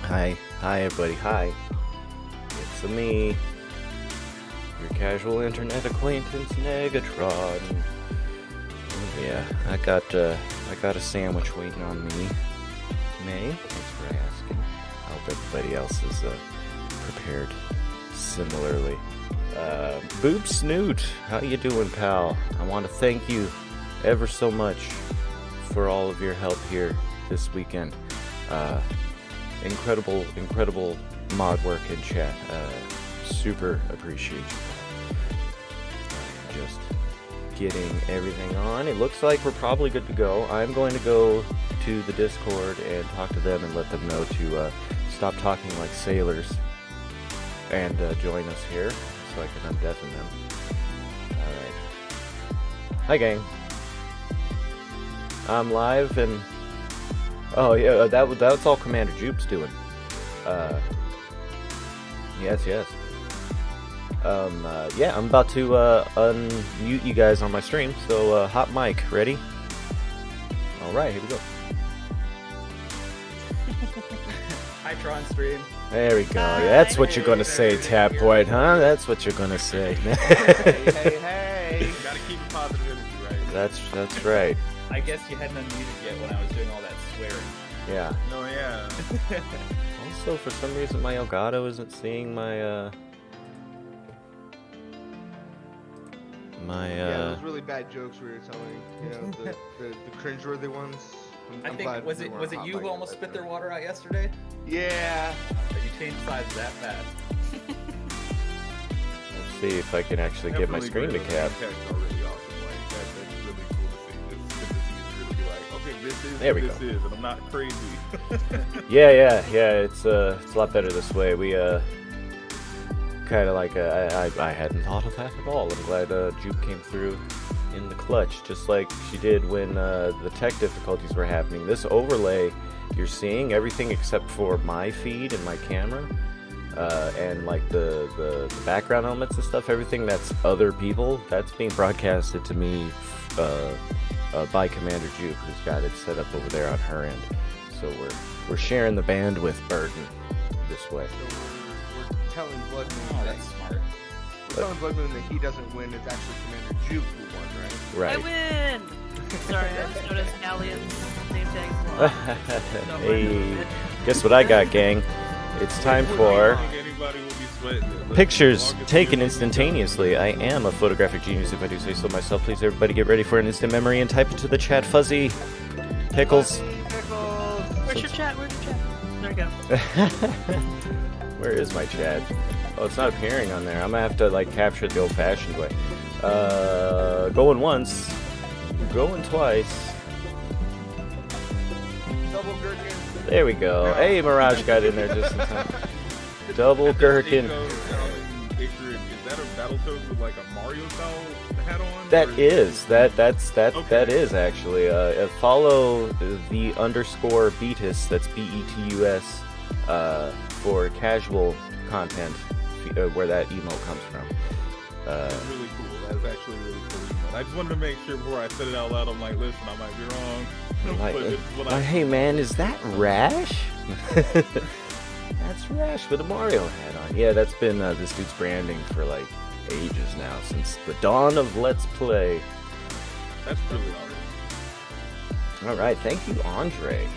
Hi everybody, hi. It's me, your casual internet acquaintance, Negatron. Yeah, I got a sandwich waiting on me. May, thanks for asking. I hope everybody else is prepared similarly. Boob Snoot, how you doing, pal? I want to thank you ever so much for all of your help here this weekend. Incredible mod work in chat. Super appreciate you. Just getting everything on. It looks like we're probably good to go. I'm going to go to the Discord and talk to them and let them know to stop talking like sailors and join us here so I can undeafen them. Alright. Hi gang. I'm live and oh yeah, that's all Commander Jupe's doing. Yes. Yeah, I'm about to unmute you guys on my stream. So hot mic, ready? All right, here we go. Hi, Tron stream. There we go. Yeah, that's what you're gonna say, Tap Boy, huh? That's what you're gonna say. Hey! Gotta keep a positive energy, right? That's right. I guess you hadn't unmuted yet when I was doing all that swearing. Yeah. Oh yeah. Also, for some reason, my Elgato isn't seeing my Yeah, those really bad jokes we were telling. You know, the cringeworthy ones. I'm glad was it you who almost spit their water out yesterday? Yeah. You changed sides that fast. Let's see if I can actually get my screen to cap. There we go. And I'm not crazy. Yeah. It's a lot better this way. We kind of like I hadn't thought of that at all. I'm glad Jupe came through in the clutch, just like she did when the tech difficulties were happening. This overlay, you're seeing everything except for my feed and my camera, and like the background elements and stuff. Everything that's other people, that's being broadcasted to me by Commander Jupe, who's got it set up over there on her end. So we're sharing the bandwidth burden this way. So we're telling Blood Moon. Oh, that's smart. We're telling Blood Moon that he doesn't win. It's actually Commander Jupe who won, right? Right. I win! Sorry, I just noticed Alien's name tags. Hey, guess what I got, gang? It's time for pictures taken instantaneously. I am a photographic genius, if I do say so myself. Please, everybody, get ready for an instant memory and type into the chat. Fuzzy Pickles. Where's your chat? There we go. Where is my chat? Oh, it's not appearing on there. I'm gonna have to like capture it the old-fashioned way. Going once, going twice. Double gherkin. There we go. Hey, Mirage got in there just in time. Double gherkin. Is that a Battletoads with like a Mario style hat on? That or- is Okay. that is actually. Follow the _ Beatus. That's BETUS for casual content where that emote comes from. That's really cool. That's actually really cool. I just wanted to make sure before I said it out loud. I'm like, listen, I might be wrong. Like, But this is what I- hey man, is that Rash? That's Rash with a Mario hat on. Yeah, that's been this dude's branding for like ages now, since the dawn of Let's Play. That's really awesome. All right, thank you, Andre.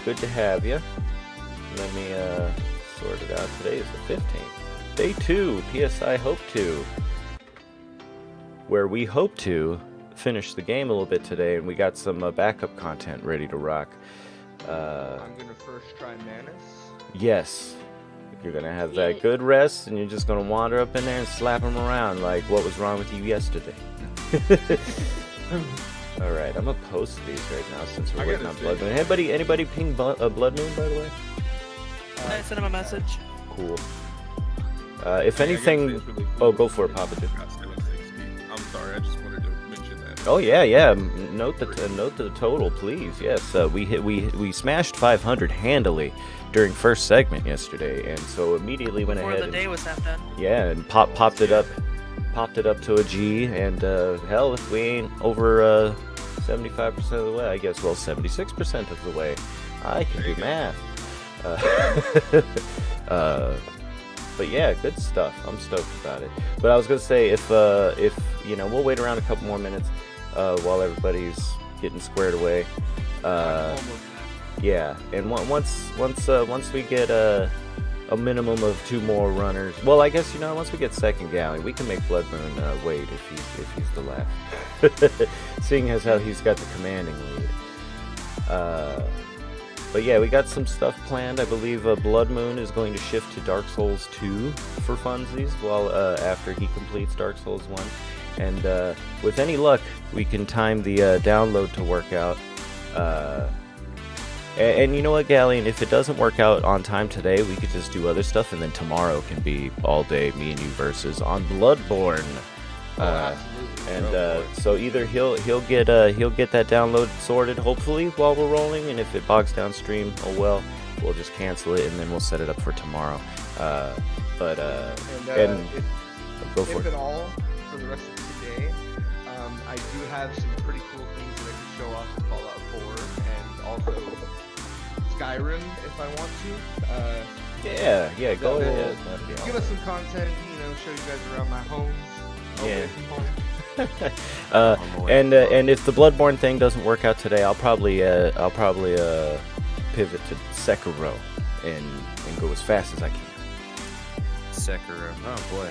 Good to have you. Let me sort it out. Today is the 15th. Day 2, PSI HOPE2, where we hope to finish the game a little bit today, and we got some backup content ready to rock. I'm gonna first try Manus. Yes, you're gonna have that good rest, and you're just gonna wander up in there and slap him around like what was wrong with you yesterday. All right, I'm gonna post these right now since we're I waiting gotta on Blood say- Moon. Anybody ping Blood Moon, by the way? I sent him a message. Cool. If Yeah, I anything, gotta say it's really oh, cool go for it, that Papa. it's got 760. I'm sorry, I just wanted to mention that. Oh yeah. Note the total, please. Yes, we smashed 500 handily during first segment yesterday, and so immedially went Before ahead. the and, day was half done. yeah, and popped it up to a G, and hell, if we ain't over 75% of the way, I guess, well, 76% of the way, I can do math. But yeah, good stuff. I'm stoked about it. But I was gonna say, if you know, we'll wait around a couple more minutes while everybody's getting squared away. Yeah, and once we get a minimum of 2 more runners. Well, I guess, you know, once we get second Galleon, we can make Blood Moon wait if he's the last. Seeing as how he's got the commanding lead. But yeah, we got some stuff planned. I believe Blood Moon is going to shift to Dark Souls 2 for funsies, while after he completes Dark Souls 1. And with any luck, we can time the download to work out. And you know what, Galleon, if it doesn't work out on time today, we could just do other stuff, and then tomorrow can be all day me and you versus on Bloodborne. So either he'll get that download sorted, hopefully, while we're rolling, and if it bogs down stream, oh well, we'll just cancel it and then we'll set it up for tomorrow. Go for if it. at all, for the rest of today, I do have some pretty cool things that I can show off in Fallout 4, and also Skyrim if I want to. Yeah, go ahead. Give us some content, you know, show you guys around my homes. Yeah. And if the Bloodborne thing doesn't work out today, I'll probably pivot to Sekiro and go as fast as I can. Sekiro. Oh boy,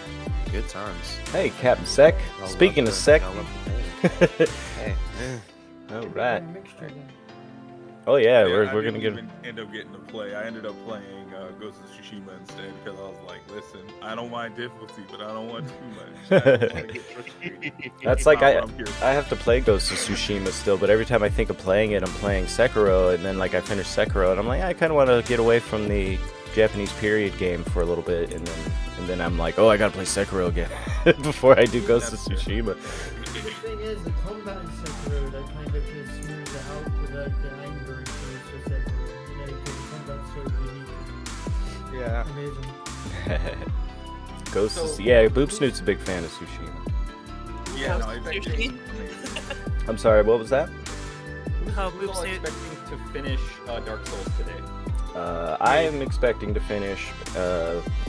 good times. Hey, Captain Sek. Speaking of Sek. Hey. All right. Oh yeah, we're gonna get. End up getting to play. I ended up playing Ghost of Tsushima instead because I was like, listen, I don't mind difficulty, but I don't want too much. I don't want to get frustrated. That's like I have to play Ghost of Tsushima still, but every time I think of playing it, I'm playing Sekiro, and then like I finish Sekiro, and I'm like, I kind of want to get away from the Japanese period game for a little bit, and then I'm like, oh, I gotta play Sekiro again before I do Ghost of Tsushima. The thing is, the combat in Sekiro, that kind of just smooths it out with like the anger and for Sekiro. You know, because the combat's so unique. Yeah. Amazing. Boob Snoot's a big fan of Tsushima. Yeah, no, it's I'm sorry, what was that? Oh, Who's all expecting to finish Dark Souls today? I am expecting to finish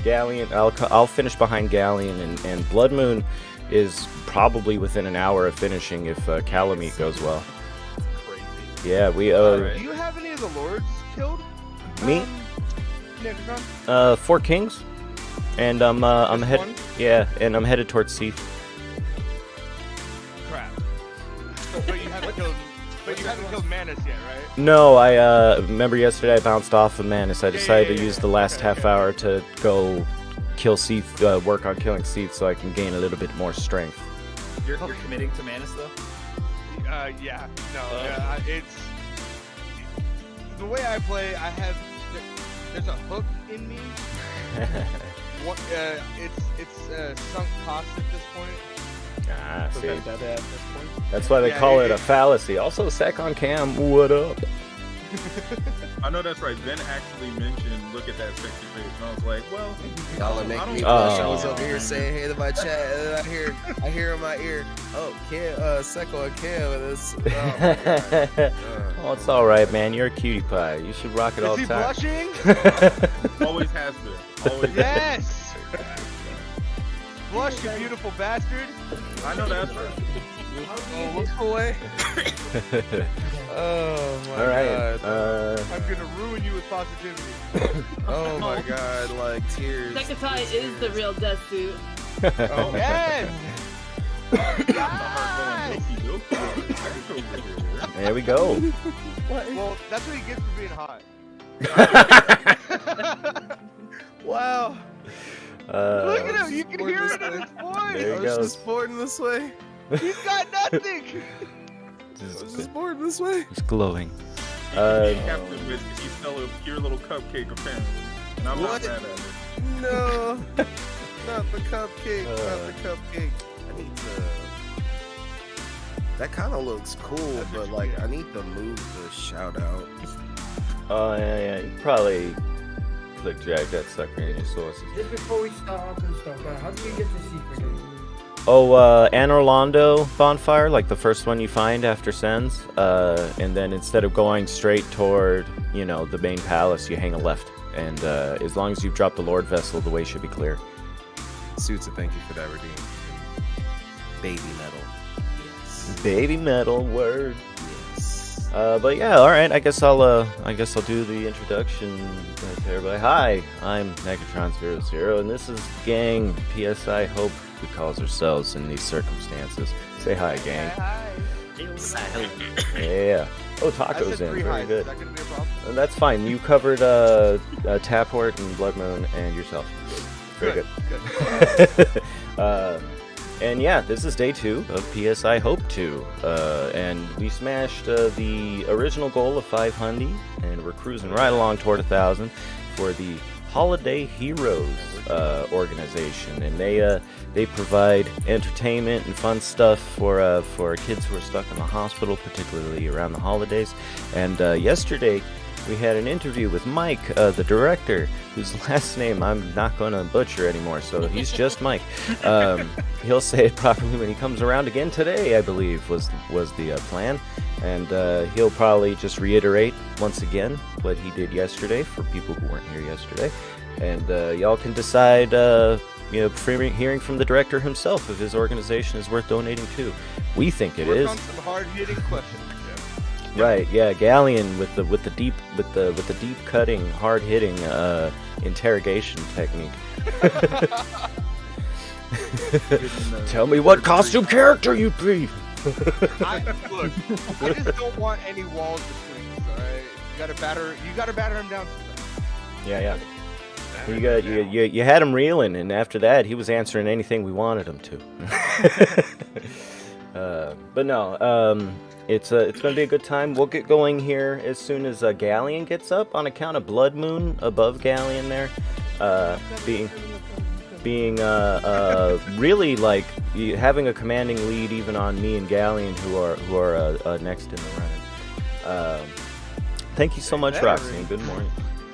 Galleon. I'll finish behind Galleon, and Blood Moon is probably within an hour of finishing if Calamite goes well. Crazy. Yeah, we Do you have any of the lords killed? Me? Necron? 4 kings, and I'm headed. Yeah, and I'm headed towards Seath. Crap. But you haven't killed. But you haven't killed Manus yet, right? No, I remember yesterday I bounced off of Manus. I decided to use the last half hour to go kill Seath, work on killing Seath, so I can gain a little bit more strength. You're committing to Manus though? Yeah. No. It's the way I play. I have there's a hook in me. It's sunk cost at this point. Ah, see. At this point. That's why they call it a fallacy. Also, Sec on cam, what up? I know that's right. Ben actually mentioned, look at that sexy face, and I was like, well, Y'all are making me I blush. don't- I was over here saying hey to my chat, and then I hear in my ear, oh, Seko and Cam with this. Oh, my God. Oh, it's all right, man. You're a cutie pie. You should rock it all Is the he time. blushing? always has been. Always. Yes. Blush, you beautiful bastard. I know that's right. Oh, look away. Oh my All right. God. I'm gonna ruin you with positivity. Oh my God, like tears. Sekitai is the real death suit. Oh, Yes. There we go. Well, that's what he gets for being hot. Wow. Look at him. You can hear it in his There voice. you I go. was just born this way. He's got nothing. I was just born this way. It's glowing. Captain Biscuit, you sell a pure little cupcake apparently. And I'm What? not mad at it. No, not the cupcake. Not the cupcake. I need to. That kind of looks cool, That's what but you like get. I need to move the shout out. Oh, yeah. You probably click drag that sucker in your sources. Just before we start up and stuff, how do you get the secret? Oh, Anne Orlando bonfire, like the first one you find after Sens. And then instead of going straight toward, you know, the main palace, you hang a left. And as long as you've dropped the Lord vessel, the way should be clear. Suits, thank you for that redeem. Baby metal. Yes. Baby metal word. Yes. But yeah, all right. I guess I'll do the introduction to everybody. Hi, I'm Negatron00, and this is Gang PSI Hope. We calls ourselves in these circumstances. Say hi, gang. Yeah. Oh, I tacos said in. 3 Very highs. good. Is that gonna be a problem? That's fine. You covered Taphort and Blood Moon and yourself. Very good. And yeah, this is day 2 of PSI HOPE2. And we smashed the original goal of 500, and we're cruising right along toward 1,000 for the Holiday Heroes organization. And they provide entertainment and fun stuff for kids who are stuck in the hospital, particularly around the holidays. And yesterday, we had an interview with Mike, the director, whose last name I'm not going to butcher anymore, so he's just Mike. He'll say it properly when he comes around again today, I believe, was the plan. And he'll probably just reiterate once again what he did yesterday for people who weren't here yesterday. And y'all can decide, hearing from the director himself, if his organization is worth donating to. We think it is. Work on some hard-hitting questions. Right, yeah, Galleon with the deep cutting, hard hitting interrogation technique. Tell me what costume character you'd be. Look, I just don't want any walls between us. All right, you gotta batter him down. Yeah. You had him reeling, and after that, he was answering anything we wanted him to. But no, it's gonna be a good time. We'll get going here as soon as Galleon gets up, on account of Blood Moon above Galleon there, being really like having a commanding lead even on me and Galleon, who are next in the running. Thank you so much, Roxy. Good morning.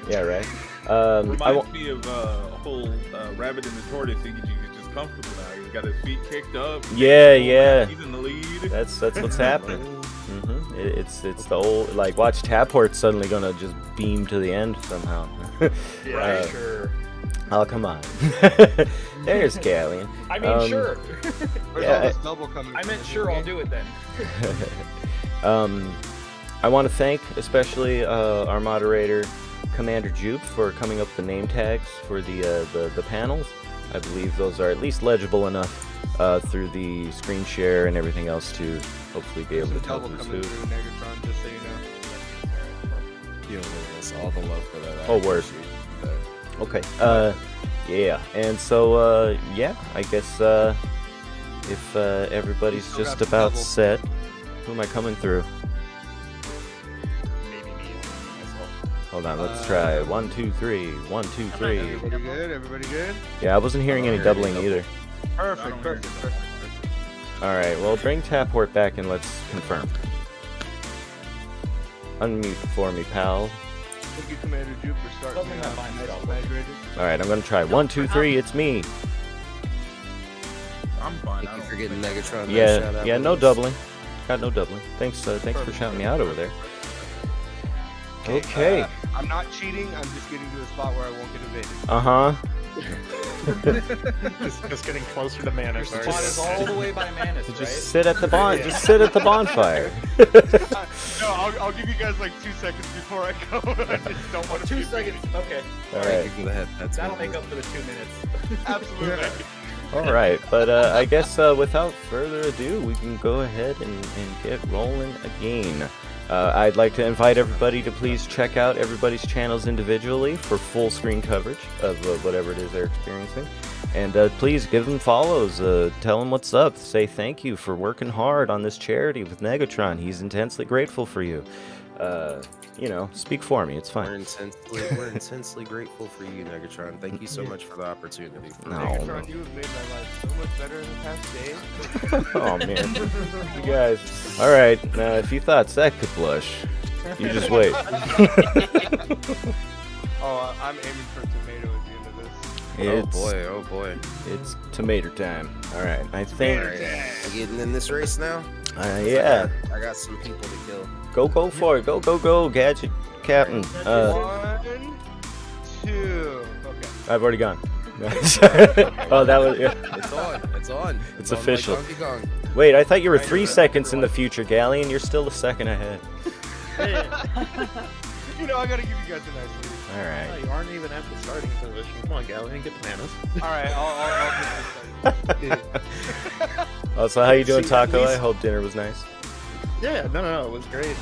Yeah, right. Reminds me of a whole rabbit in the tortoise. He's just comfortable now. He's got his feet kicked up. Yeah. He's in the lead. That's what's happening. It's the old, like, watch Taphort's suddenly gonna just beam to the end somehow. Sure. Oh, come on. There's Galleon. I mean, sure. Where's Yeah, all this double coming I from meant this sure, game? I'll do it then. I want to thank especially our moderator, Commander Jupe, for coming up with the name tags for the panels. I believe those are at least legible enough through the screen share and everything else to hopefully be able to tell Double who's coming who. through, Negatron, just so you know. Yo, that's all the love for that. Oh, word. Okay. Yeah. And so, yeah, I guess if everybody's Still just got the about double. set, who am I coming through? Maybe me. Myself. Hold on, let's try 1, 2, 3. 1, 2, 3. Everybody good? Everybody good? Yeah, I wasn't hearing any doubling either. Perfect. All right, well, bring Taphort back and let's confirm. Unmute for me, pal. Thank you, Commander Jupe, for starting Something me I off find nice out. and hydrated. All right, I'm gonna try 1, 2, 3. It's me. I'm fine. Thank you for getting Negatron. Yeah, no doubling. Got no doubling. Thanks for shouting me out over there. Okay. I'm not cheating. I'm just getting to a spot where I won't get evaded. Just getting closer to mana. Spot is all the way by Manus, right? Just sit at the Just sit at the bonfire. No, I'll give you guys like 2 seconds before I go. I just don't want to 2 seconds. Okay. All Thank right. you for the head. That'll make up for the 2 minutes. Absolutely. All right, but I guess without further ado, we can go ahead and get rolling again. I'd like to invite everybody to please check out everybody's channels individually for full screen coverage of whatever it is they're experiencing. And please give them follows, tell them what's up, say thank you for working hard on this charity with Negatron. He's intensely grateful for you. Speak for me, it's We're fine. intensely grateful for you, Negatron. Thank you so much for the opportunity. No. Negatron, you have made my life so much better in the past day. Oh, man. You guys. All right, now if you thought Zach could blush, you just wait. Oh, I'm aiming for tomato at the end of this. It's, oh boy. It's tomato time. All right, I think. Alright, we getting in this race now? Yeah. I got some people to kill. Go for it. Go, Gadget Captain. 1, 2. Okay. I've already gone. Oh, that was. Yeah. It's on. It's on official. Like Donkey Kong. Wait, I thought you were 3 seconds in the future, Galleon. You're still a second ahead. You know, I gotta give you guys a nice lead. All Oh, right. you aren't even at the starting position. Come on, Galleon, get bananas. Alright, I'll get this Oh, so how you doing, See, at Taco? I least- hope dinner was nice. Yeah, no, it was great.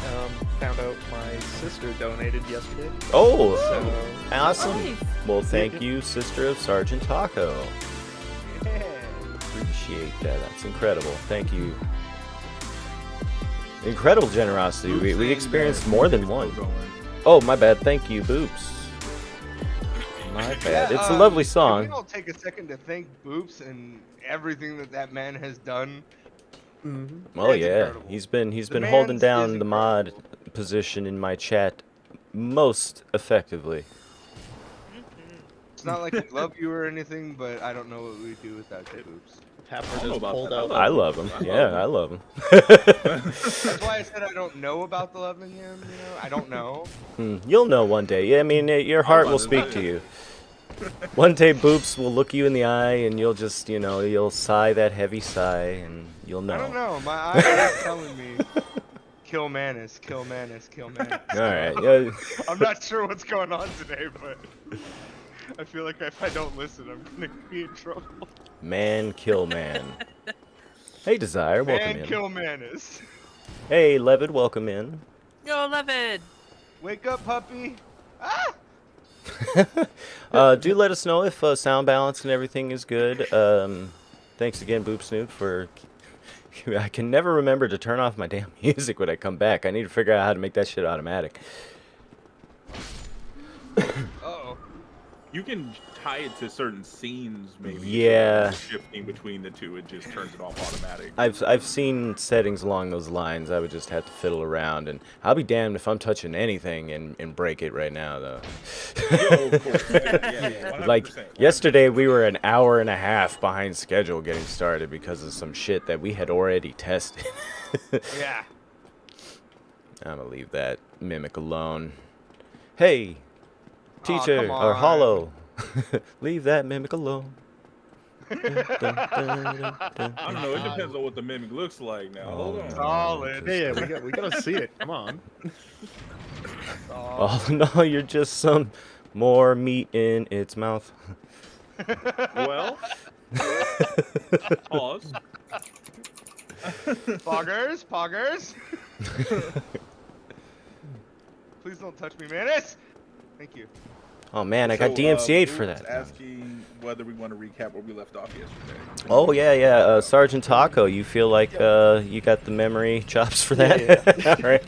Found out my sister donated yesterday. Oh, So, awesome. Nice. Well, thank you, sister of Sergeant Taco. Yeah. Appreciate that. That's incredible. Thank you. Incredible generosity. We experienced more than one. Oh, my bad. Thank you, Boops. My bad. It's a lovely Can song. we all take a second to thank Boops and everything that man has done? Oh It's yeah, incredible. he's been The holding man's down is the mod position in my chat most effectively. It's not like we love you or anything, but I don't know what we'd do without you, Boops. Tapper I don't know just about pulled that. out. I love him. I love Yeah, him. I love him. That's why I said I don't know about the loving him, you know? I don't know. You'll know one day. Yeah, I mean, your heart will speak to you. One day, Boops will look you in the eye, and you'll just, you'll sigh that heavy sigh, and you'll know. I don't know. My eyes are telling me, kill Manus, kill Manus, kill Manus. All right. Yeah. I'm not sure what's going on today, but I feel like if I don't listen, I'm gonna be in trouble. Man, kill man. Hey, Desire, welcome Man, in. kill Manus. Hey, Levid, welcome in. Yo, Levin. Wake up, puppy. Ah! Do let us know if sound balance and everything is good. Thanks again, Boop Snoop, for. I can never remember to turn off my damn music when I come back. I need to figure out how to make that shit automatic. Uh-oh. You can tie it to certain scenes, maybe. so Yeah. Shifting between the two, it just turns it off automatic. I've seen settings along those lines. I would just have to fiddle around, and I'll be damned if I'm touching anything and break it right now, though. Yo, of course, yeah, Like 100%. yesterday, we were an hour and a half behind schedule getting started because of some shit that we had already tested. Yeah. I'm gonna leave that mimic alone. Hey, Aw, teacher come or on. hollow, leave that mimic alone. I don't know. It depends on what the mimic looks like now. Hold on. Solid. Yeah, we gotta see it. Come on. Oh no, you're just some more meat in its mouth. Well, pause. Poggers. Please don't touch me, Manus. Thank you. Oh man, I got So, DMCA'd Luke for was that. asking whether we want to recap where we left off yesterday. Oh yeah. Sergeant Taco, you feel like you got the memory chops for that? Yeah. All right.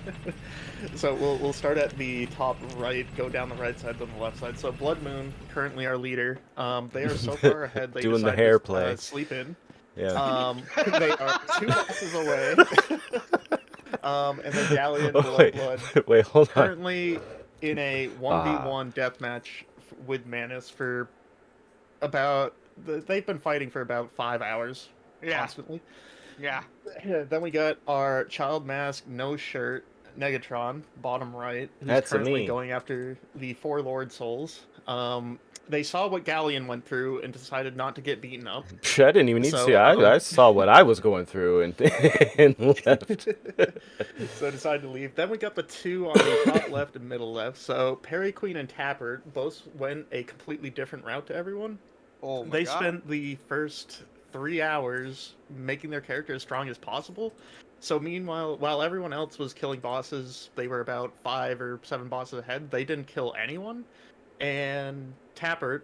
So we'll start at the top right, go down the right side, then the left side. So Blood Moon, currently our leader. They are so far ahead. They Doing the decided hair to, play. sleep in. Yeah. They are 2 bosses away. And then Galleon, Wait, Blood, wait, hold on. currently in a 1v1 deathmatch with Manus for about. They've been fighting for about 5 hours Yeah. constantly. Yeah. Then we got our child mask, no shirt, Negatron, bottom right, who's That's currently me. going after the 4 Lord Souls. They saw what Galleon went through and decided not to get beaten up. Psh, I didn't even need to So, see. I saw what I was going through and left. So decided to leave. Then we got the 2 on the top left and middle left. So Perry, Queen, and Tapper both went a completely different route to everyone. Oh my They God. spent the first 3 hours making their character as strong as possible. So meanwhile, while everyone else was killing bosses, they were about 5 or 7 bosses ahead. They didn't kill anyone. And Tappert,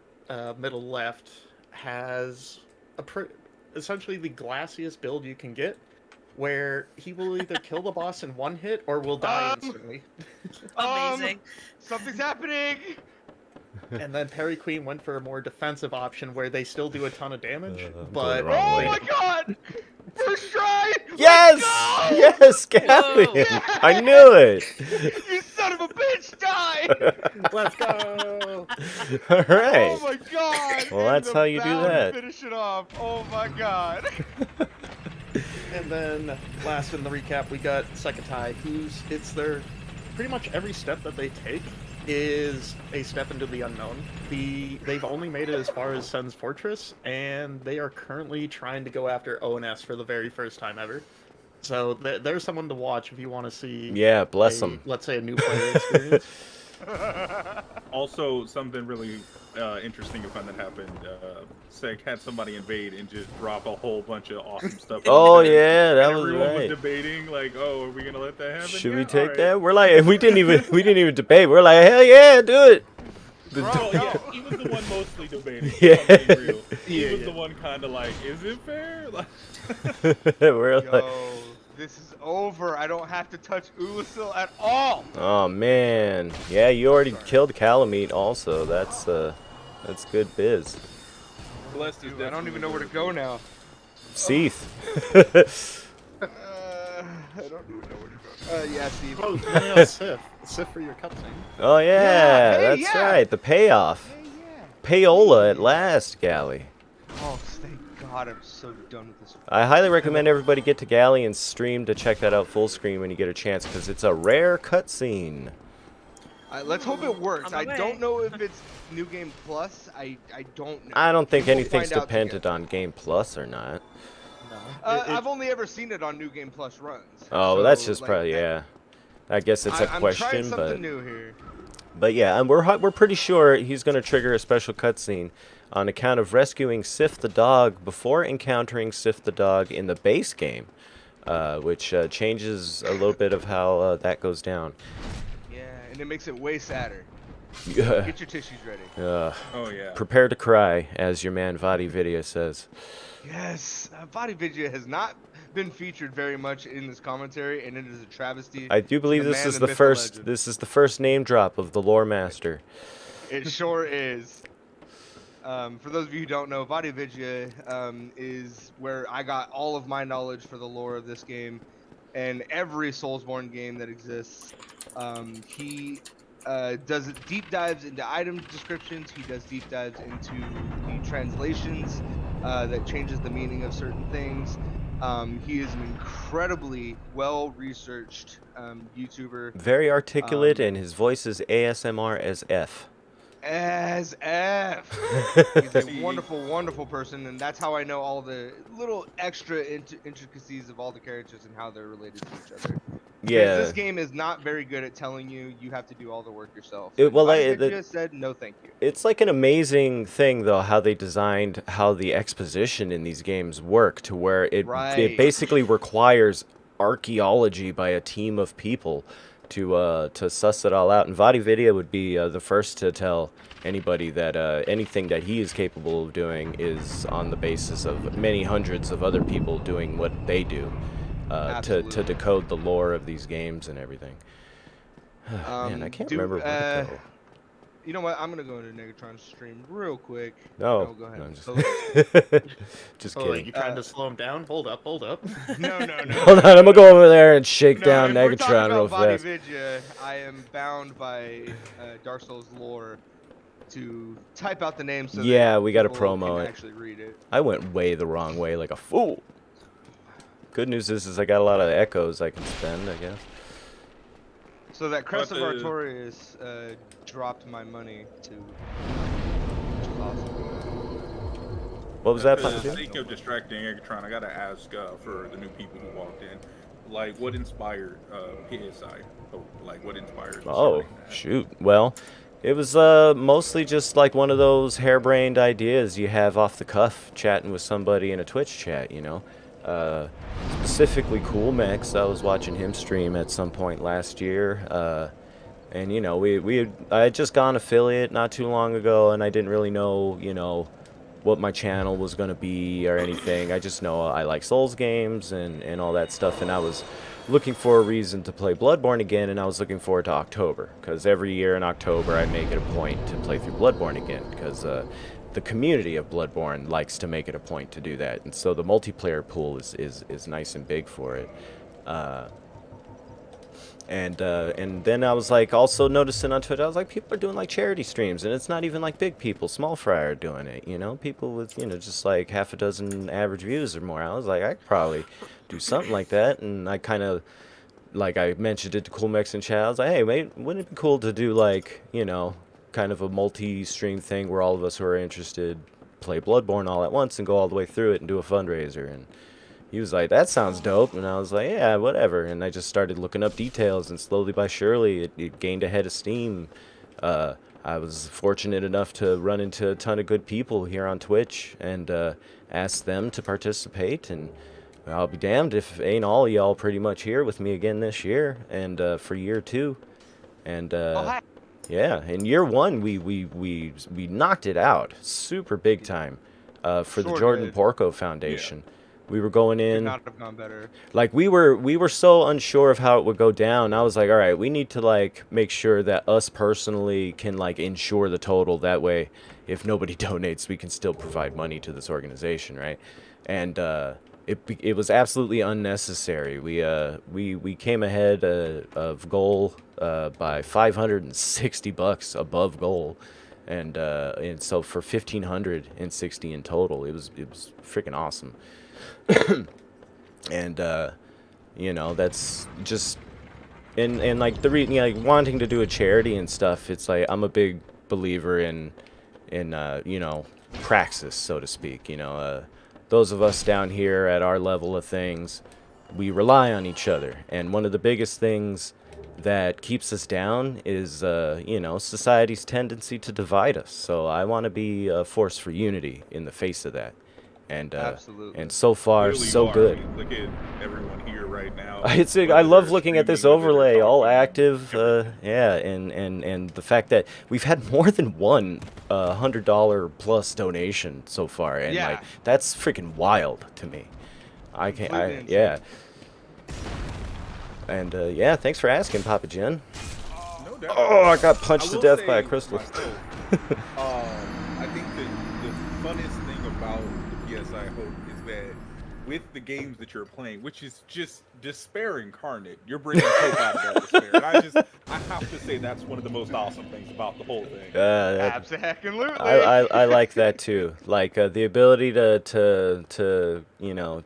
middle left, has essentially the glassiest build you can get, where he will either kill the boss in 1 hit or will die instantly. Amazing. Something's happening. And then Perry Queen went for a more defensive option where they still do a ton of damage, I'm but going the wrong Oh way. my God! First try. Yes! Let's go! Yes, Galleon! I knew it! You son of a bitch, die! let's go! go. All right. Oh my god! Well, And that's the how you do bound that. Finish it off. Oh my god. And then last in the recap, we got Sekatai, it's their pretty much every step that they take is a step into the unknown. They've only made it as far as Sen's Fortress, and they are currently trying to go after ONS for the very first time ever. So there's someone to watch if you want to see. Yeah, bless them. Let's say a new player experience. Also, something really interesting and fun that happened. Seg had somebody invade and just drop a whole bunch of awesome stuff. Oh in the chat. yeah, that And was everyone right. was debating, like, "Oh, are we gonna let that happen? Should Yeah, we take alright." that? We're like, we didn't even debate. We're like, hell yeah, do it. Bro, yeah, he was the one mostly debating. Yeah. I'm being real. He Yeah, was yeah. the one kind of like, "Is it fair?" Like, We're like, Yo, this is over. I don't have to touch ULAZL at all. oh man, yeah, you already killed Calamite. Also, that's good biz. Blessed is Dude, I don't even know where to go now. Seath. I don't even know where to go. Yeah, Steve. Oh, no, Sif. Sif for your cutscene. Oh yeah, Yeah, hey, that's yeah. right. The payoff. Hey, yeah. Payola at last, Galley. Oh, thank God, I'm so done with this. I highly recommend everybody get to Galley and stream to check that out full screen when you get a chance, because it's a rare cutscene. Let's hope it works. On I the way. don't know if it's New Game Plus. I don't know. I don't think We'll anything's find out dependent together. on Game Plus or not. I've only ever seen it on New Game Plus runs. Oh, so, that's just like, probably, yeah. I guess it's a I'm question, trying something but new here. yeah, and we're pretty sure he's going to trigger a special cutscene on account of rescuing Sif the dog before encountering Sif the dog in the base game, which changes a little bit of how that goes down. Yeah, and it makes it way sadder. Yeah. Get your tissues ready. Oh yeah. Prepare to cry, as your man Vadi Video says. Yes, Body Vidya has not been featured very much in this commentary, and it is a travesty. I do believe The this man, is the the myth, the first. legend. This is the first name drop of the lore master. It sure is. For those of you who don't know, Body Vidya is where I got all of my knowledge for the lore of this game, and every Soulsborne game that exists. He does deep dives into item descriptions. He does deep dives into the translations that changes the meaning of certain things. He is an incredibly well-researched YouTuber. Very articulate, and his voice is ASMR as F. As F. He's a wonderful, wonderful person, and that's how I know all the little extra intricacies of all the characters and how they're related to each other. Because Yeah. this game is not very good at telling you you have to do all the work yourself. Well, I just said no, thank you. It's like an amazing thing, though, how they designed how the exposition in these games work, to where it Right. basically requires archaeology by a team of people to suss it all out. And Vadi Vidya would be the first to tell anybody that anything that he is capable of doing is on the basis of many hundreds of other people doing what they do to Absolutely. decode the lore of these games and everything. Man, I can't remember where to go. You know what? I'm gonna go into Negatron's stream real quick. No, go ahead. no, I'm just, So- just Oh, kidding. you trying to slow him down? Hold up. no. Hold on, I'm gonna go over there and shake No, down if we're talking Negatron real about Body fast. Vidya, I am bound by Dark Souls lore to type out the name so Yeah, that we gotta people promo can it. actually read it. I went way the wrong way, like a fool. Good news is I got a lot of echoes I can spend, I guess. So that Crest of But the- Artorias dropped my money to, which is awesome. What was that? For the Papa? sake of distracting Egatron, I gotta ask for the new people who walked in, like, what inspired PSI? Like, what inspired? Oh, starting that? shoot. Well, it was mostly just like one of those harebrained ideas you have off the cuff, chatting with somebody in a Twitch chat, you know. Specifically Cool Mex, I was watching him stream at some point last year, and you know, I had just gone affiliate not too long ago, and I didn't really know, you know, what my channel was gonna be or anything. I just know I like Souls games and all that stuff, and I was looking for a reason to play Bloodborne again, and I was looking forward to October, because every year in October I make it a point to play through Bloodborne again, because the community of Bloodborne likes to make it a point to do that, and so the multiplayer pool is nice and big for it. And then I was like also noticing on Twitter, I was like, people are doing like charity streams, and it's not even like big people, small fry are doing it, you know, people with, you know, just like half a dozen average views or more. I was like, I could probably do something like that. And I kind of, like, I mentioned it to Cool Mex and Chat. I was like, hey, mate, wouldn't it be cool to do like, you know, kind of a multi-stream thing where all of us who are interested play Bloodborne all at once and go all the way through it and do a fundraiser? And he was like, that sounds dope. And I was like, yeah, whatever. And I just started looking up details, and slowly but surely it gained a head of steam. I was fortunate enough to run into a ton of good people here on Twitch and ask them to participate. And I'll be damned if ain't all of y'all pretty much here with me again this year and for year 2. And yeah, in year 1 we knocked it out super big time for the Jordan Porco Foundation. Yeah. We were going in. Could not have gone better. Like we were so unsure of how it would go down. I was like, all right, we need to like make sure that us personally can like ensure the total. That way, if nobody donates, we can still provide money to this organization, right? And it was absolutely unnecessary. We came ahead of goal by $560 above goal, and so for 1,560 in total, it was freaking awesome. And you know, that's just and like like wanting to do a charity and stuff. It's like I'm a big believer in you know, praxis, so to speak. You know, those of us down here at our level of things, we rely on each other, and one of the biggest things that keeps us down is you know, society's tendency to divide us. So I want to be a force for unity in the face of that. And absolutely. And so far, Clearly so good. I mean, look at everyone here right now. I love looking at this overlay, all active. Yeah, and the fact that we've had more than one $100 plus donation so far, and like that's freaking wild to me. I can't. Yeah. And yeah, thanks for asking, Papa Jen. No doubt. Oh, I got punched to death by a crystal. I think the funnest thing about the PSI Hope is that with the games that you're playing, which is just despair incarnate, you're bringing hope out of that despair. And I have to say that's one of the most awesome things about the whole thing. Absolutely. I like that too. Like the ability to you know,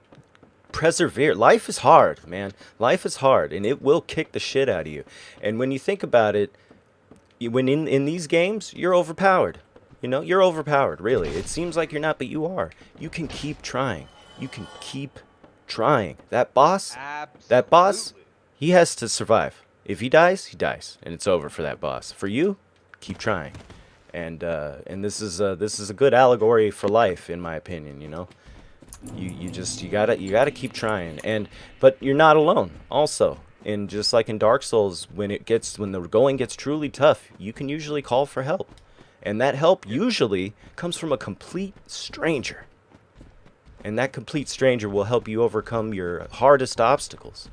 persevere. Life is hard, man. Life is hard, and it will kick the shit out of you. And when you think about it, when in these games, you're overpowered. You know, you're overpowered, really. It seems like you're not, but you are. You can keep trying. You can keep trying. That boss, he has to survive. If he dies, and it's over for that boss. For you, keep trying. And this is a good allegory for life, in my opinion. You know, you gotta keep trying. But you're not alone. Also, and just like in Dark Souls, when the going gets truly tough, you can usually call for help. And that help usually comes from a complete stranger. And that complete stranger will help you overcome your hardest obstacles.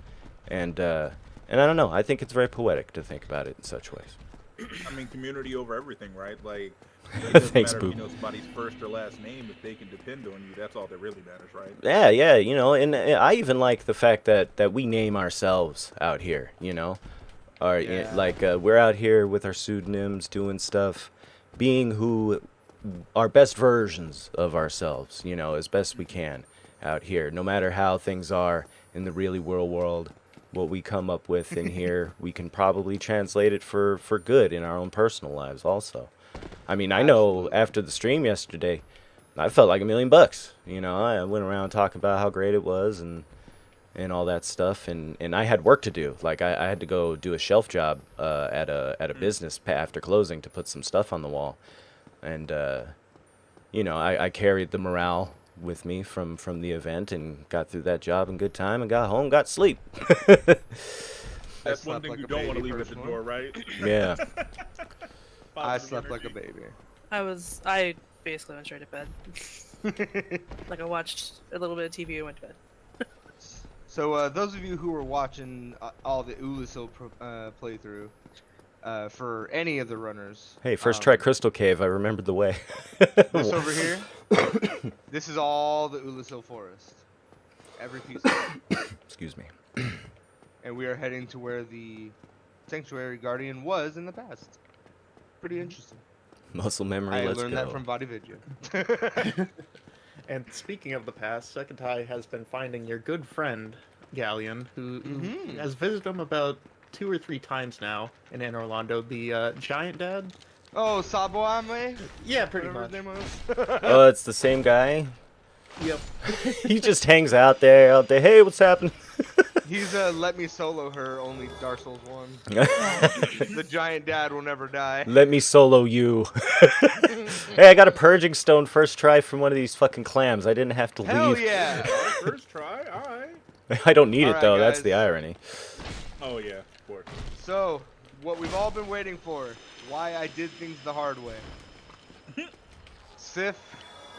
And I don't know, I think it's very poetic to think about it in such ways. I mean, community over everything, right? Like, it doesn't Thanks, matter Boo. if you know somebody's first or last name. If they can depend on you, that's all that really matters, right? Yeah, you know, and I even like the fact that we name ourselves out here, you know? Like, we're out here with our pseudonyms, doing stuff, being who our best versions of ourselves, you know, as best we can out here. No matter how things are in the really real world, what we come up with in here, we can probably translate it for good in our own personal lives also. I mean, I know after the stream yesterday, I felt like $1 million. You know, I went around talking about how great it was and all that stuff, and I had work to do. Like I had to go do a shelf job at a business after closing to put some stuff on the wall, and you know, I carried the morale with me from the event and got through that job in good time and got home, got sleep. That's one thing you don't want to leave at the door, right? Yeah. I slept like a baby. I basically went straight to bed. Like I watched a little bit of TV and went to bed. So those of you who were watching all the e1NUbdZl playthrough, for any of the runners. Hey, first try Crystal Cave. I remembered the way. This over here, this is all the e1NUbdZl forest. Every piece of it. Excuse me. and we are heading to where the Sanctuary Guardian was in the past. Pretty interesting. Muscle memory. I Let's learned go. that from Body Vidya. And speaking of the past, Sekitai has been finding your good friend, Galleon, who has visited him about 2 or 3 times now in Anne Orlando, the giant dad. Oh, Sabo Ame? Yeah, pretty Whatever much. his name was. Oh, it's the same guy. Yep. He just hangs out there. Hey, what's happening? He's let me solo her, only Dark Souls 1. The giant dad will never die. Let me solo you. Hey, I got a purging stone first try from one of these fucking clams. I didn't have to Hell leave. yeah! First try, alright. I don't need it Alright, though. That's guys. the irony. Oh yeah, of course. So, what we've all been waiting for. Why I did things the hard way. Sif.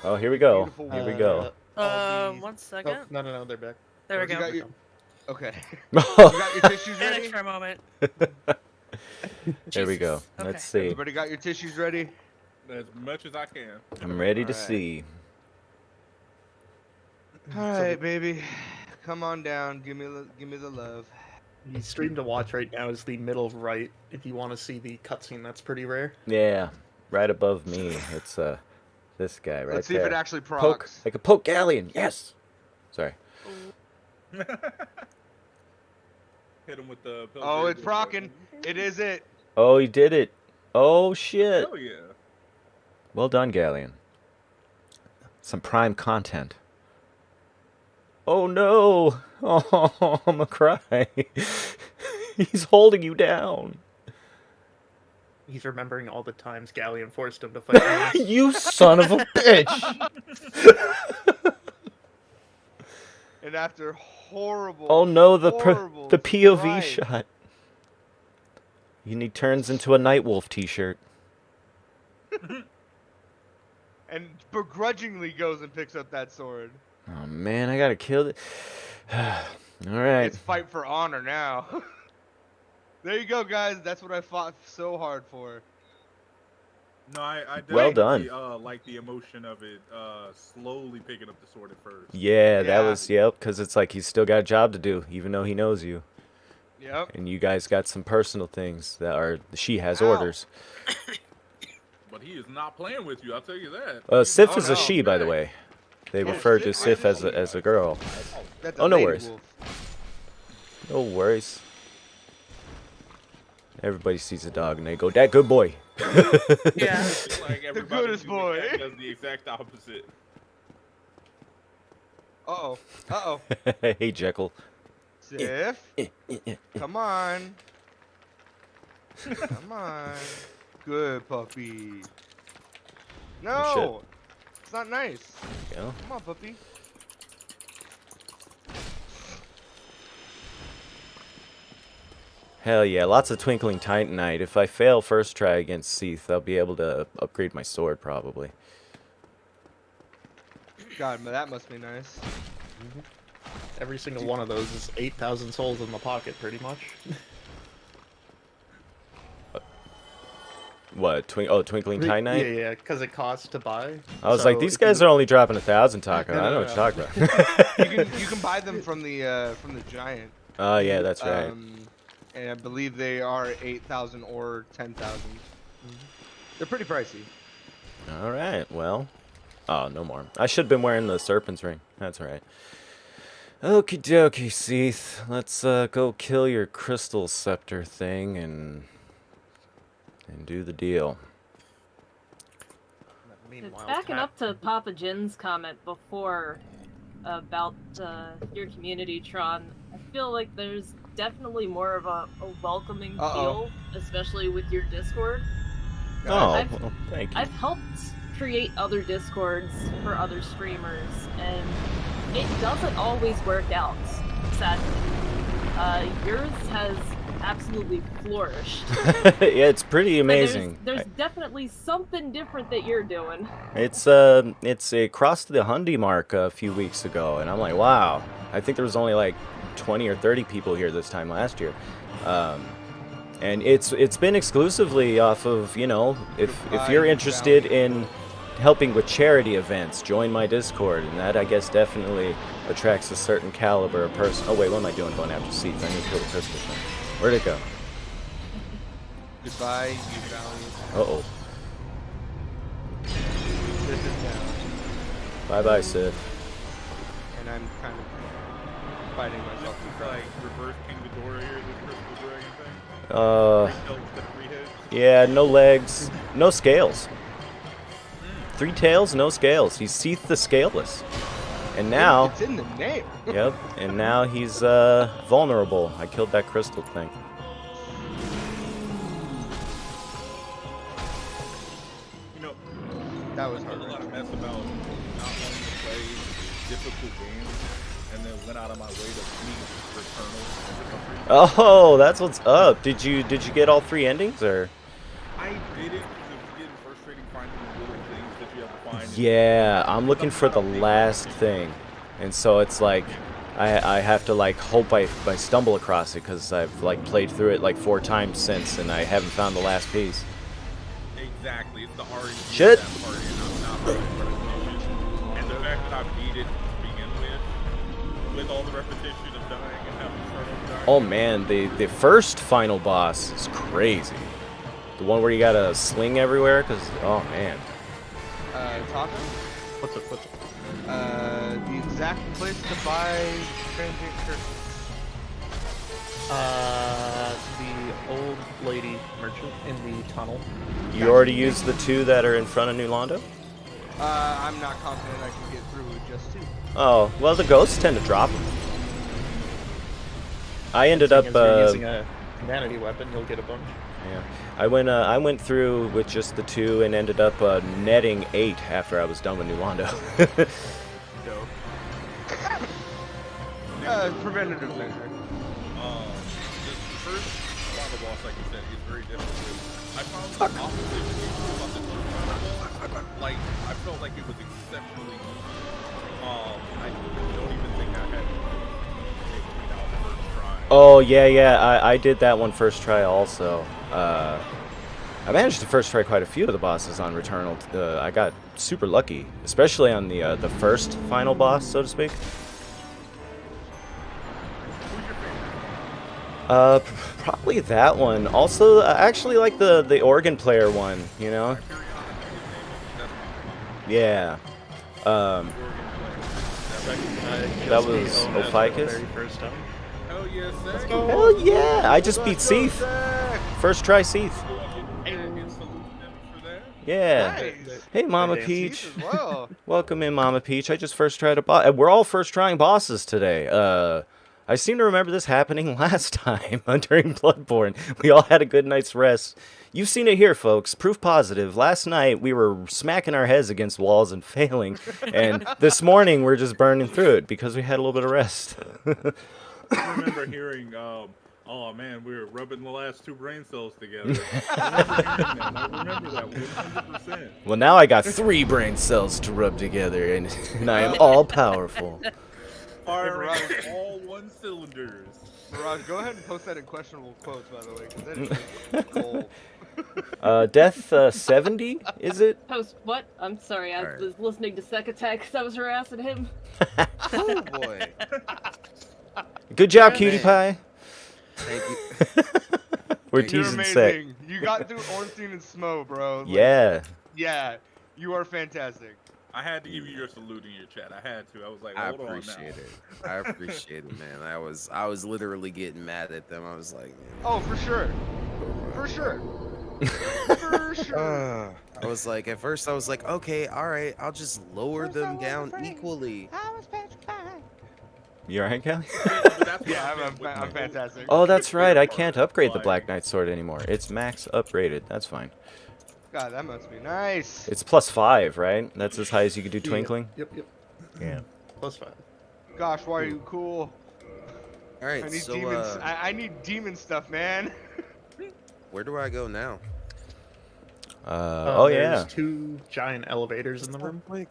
Oh, here we go. Beautiful Here we woman. go. All these- 1 second. Oh, no, they're back. There we You go. got your- Okay. You got your tissues An ready? extra moment. There we go. Jesus. Okay. Let's see. Everybody got your tissues ready? As much as I can. I'm ready to Alright. see. Alright, baby. Come on down. Give me the love. The stream to watch right now is the middle right. If you want to see the cutscene, that's pretty rare. Yeah, right above me. It's this guy right Let's see there. if it actually Poke. procs. I could poke Galleon. Yes. Sorry. Hit him with the. Oh, it's procking. It is it. Oh, he did it. Oh shit. Hell yeah. Well done, Galleon. Some prime content. Oh no! Oh, I'm gonna cry. He's holding you down. He's remembering all the times Galleon forced him to fight. Thanos. You son of a bitch! And after horrible. Oh no, the horrible POV strife, shot. And he turns into a Nightwolf t-shirt. And begrudgingly goes and picks up that sword. Oh man, I gotta kill it. Alright. It's fight for honor now. There you go, guys. That's what I fought so hard for. No, I Well definitely, done. like the emotion of it, slowly picking up the sword at first. Yeah, that Yeah. was, yep, because it's like he's still got a job to do, even though he knows you. Yep. And you guys got some personal things that are, she has Ow. orders. But he is not playing with you, I'll tell you that. Sif Oh, is a no. she, by the way. They Oh, refer to Sif Sif is as a girl. That's Oh, a no lady worries. wolf. No worries. Everybody sees a dog and they go, "That good boy." Yeah. It's like everybody goodest in the boy. chat does the exact opposite. Uh-oh. Uh-oh. Hey, Jekyll. Sif. Come on. Come on. Good puppy. No. It's not nice. You know? Come on, puppy. Hell yeah, lots of Twinkling Titanite. If I fail first try against Seath, I'll be able to upgrade my sword, probably. God, that must be nice. Every single one of those is 8,000 souls in the pocket, pretty much. What? Twinkling Titanite? Yeah, because it costs to buy. I was So like, these if you- guys are only dropping 1,000 taco. I don't know what No. you're talking about. You can buy them from the giant. Oh, yeah, that's right. And I believe they are 8,000 or 10,000. They're pretty pricey. Alright, well. Oh, no more. I should have been wearing the Serpent's Ring. That's alright. Okie dokie, Seath. Let's go kill your Crystal Scepter thing and do the deal. Meanwhile, Backing up to Papa Jin's comment before about your community, Tron, I feel like there's definitely more of a welcoming feel, especially with your Discord. Oh, I've- well, thank you. I've helped create other Discords for other streamers, and it doesn't always work out, sadly. Yours has absolutely flourished. Yeah, it's pretty But amazing. There's definitely something different that you're doing. It's it crossed the 100 mark a few weeks ago, and I'm like, wow. I think there was only like 20 or 30 people here this time last year, and it's been exclusively off of, you know, if you're interested in helping with charity events. Join my Discord, and that, I guess, definitely attracts a certain caliber of person. Oh, wait, what am I doing going after Seeds? I need to kill the crystal thing. Where'd it go? Goodbye, you valiant. Uh-oh. This is down, Bye-bye, Sith. and I'm kind of fighting myself. This is like reverse King Ghidorah here, this crystal dragon thing. Three tails instead of 3 heads. Yeah, no legs, no scales. 3 tails, no scales. He's Seath the Scaleless. And now, It's in the name. yep, and now he's vulnerable. I killed that crystal thing. You know, That was there's a lot hard. of mess about not wanting to play difficult games, and then went out of my way to beat Returnal for some reason. Oh, that's what's up. Did you get all 3 endings, or? I did it because it's getting frustrating finding the little things that you have to find. Yeah, I'm looking for the last thing, and so it's like I have to like hope I stumble across it because I've like played through it like 4 times since, and I haven't found the last piece. Exactly, it's the RNG Shit. of that part, and I'm not really repetition. And the fact that I beat it to begin with all the repetition of dying and having to start over dying. Oh man, the first final boss is crazy. The one where you gotta sling everywhere, cause oh man. Taco? What's up? The exact place to buy transient curses. The old lady merchant in the tunnel. You already used the 2 that are in front of New Londo? I'm not confident I can get through with just 2. Oh, well the ghosts tend to drop them. I ended up Seeing as you're using a humanity weapon, you'll get a bunch. yeah. I went through with just the 2 and ended up netting 8 after I was done with New Londo. Dope. Preventative measure. The first final boss, like you said, is very difficult. I found the opposite about the first final boss. Like, I felt like it was exceptionally easy. I don't even think I had it out first try. Oh yeah, I did that one first try also. I managed to first try quite a few of the bosses on Returnal. I got super lucky, especially on the first final boss, so to speak. Probably that one. Also, I actually like the organ player one. You know? Yeah. That was Ophiuchus? Very first time. Hell yes, let's Hell yeah! I just beat Seath. First try Seath. Yeah. Nice. Hey, Mama Hey, Peach. Seath as well. Welcome in, Mama Peach. I just first tried a boss. We're all first trying bosses today. I seem to remember this happening last time during Bloodborne. We all had a good night's rest. You've seen it here, folks. Proof positive. Last night, we were smacking our heads against walls and failing. And this morning, we're just burning through it because we had a little bit of rest. I remember hearing, oh man, we were rubbing the last 2 brain cells together. I remember that 100%. Well, now I got 3 brain cells to rub together, and I am all powerful. Firing all 1 cylinders. Mirage, go ahead and post that in questionable quotes, by the way, because that is gold. Death 70, is it? Post what? I'm sorry, I Alright. was listening to Sek Attack because I was harassing him. Oh boy. Good job, Yeah, Cutie man. Pie. Thank you. We're You're You're teasing Sek. amazing. You got through Ornstein and Smo, bro. Like, Yeah. Yeah, you are fantastic. I had to give you your salute in your chat. I had to. I was like, I hold on now. appreciate it. I appreciate it, man. I was literally getting mad at them. I was like, man. Oh, for sure. For sure. For sure. I was like, at first I was like, okay, all right, I'll just lower them down equally. You alright, Callie? But that's what Yeah, I meant with I'm the fantastic. Oh, that's right. I can't upgrade the Like, Black Knight sword anymore. It's max upgraded. That's fine. God, that must be nice. It's +5, right? That's as high as you could do Twinkling? Yep. Yeah. +5. Gosh, why are you cool? All right, I need so demons. I need demon stuff, man. where do I go now? Oh, There's yeah. 2 giant elevators in the room. You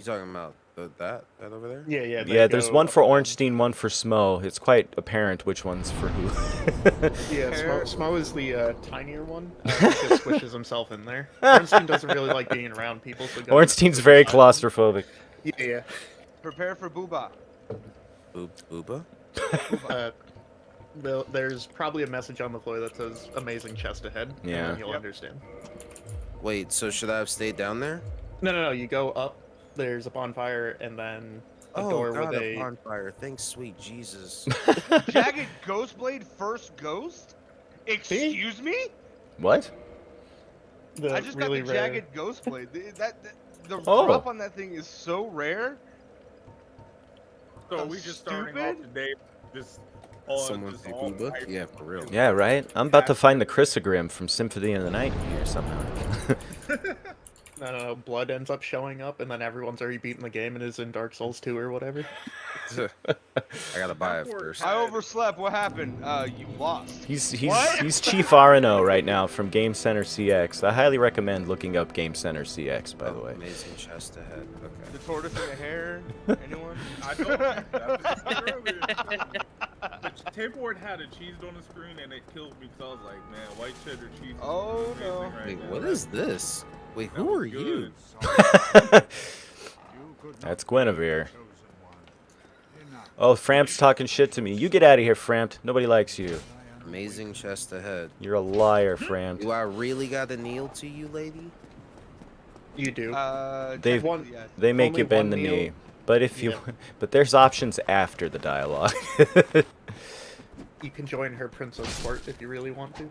talking about That over there? Yeah, yeah. they Yeah, there's go one up for and down. Ornstein, one for Smo. It's quite apparent which one's for who. Yeah, Smo is the tinier one. He just squishes himself in there. Ornstein doesn't really like being around people, so. Ornstein's very claustrophobic. Yeah. Prepare for Booba. Booba? There's probably a message on the floor that says "amazing chest ahead." Yeah. And then you'll understand. Wait, so should I have stayed down there? No. You go up. There's a bonfire, and then a Oh, door God, with a a. bonfire. Thanks, sweet Jesus. Jagged Ghostblade first ghost? Excuse me? What? I just really got the rare. Jagged Ghostblade. The Oh. drop on that thing is so rare. So I'm we just starting stupid? off today, just on Someone just say all Booba? type- Yeah, for real. Yeah, right? I'm about to find the Chrysogram from Symphony of the Night here somehow. No. Blood ends up showing up, and then everyone's already beaten the game and is in Dark Souls 2 or whatever. I gotta buy it first. I overslept. What happened? You lost. He's What? he's Chief RNO right now from Game Center CX. I highly recommend looking up Game Center CX, by the way. Amazing chest ahead. Okay. The tortoise and the hare? Anyone? I told you that earlier. The tapeworm had a cheese on the screen and it killed me because I was like, man, white cheddar cheese. Oh, is amazing no. right Wait, now. what is this? Wait, That who was are you? good. That's Guinevere. Oh, Framp's talking shit to me. You get out of here, Frampt. Nobody likes you. Amazing chest ahead. You're a liar, Frampt. Do I really gotta kneel to you, lady? You do. They technically, yes. they make Only you bend the one meal. knee, but if you Yeah. but there's options after the dialogue. You can join her Princess Court if you really want to.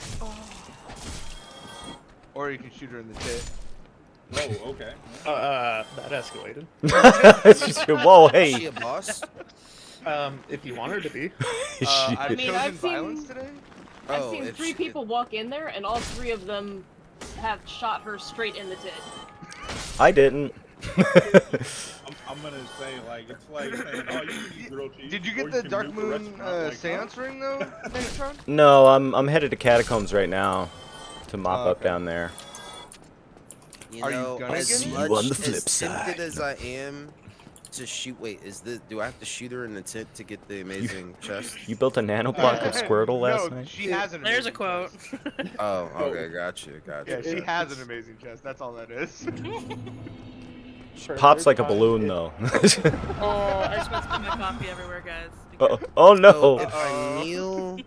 Or you can shoot her in the tit. Oh, okay. That escalated. It's just- Whoa, Is she hey. a boss? If you want her to be. Shit. I've I mean, chosen I've seen- violence today? I've Oh, seen if 3 she- people walk in there, and all 3 of them have shot her straight in the tit. I didn't. I'm gonna say, like, it's like saying, oh, you can eat grilled cheese. Did you or get the can Dark nuke a Moon restaurant, like, seance ring, though, Megatron? No, I'm headed to Catacombs right now to mop Oh, up okay. down there. You Are you know, gonna as get me? much You on the as flip tempted side. as I am to shoot. Wait, do I have to shoot her in the tit to get the amazing chest? You built a nanoblock of Squirtle last no, night? she has an There's a amazing quote. chest. Oh, okay, gotcha. Yeah, she has an amazing chest. That's all that is. Pops like a balloon though. Oh, I just want to put my coffee everywhere, guys. Oh So no! if I kneel,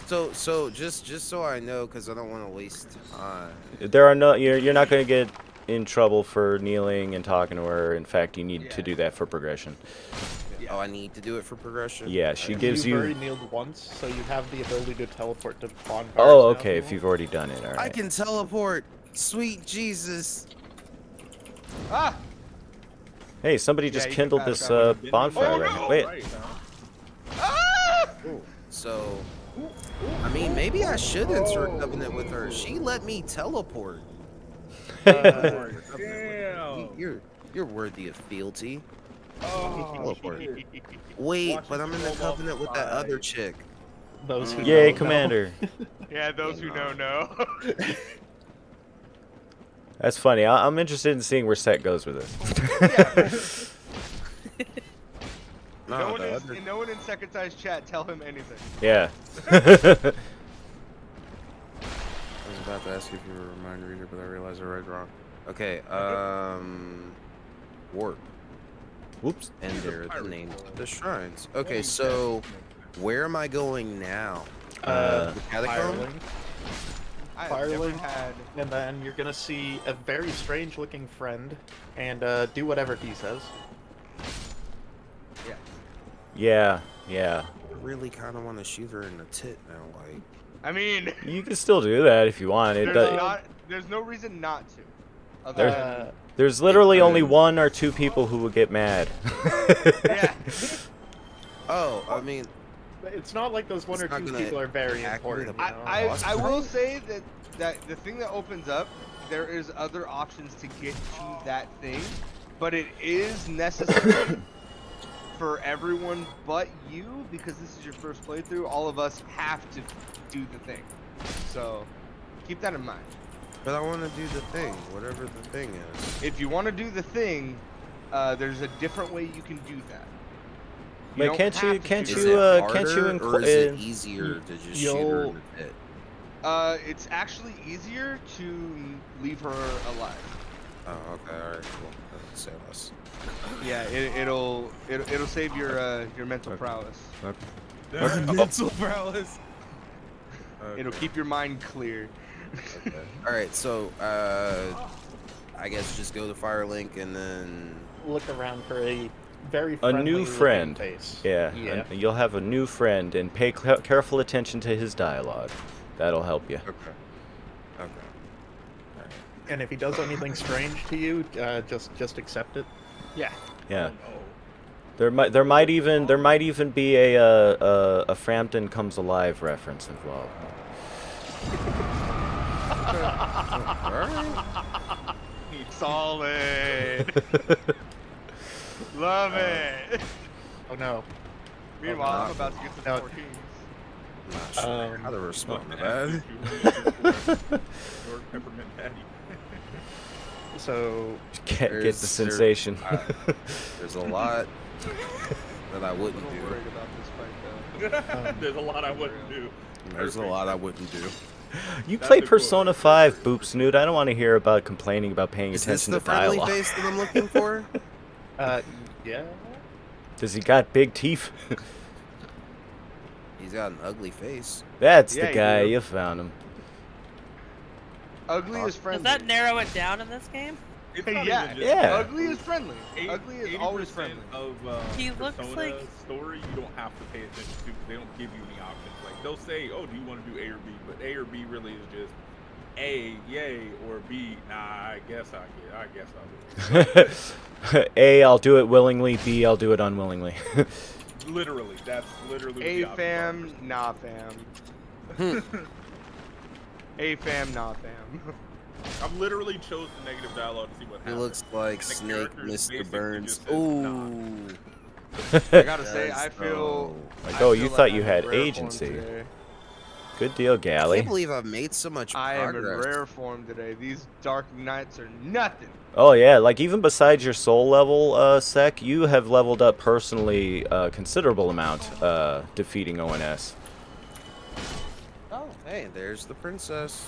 so just so I know, because I don't want to waste time. There are no. You're not going to get in trouble for kneeling and talking to her. In fact, you need to do that for progression. Oh, I need to do it for progression. Yeah, she gives You've you. already kneeled once, so you have the ability to teleport to bonfires. Oh, now okay. If want. you've already done it, all I right. can teleport. Sweet Jesus. Ah! Hey, somebody Yeah, just you can kindled pass this that one. bonfire Oh, right no. now. Wait. Right, huh? Ah! So, I mean, maybe I should enter a covenant with her. She let me teleport. Damn. You're worthy of fealty. Oh, Teleport. shit. Wait, Watch but it I'm in the fall off covenant the with that side. other chick. Those who Yay, know, Commander. Yeah, those who know. That's funny. I'm interested in seeing where Set goes with this. No No, one, the is, other. no one in Second Size chat tell him anything. Yeah. I was about to ask you if you were a mind reader, but I realized I read wrong. Okay, warp. Whoops. And there are the names of the shrines. Okay, so where am I going now? The catacomb? Firelink, I have never Firelink, had. and then you're gonna see a very strange-looking friend, and do whatever he says. Yeah. Yeah. I really kind of want to shoot her in the tit now, like. I mean, You can still do that if you want. It does. there's no reason not to. Other There- than, There's literally only 1 or 2 people who will get mad. yeah. Oh, I mean, It's not like those one It's or not two gonna people are very act important. really You know? I will say that the thing that opens up, there is other options to get to that thing, but it is necessary for everyone but you, because this is your first playthrough. All of us have to do the thing, so keep that in mind. but I want to do the thing, whatever the thing is. If you want to do the thing, there's a different way you can do that. Wait, don't can't you have to can't do Is you it can't you harder, or is it include? easier to just shoot You'll- her in the pit? It's actually easier to leave her alive. Oh, okay, alright, cool. That's say less. Yeah, it'll save your mental prowess. Mental prowess. It'll keep your mind clear. Okay. Alright, so I guess just go to Firelink and then Look around for a very A friendly new looking friend. face. Yeah, Yeah. and you'll have a new friend, and pay careful attention to his dialogue. That'll help you. okay. And if he does anything strange to you, just accept it. Yeah. Yeah. There might even be a Frampton Comes Alive reference involved. Solid. Love it. Oh no. Meanwhile, I'm about to get to the No. 14s. I'm not sure how to respond to that. Or peppermint patty. So Get the There's- sensation. There's a lot that I I'm wouldn't a little do. worried about this fight, though. There's a lot I wouldn't do. There's a lot I wouldn't do. You That's play a quote. Persona 5, Boop Snoot. I don't want to hear about complaining about paying Is this attention the to friendly dialogue. face that I'm looking for? yeah. Does he got big teeth? He's got an ugly face. That's Yeah, the you guy. do. You found him. Ugly is Does friendly. that narrow it down in this game? It's Hey, not yeah, even just Yeah. Ugly is friendly. Ugly is always 80% friendly. Of He looks Persona like- story you don't have to pay attention to. 'Cause they don't give you any options. Like they'll say, "Oh, do you want to do A or B?" But A or B really is just A, yay, or B. Nah, I guess I'll do it. A, I'll do it willingly. B, I'll do it unwillingly. Literally, that's literally what A the options fam, nah fam. A fam, nah fam. are. I've literally chosen negative dialogue to see what He happens. looks like The Snake character is Mr. basically Burns. just says, Ooh. I gotta say, Yes, I feel. Like, I oh, feel you like thought I'm you in had rare form agency. today. Good deal, I Galley. can't believe I've made so much I am in progress. rare form today. These dark nights are nothing. Oh yeah, like even besides your soul level, Sec, you have leveled up personally a considerable amount defeating ONS. Oh, hey, there's the princess.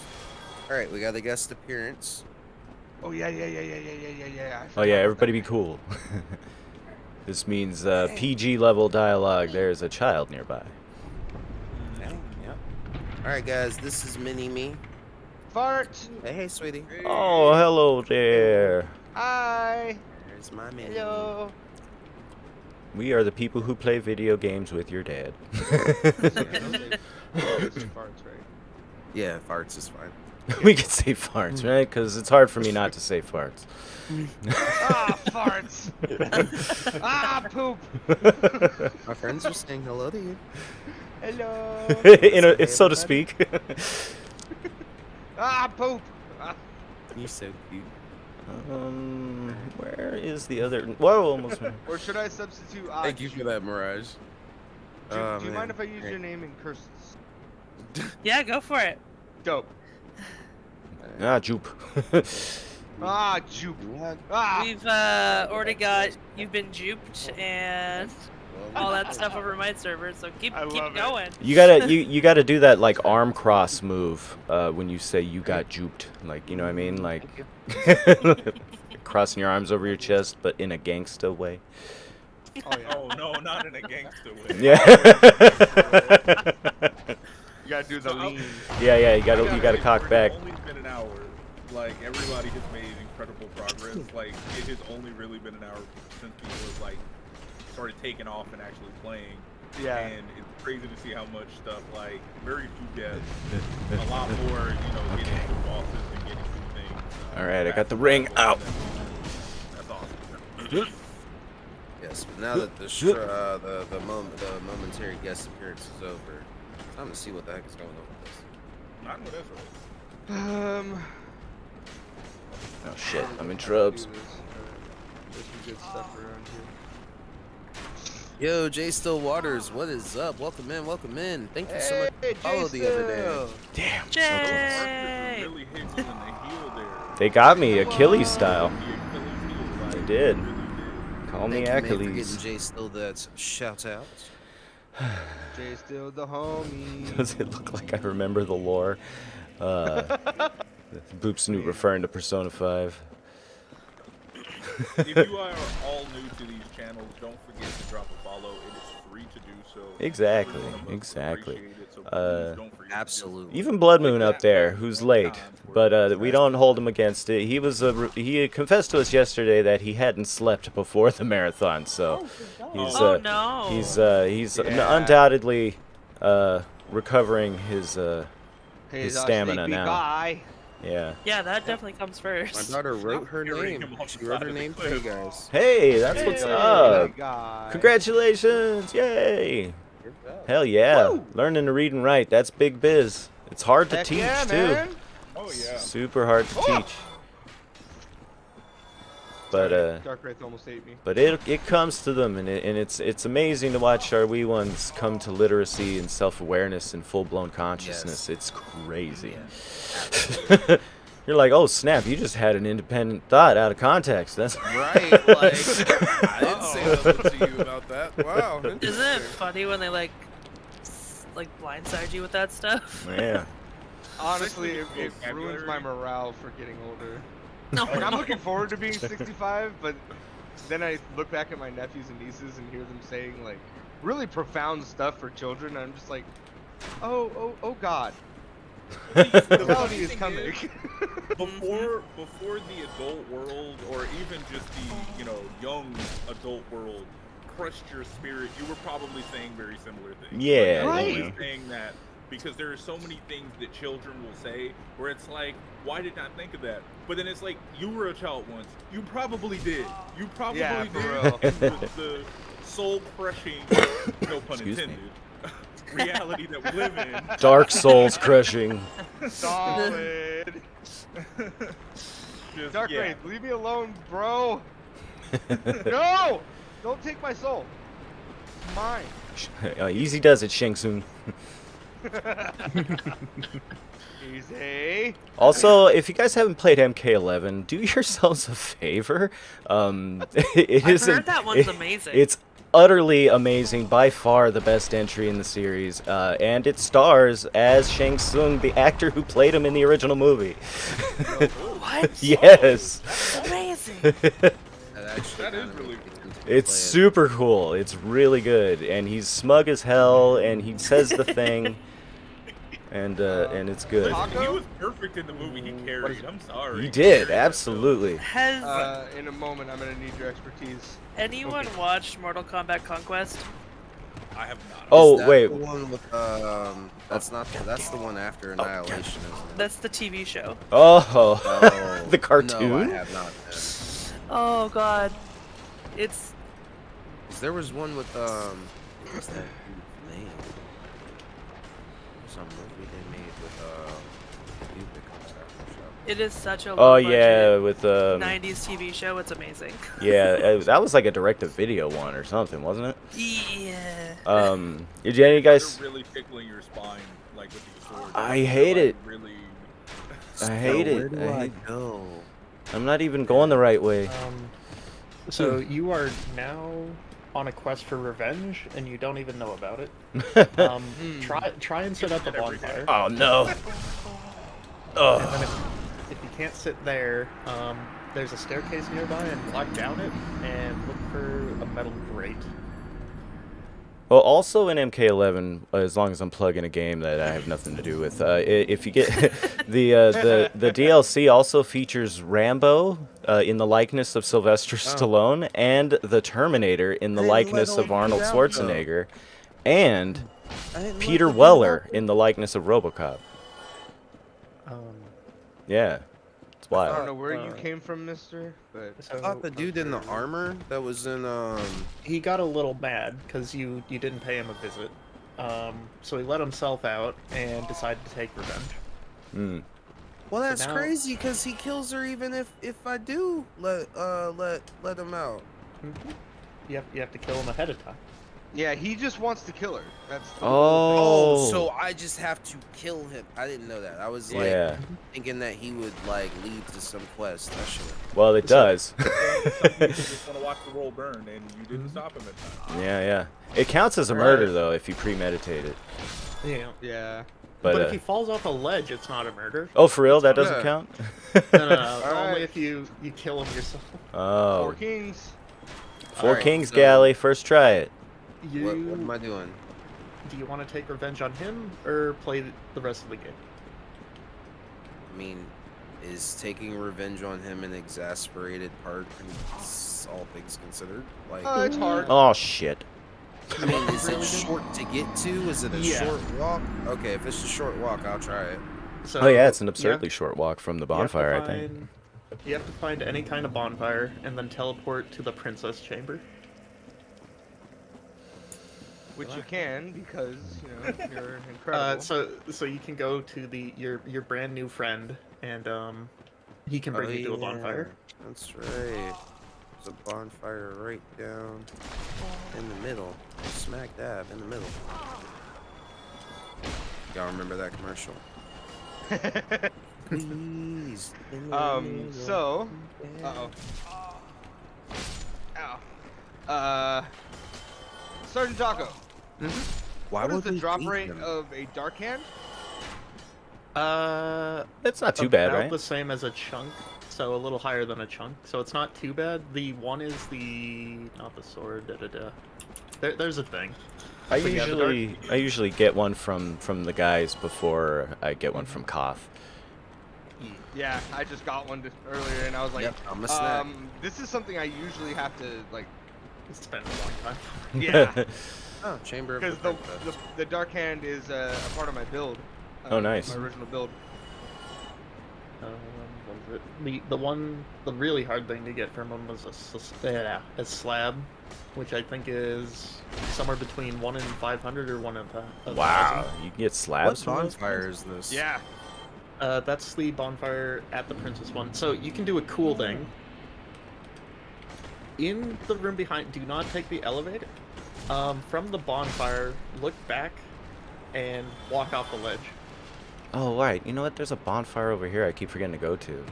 All right, we got a guest appearance. Oh yeah. I Oh yeah, forgot everybody be about cool. This means PG level dialogue. There's a child nearby. Dang, yeah. All right, guys, this is Mini-Me. that. Fart. Hey, sweetie. Oh, hello there. Hi. There's my Mini-Me. Hello. We are the people who play video games with your dad. Farts, right? Yeah, farts is fine. We can say farts, right? Because it's hard for me not to say farts. Ah, farts. Ah, poop. My friends are saying hello to you. Hello. It's so to speak. Ah, poop. Ah. You're so cute. Where is the other? Whoa, almost. Or should I substitute? Thank you for that, Mirage. Do Oh, you man. mind if I use Hey. your name in curses? Yeah, go for it. Dope. Ah, Joop. Ah, jupe. Ah. We've already got you've been juped and all that stuff over my server, so keep I love it. going. You gotta do that like arm cross move when you say you got juped. Like, you know what I mean? Like crossing your arms over your chest, but in a gangsta way. Oh yeah. Oh no, not in a gangster way. Yeah. You gotta do the lean. Yeah. You gotta say, cock it's back. only been an hour. Like everybody has made incredible progress. Like it has only really been an hour since people like started taking off and actually playing. Yeah. And it's crazy to see how much stuff like very few deaths, a lot more, getting through bosses and getting through things. All right, I got the ring out. That's awesome. Yes, but now that the momentary guest appearance is over, time to see what the heck is going on with this. Not with this. Oh shit, I'm in trubs. There's some good stuff around Yo, Jay Still Waters, what is up? Welcome in. Thank you so here. much. Hey, Follow the other day. Damn. so close. Jay! Really hit you in the heel there. They got me Achilles style. The Achilles heel, They like, did. really did. On the Thank you, man, for accolades. getting Jay still that shout out. Jay still the homie. Does it look like I remember the lore? Boop Snoop referring to Persona 5. If you are all new to these channels, don't forget to drop a follow. It is free to do so. Exactly, Every one of us exactly. appreciate it, so please don't forget to Absolutely. Even Blood Moon up there, who's late, but we don't hold him against it. He confessed to us yesterday that he hadn't slept before the marathon, so he's Oh, no. he's undoubtedly recovering his stamina now. Guy. Yeah. Yeah, that definitely comes My first. daughter wrote her hearing name. him on She the wrote side her of the name for cliff. you guys. Hey, that's what's Hey, up. guy. Congratulations! Yay! Hell yeah! Woo! Learning to read and write, that's big biz. It's hard to Heck teach yeah, too. man. Oh yeah. Super hard to teach. But Dark Wraith almost ate me. But it comes to them, and it's amazing to watch our wee ones come to literacy and self-awareness and full-blown consciousness. Yes. It's crazy. You're like, oh snap! You just had an independent thought out of context. That's Right, like, I didn't say nothing to you about that. Wow. Isn't it funny when they like blindside you with that stuff? yeah. Honestly, it ruins Vocabulary. my morale for getting older. No, Like, I'm looking forward to being 65, but then I look back at my nephews and nieces and hear them saying like really profound stuff for children. And I'm just like, oh God. The Reality is thing coming. before the adult world, or even just the young adult world, crushed your spirit, you were probably saying very similar things. Yeah, Like, Right. I'm always saying that because there are so many things that children will say where it's like, why did I think of that? But then it's like, you were a child once. You probably did. You probably Yeah, for did. real. The soul crushing, no pun Excuse me. intended, reality that we live in. Dark Souls crushing. Solid. Just, Dark yeah. Wraith, leave me alone, bro. No! Don't take my soul. It's mine. Easy does it, Shang Tsung. Easy. Also, if you guys haven't played MK11, do yourselves a favor. It I've isn't- heard that one's amazing. It's utterly amazing, by far the best entry in the series, and it stars as Shang Tsung, the actor who played him in the original movie. What? Yes. That's amazing. That is really cool. It's super cool. It's really good, and he's smug as hell, and he says the thing, and it's good. Listen, he was perfect in the movie he carried. I'm sorry. He did, absolutely. Has In a moment, I'm gonna need your expertise. anyone watched Mortal Kombat Conquest? I have not. Oh, Is that wait. the one with, that's the one after Annihilation, isn't it? That's the TV show. Oh, Oh, the cartoon? No, I have not. Then. Oh god, it's 'Cause there was one with what's that dude's name? Some movie they made with dude that comes out from the show. it is such a Oh low yeah, budget with 90s TV show. It's amazing. yeah, that was like a direct-to-video one or something, wasn't it? Yeah. Did any guys? They're really tickling your spine, like with these swords. I hate They're, it. like, Really. I hate Where it. do I I hate- go? I'm not even going the right way. So you are now on a quest for revenge, and you don't even know about it. Try and set up a bonfire. Oh no. And Oh. then if you can't sit there, there's a staircase nearby, and climb down it and look for a metal grate. Well, also in MK11, as long as I'm plugging a game that I have nothing to do with, if you get the DLC also features Rambo in the likeness of Sylvester Stallone, and the Terminator in the Hey, likeness let of all Arnold get out, Schwarzenegger, and I didn't Peter let Weller them in the likeness of RoboCop. Yeah, it's I wild. don't know where you came from, mister, but So I thought the dude in the armor that was in he got a little mad because you didn't pay him a visit. So he let himself out and decided to take revenge. Mm. Well, that's now- crazy because he kills her even if I do let him out. You have to kill him ahead of time. Yeah, he just wants to kill her. That's the Oh, Oh. so I just have to kill him. I didn't know that. I was like Yeah. thinking that he would like lead to some quest. That shit. Well, it does. Some people just want to watch the world burn, and you didn't stop him at time. Yeah, yeah. It counts as a murder though if you premeditate it. Yeah. Yeah. But, But if he falls off a ledge, it's not a murder. oh, for real? That doesn't Yeah. count? No, Alright. only if you kill him yourself. Oh. Four kings. Four Alright, Kings so- Galley. First try it. You What am I doing? do you want to take revenge on him or play the rest of the game? I mean, is taking revenge on him an exasperated part, all things considered? Like, It's hard. Oh shit. I mean, is it short to get to? Is it a Yeah. short walk? Okay, if it's a short walk, I'll try it. So, Oh yeah, it's an you absurdly have- short walk from the you have to bonfire, I think. find- You have to find any kind of bonfire and then teleport to the princess chamber. Which you can because, you know, you're incredible. So you can go to your brand new friend and he can bring you to a bonfire. That's right. There's a bonfire right down in the middle. Smack dab in the middle. Y'all remember that commercial? Please. in the middle. So, ow. Sergeant Taco, Why what is would the we drop eat rate them? of a dark hand? It's not too bad, about right? the same as a chunk, so a little higher than a chunk. So it's not too bad. The one is not the sword. There's a thing. I But yeah, the usually get one from the guys before I get one from Koth. Yeah, I just got one earlier, and I was like, Yep, I'm a snack. this is something I usually have to like, It's been a long time. yeah, Oh, Chamber of because the Princess. the dark hand is a part of my build. Oh, nice. My original build. What is it? The really hard thing to get from him was a slab, which I think is somewhere between 1 in 500 or 1 in 1,000. Wow, you can get What slabs from those? bonfire is this? Yeah. That's the bonfire at the princess one. So you can do a cool thing. In the room behind, do not take the elevator. From the bonfire, look back and walk off the ledge. Oh, right. You know what? There's a bonfire over here I keep forgetting to go to.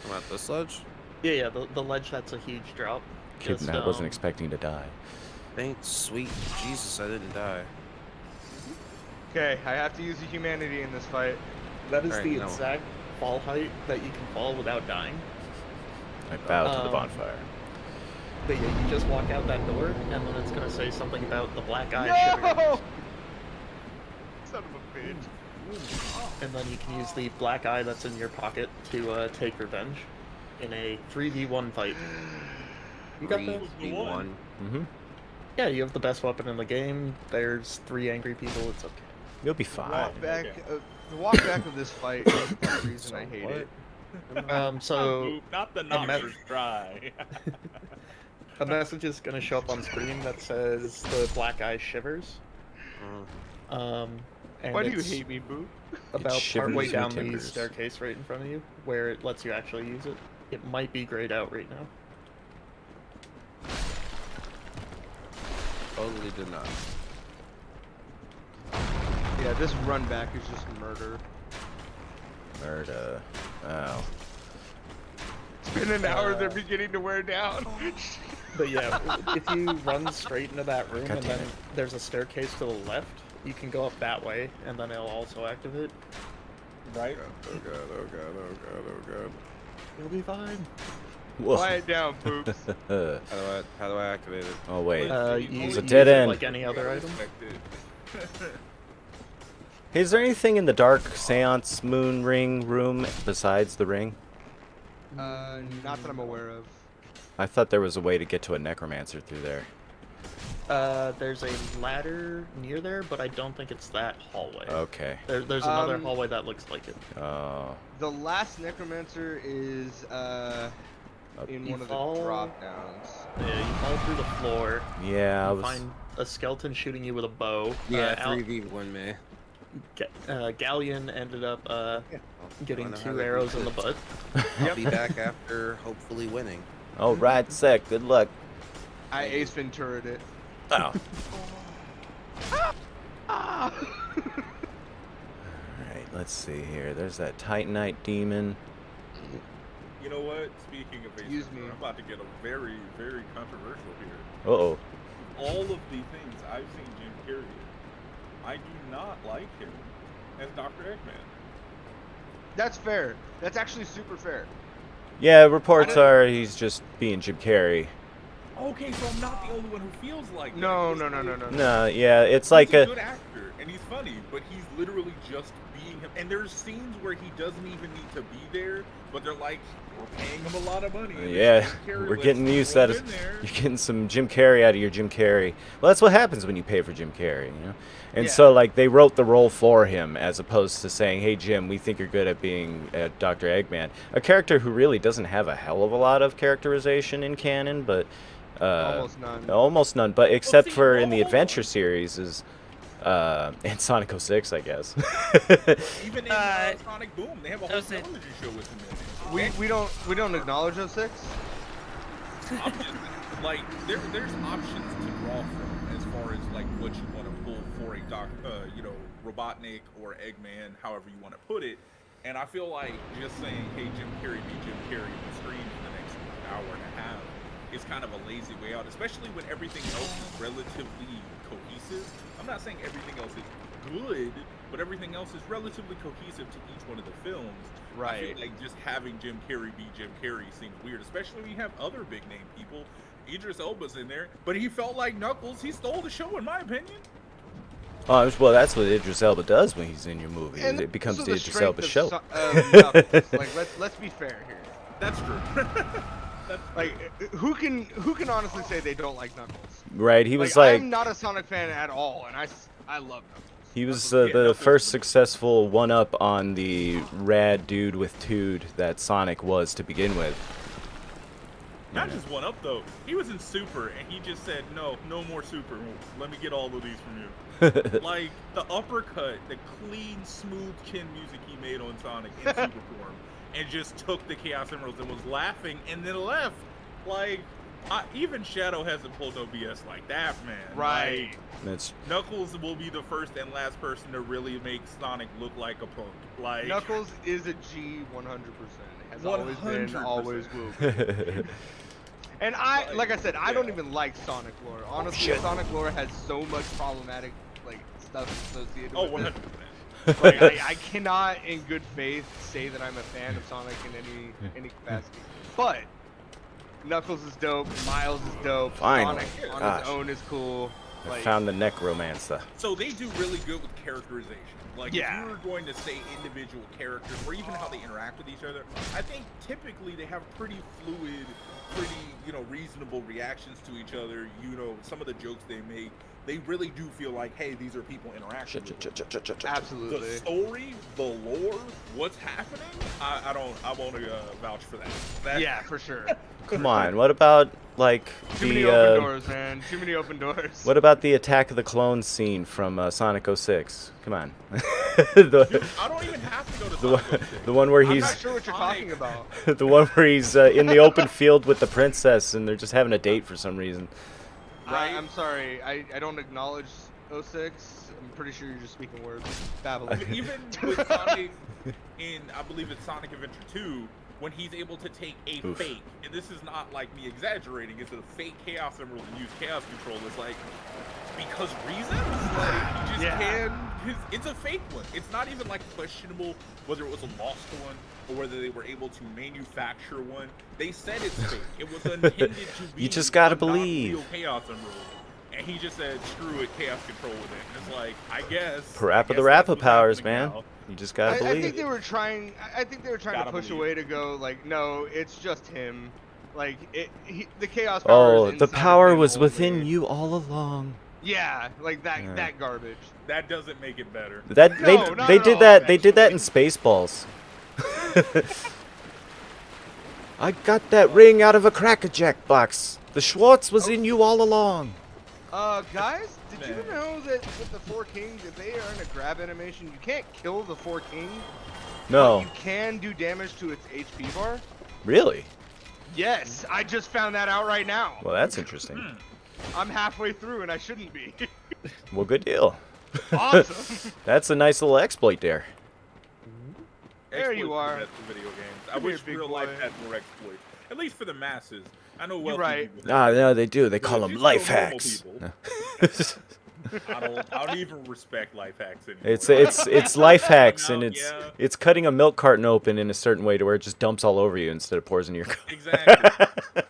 Come out this ledge? Yeah, the ledge, that's a huge drop. Kid, Just, I wasn't expecting to die. Thank sweet Jesus I didn't die. Okay, I have to use the humanity in this fight. That is Alright, the no. exact fall height that you can fall without dying. I bow to the Um, bonfire. But yeah, you just walk out that door, and then it's gonna say something about the black eye shivering. No! Son of a bitch. And then you can use the black eye that's in your pocket to take revenge in a 3v1 fight. You got that? 3v1. Mm-hmm. Yeah, you have the best weapon in the game. There's 3 angry people. It's okay. You'll be fine. The walk back of this fight is the reason I hate it. So Not the met- knockers dry. a message is gonna show up on screen that says the black eye shivers. And Why do you it's hate me, Boo? about shivers partway in down the timbers. staircase right in front of you, where it lets you actually use it. It might be grayed out right now. Totally did not. Yeah, this run back is just murder. Murder. Oh. It's been an hour, they're beginning to wear down. But yeah, if you run straight into that room God and damn then it. there's a staircase to the left, you can go up that way, and then it'll also activate. Right? Oh god, oh god, oh god, oh god. You'll be fine. Whoa. Quiet down, Boops. How do I activate it? Oh, wait. You It's a use dead it end. like any other item. Hey, is there anything in the dark seance moon ring room besides the ring? Not that I'm aware of. I thought there was a way to get to a necromancer through there. There's a ladder near there, but I don't think it's that hallway. Okay. There's another hallway that looks like it. Oh. The last necromancer is in You one of the fall- drop downs. Yeah, you fall through the floor. Yeah, I You was. find a skeleton shooting you with a bow. Yeah, Al- 3v1 me. Galleon ended up getting I know how 2 to arrows do in the it. butt. I'll be back after hopefully winning. Oh, right, sec. Good luck. I Ace Ventura'd it. Oh. Ah! Alright, let's see here. There's that Titanite demon. You know what? Speaking of Excuse asymmetry, me. I'm about to get a very, very controversial here. Uh-oh. All of the things I've seen Jim Carrey in, I do not like him as Dr. Eggman. That's fair. That's actually super fair. Yeah, reports are he's just being Jim Carrey. Okay, so I'm not the only one who feels like that. No, It's no, no, like- no, no, no. No, yeah, it's He's like a a... good actor, and he's funny, but he's literally just being him. And there's scenes where he doesn't even need to be there, but they're like, we're paying him a lot of money. and Yeah, Jim Carrey, we're let's getting used to throw that. him in there. You're getting some Jim Carrey out of your Jim Carrey. Well, that's what happens when you pay for Jim Carrey, you know? And Yeah. so, like, they wrote the role for him as opposed to saying, hey, Jim, we think you're good at being Dr. Eggman. A character who really doesn't have a hell of a lot of characterization in canon, but... Almost none. Almost none, but except see, for in the hold Adventure on. series is... and Sonic 06, I guess. Even in Sonic Boom, they have a whole was it. television show with him in it. We don't acknowledge 06. I'm just like there's options to draw from as far as like what you want to pull for a Robotnik or Eggman, however you want to put it. And I feel like just saying, hey, Jim Carrey be Jim Carrey on the screen for the next hour and a half is kind of a lazy way out, especially when everything else is relatively cohesive. I'm not saying everything else is good, but everything else is relatively cohesive to each one of the films. I Right. feel like just having Jim Carrey be Jim Carrey seems weird, especially when you have other big name people. Idris Elba's in there, but he felt like Knuckles. He stole the show, in my opinion. Well, that's what Idris Elba does when he's in your movie. And It becomes this the is Idris strength Elba of show. Knuckles. Like let's be fair here. That's true. Like who can honestly say they don't like Knuckles? Right, he was like... I'm not a Sonic fan at all, and I love Knuckles. He was Knuckles- yeah, the Knuckles first was- successful one-up on the rad dude with Tood that Sonic was to begin with. Not just one up though. He was in Super, and he just said, "No more Super. Let me get all of these from you." Like the uppercut, the clean, smooth Ken music he made on Sonic in Super form, and just took the Chaos Emeralds and was laughing, and then left. Like even Shadow hasn't pulled no BS like that, man. Right. That's Knuckles will be the first and last person to really make Sonic look like a punk. Like Knuckles is a G 100%. Has always been, 100%. always will be. And like I said, I don't even like Sonic lore. Honestly, shit. Sonic lore has so much problematic like stuff associated oh, with 100%. it. Like I cannot, in good faith, say that I'm a fan of Sonic in any capacity. But Knuckles is dope. Miles is dope. Finally. Sonic on Gosh. his own is cool. I Like, found the necromancer. So they do really good with characterization. Like Yeah. if you were going to say individual characters or even how they interact with each other, I think typically they have pretty fluid, pretty, reasonable reactions to each other. Some of the jokes they make, they really do feel like, hey, these are people interacting with each other. The absolutely. story, the lore, what's happening, I won't vouch for that. Yeah, for sure. Come on, what about like Too many the open doors, man. Too many open doors. what about the Attack of the Clones scene from Sonic 06? Come on. the, I don't even have to go to the, one, Sonic 06. the one where I'm he's not sure what you're talking about. the one where he's in the open field with the princess and they're just having a date for some reason. Right. I'm sorry. I don't acknowledge 06. I'm pretty sure you're just speaking words. Babbling. But even with Sonic in, I believe it's Sonic Adventure 2, when he's able to take a Oof. fake, and this is not like me exaggerating, it's a fake Chaos Emerald and use Chaos Control, it's like, because reasons? Like, he just Yeah. it's a fake one. It's not even like questionable whether it was a lost one or whether they were able to manufacture one. They said it's fake. It was intended to be You just gotta a non-real believe. Chaos Emerald. And he just said, screw it, Chaos Control with it. And it's like, I guess. Parappa I the guess Rappa that's what's powers, happening man. now. You just gotta I believe. think they were trying. I think they were trying to Gotta push believe. away to go like, no, it's just him. Like the chaos power. Oh, is the inside of power him was only. within you all along. Yeah, like that. Yeah. That garbage. That doesn't make it better. That No, not they at did all, that. They did that in actually. Spaceballs. I got that ring out of a Cracker Jack box. The Schwartz was in you all along. Guys, did you Man. know that with the four kings, if they are in a grab animation, you can't kill the four kings? No, You can do damage to its HP bar. really? Yes, I just found that out right now. Well, that's interesting. I'm halfway through and I shouldn't be. Well, good deal. Awesome. That's a nice little exploit there. There you Exploits are. the best of video games. I Come here, wish big real life boy. had more exploits. At least for the masses. I know You're wealthy right. people have Ah, them, no, they do. They but call them just life for normal hacks. people, I don't even respect life hacks anymore. It's life hacks, and Out, yeah. it's cutting a milk carton open in a certain way to where it just dumps all over you instead of pours into your cup. Exactly.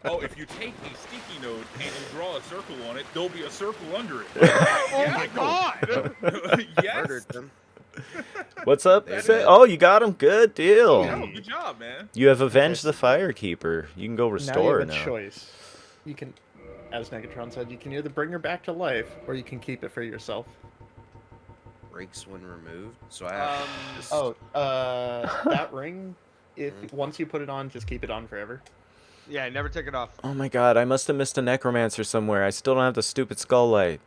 Oh, if you take a sticky note and you draw a circle on it, there'll be a circle under it. Oh my god. Yes. Murdered them. What's up? There Say- it is. Oh, you got him. Good deal. Yeah, good job, man. You have avenged the Firekeeper. You can go Now you restore have a now. choice. You can, as Negatron said, you can either bring her back to life or you can keep it for yourself. Breaks when removed. So I have to just... Oh, that ring, if once you put it on, just keep it on forever. Yeah, never take it off. Oh my god, I must have missed a necromancer somewhere. I still don't have the stupid skull light.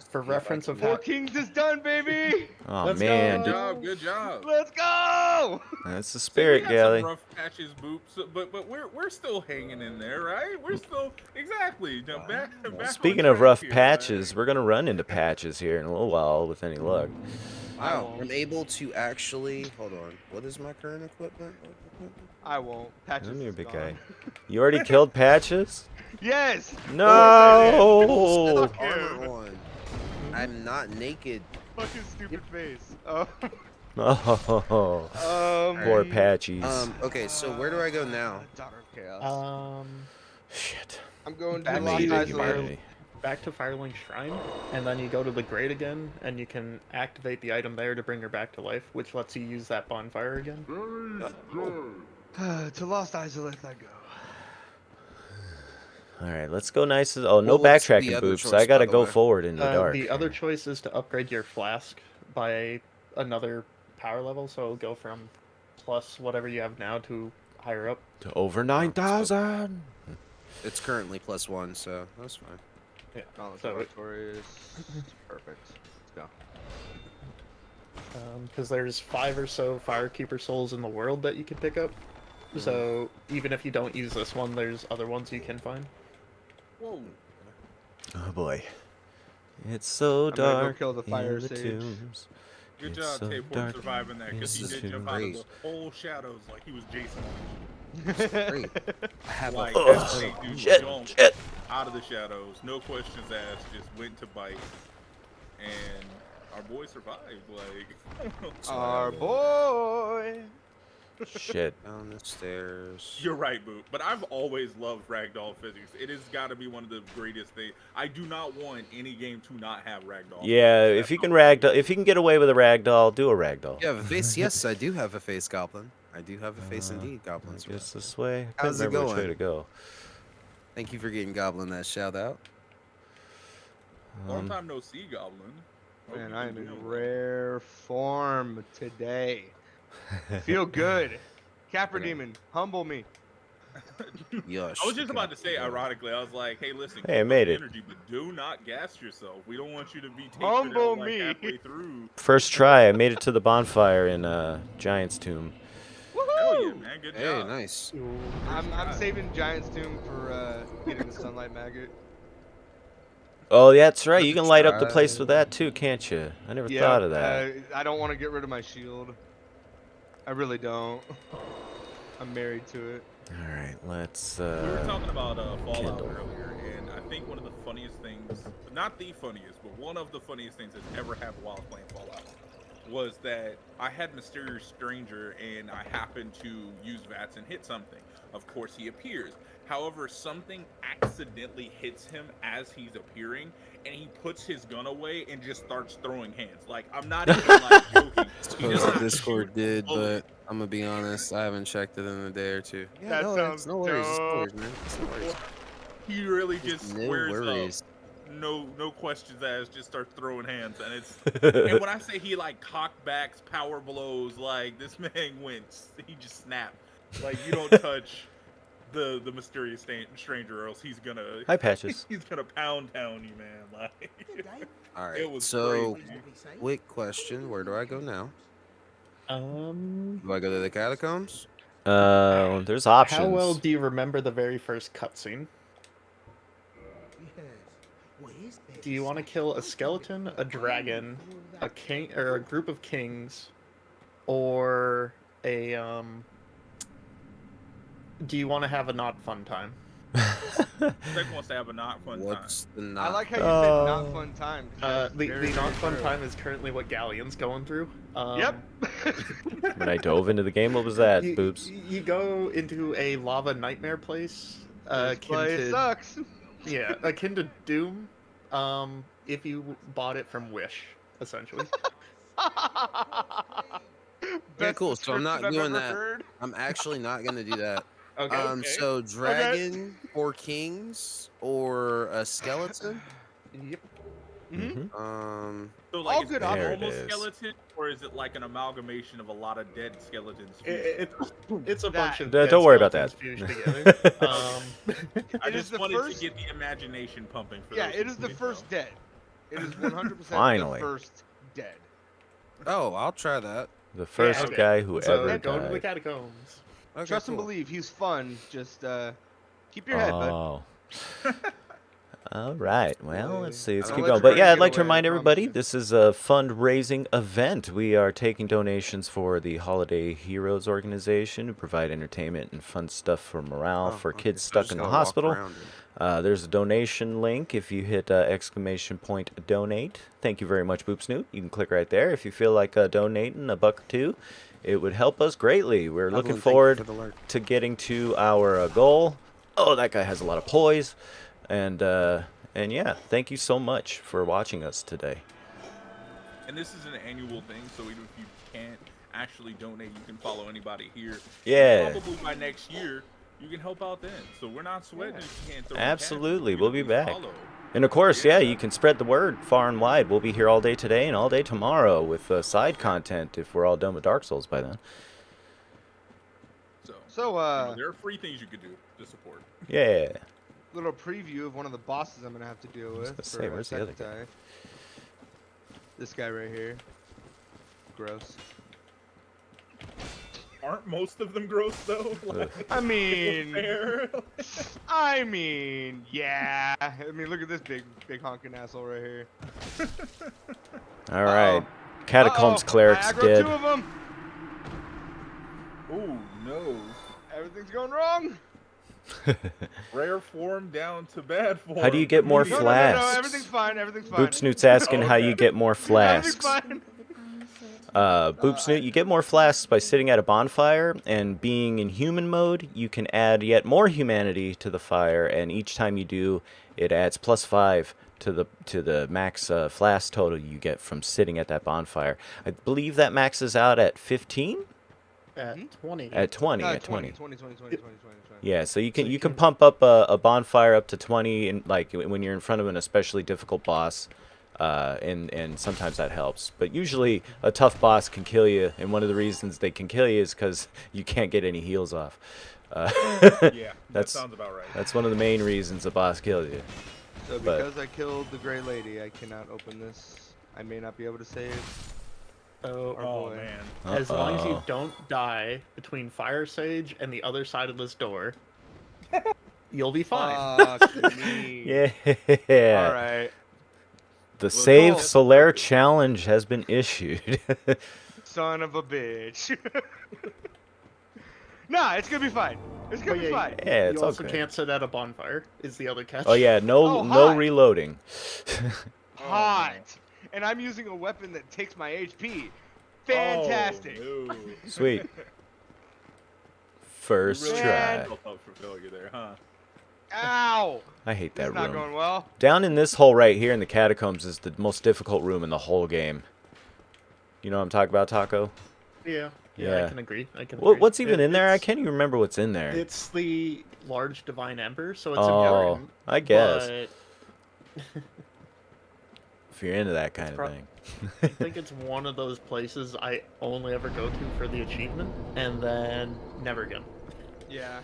For reference of Four how... Kings is done, baby. Oh Let's man, go. Good job, good job. Let's go. that's the See, spirit, we had Galley. some rough patches, boops, but we're still hanging in there, right? We're still exactly. Now, back on Speaking of track rough here, patches, we're gonna run into patches here in a little while with any luck. Wow, I'm able to actually... Hold on. What is my current equipment? I won't. Patches. Come here, is big gone. guy. You already killed patches? Yes. No. Fuck Armor him. on. I'm not naked. Fuck his stupid face. Oh. Oh, poor Patchies. Okay, so where do I go now? Daughter of Chaos. Shit. I'm going to back the to Lost Maybe Eyes you of might Earth. be. back to Firelink Shrine, and then you go to the grate again, and you can activate the item there to bring her back to life, which lets you use that bonfire again. To Lost Eyes of Earth I go. All right, let's go nice. Oh, no Well, what's the backtracking, other Boops. choice, I gotta by the go way? forward in the dark. The other choice is to upgrade your flask by another power level, so it'll go from plus whatever you have now to higher up. To over 9,000. It's currently +1, so that's fine. Yeah. Oh, So it- Victorious. Perfect. Let's go. Because there's 5 or so Firekeeper souls in the world that you can pick up. So even if you don't use this one, there's other ones you can find. Whoa. Oh boy, it's so I'm gonna go dark kill the fire in the sage. tombs. Good It's job, so Tapeworm, dark surviving that, because he This is did jump out of great. the whole shadows like he was Jason. Great. I have Like, a that big dude Shit, jumped shit. out of the shadows, no questions asked, just went to bite, and our boy survived. Like, Our boy. Shit. down the stairs. you're right, Boo. But I've always loved ragdoll physics. It has got to be one of the greatest things. I do not want any game to not have ragdoll. Yeah, physics. if you can ragdoll, if you can get away with a ragdoll, do a ragdoll. You have a face? Yes, I do have a face, Goblin. I do have a face indeed, I Goblin. guess this way. I How's it can't remember which way going? to go. Thank you for getting Goblin that shout out. Long time no see, Goblin. Hope Man, you I been am in doing rare form today. Feel good. Capra Okay. Demon, humble me. Yush. I was just about to say, ironically, I was like, hey, listen, Hey, I keep up made the it. energy, but do not gas yourself. We don't want you to be tapered Humble out like me. halfway through. First try, I made it to the bonfire in Giant's Tomb. Hell yeah, Woohoo! man. Good Hey, job. nice. I'm saving Giant's Tomb for getting the Sunlight Maggot. Oh, yeah, that's right. You can light up the Try. place with that too, can't you? I never thought of that. I don't want to get rid of my shield. I really don't. I'm married to it. All right, let's. We were talking about Fallout Kindle. earlier, and I think one of the funniest things, not the funniest, but one of the funniest things that's ever happened while I was playing Fallout was that I had Mysterious Stranger and I happened to use VATS and hit something. Of course, he appears. However, something accidentally hits him as he's appearing, and he puts his gun away and just starts throwing hands. Like, I'm not even like joking. He Suppose does the not Discord shoot did, bullets. but I'm gonna be honest, I haven't checked it in a day or two. Yeah, That no, sounds it's no worries, it's no dope. worries, man. It's no worries. He really just No squares worries. up. No questions asked, just starts throwing hands, and it's and when I say he like cockbacks, power blows, like this man he just snapped. Like, you don't touch the Mysterious Stranger, or else he's gonna Hi, Patches. he's gonna pound town you, man. Like, All it right. was So, crazy. quick question: where do I go now? Um, Do I go to the catacombs? There's options. how well do you remember the very first cutscene? Do you want to kill a skeleton, a dragon, a king, or a group of kings, or a Do you want to have a not fun time? Greg wants to have a not fun time. What's the not? I like how you said not fun time. 'cause that's The very, not very fun true. time is currently what Galleon's going through. Yep. When I dove into the game, what was that, Boobs? You go into a lava nightmare place. This Akin place to, sucks. yeah, akin to Doom. If you bought it from Wish, essentially. Yeah, cool. So I'm not description I've doing ever that. heard. I'm actually not gonna do that. Okay. So dragon or kings or a skeleton. Yep. Mhm. So like, All is good it options. a normal There it is. skeleton, or is it like an amalgamation of a lot of dead skeletons? It's a bunch of. Don't dead worry about that. skeletons fused together. I It is just the wanted first- to get the imagination pumping for Yeah, those it is who the didn't first know. dead. It is 100% Finally. the first dead. Oh, I'll try that. The first okay. guy who So ever go to the died. catacombs. Okay, Trust and cool. believe. He's fun. Just keep your head, bud. Oh. All right. Well, let's see. Let's Don't keep let going. your But brain yeah, I'd get like to away, I remind promise everybody you. this is a fundraising event. We are taking donations for the Holiday Heroes organization to provide entertainment and fun stuff for morale Oh, for okay, kids so stuck just in the gotta walk hospital. around it. There's a donation link if you hit exclamation point donate. Thank you very much, Boop Snoot. You can click right there if you feel like donating $1 or $2. It would help us greatly. We're looking Evelyn, thank you forward for the alert. to getting to our goal. Oh, that guy has a lot of poise. And yeah, thank you so much for watching us today. And this is an annual thing, so even if you can't actually donate, you can follow anybody here. Yeah. Probably by next year, you can help out then. So we're not sweating if you can't throw in cash. Absolutely, You we'll can be at least back. follow. And of course, yeah, Yeah. you can spread the word far and wide. We'll be here all day today and all day tomorrow with side content if we're all done with Dark Souls by then. So, So, you know, there are free things you could do to support. Yeah. little preview of one of the bosses I'm gonna have to deal with. gonna say, for where's the other Sektai. This guy right here. Gross. Aren't most of them gross though? Like, I mean, fair. yeah. I mean, look at this big honking asshole right here. All right. Uh-oh. Catacombs Uh-oh. cleric's I aggro dead. 2 of them. Oh no! Everything's going wrong. Rare form down to bad form. How do you get more No, flasks? everything's fine. Everything's fine. Boop Snoot's asking how you Okay. get more Everything's flasks. fine. Boop Snoot, you get more flasks by sitting at a bonfire, and being in human mode, you can add yet more humanity to the fire, and each time you do, it adds +5 to the max flask total you get from sitting at that bonfire. I believe that maxes out at 15? At 20. At 20, No, at 20. 20. Yeah, so you can you you can can- pump up a bonfire up to 20, and like when you're in front of an especially difficult boss, and sometimes that helps. But usually a tough boss can kill you, and one of the reasons they can kill you is because you can't get any heals off. Yeah, that That's- sounds about right. That's one of the main reasons a boss kills you. So But- because I killed the Grey Lady, I cannot open this. I may not be able to save. So, Our Oh boy. man. as long as you Uh-oh. don't die between Fire Sage and the other side of this door, you'll be fine. Fuck me. Yeah. All right. The Save cool. Solaire challenge has been issued. Son of a bitch. Nah, it's gonna be fine. It's gonna But be yeah, fine. Yeah, it's you also okay. can't sit at a bonfire, is the other catch. Oh yeah, no Oh, no hi. reloading. Hot. And I'm using a weapon that takes my HP. Fantastic. Oh, no. Sweet. First You really try. built up for failure there, huh? Ow. I hate This that is not room. going well. Down in this hole right here in the catacombs is the most difficult room in the whole game. You know what I'm talking about, Taco? Yeah, Yeah. I can agree. I can agree. What's even in there? I It's- can't even remember what's in there. It's the large divine ember, so it's Oh, important. I guess. But If you're into that kind of prob- thing. I think it's one of those places I only ever go to for the achievement, and then never again. Yeah.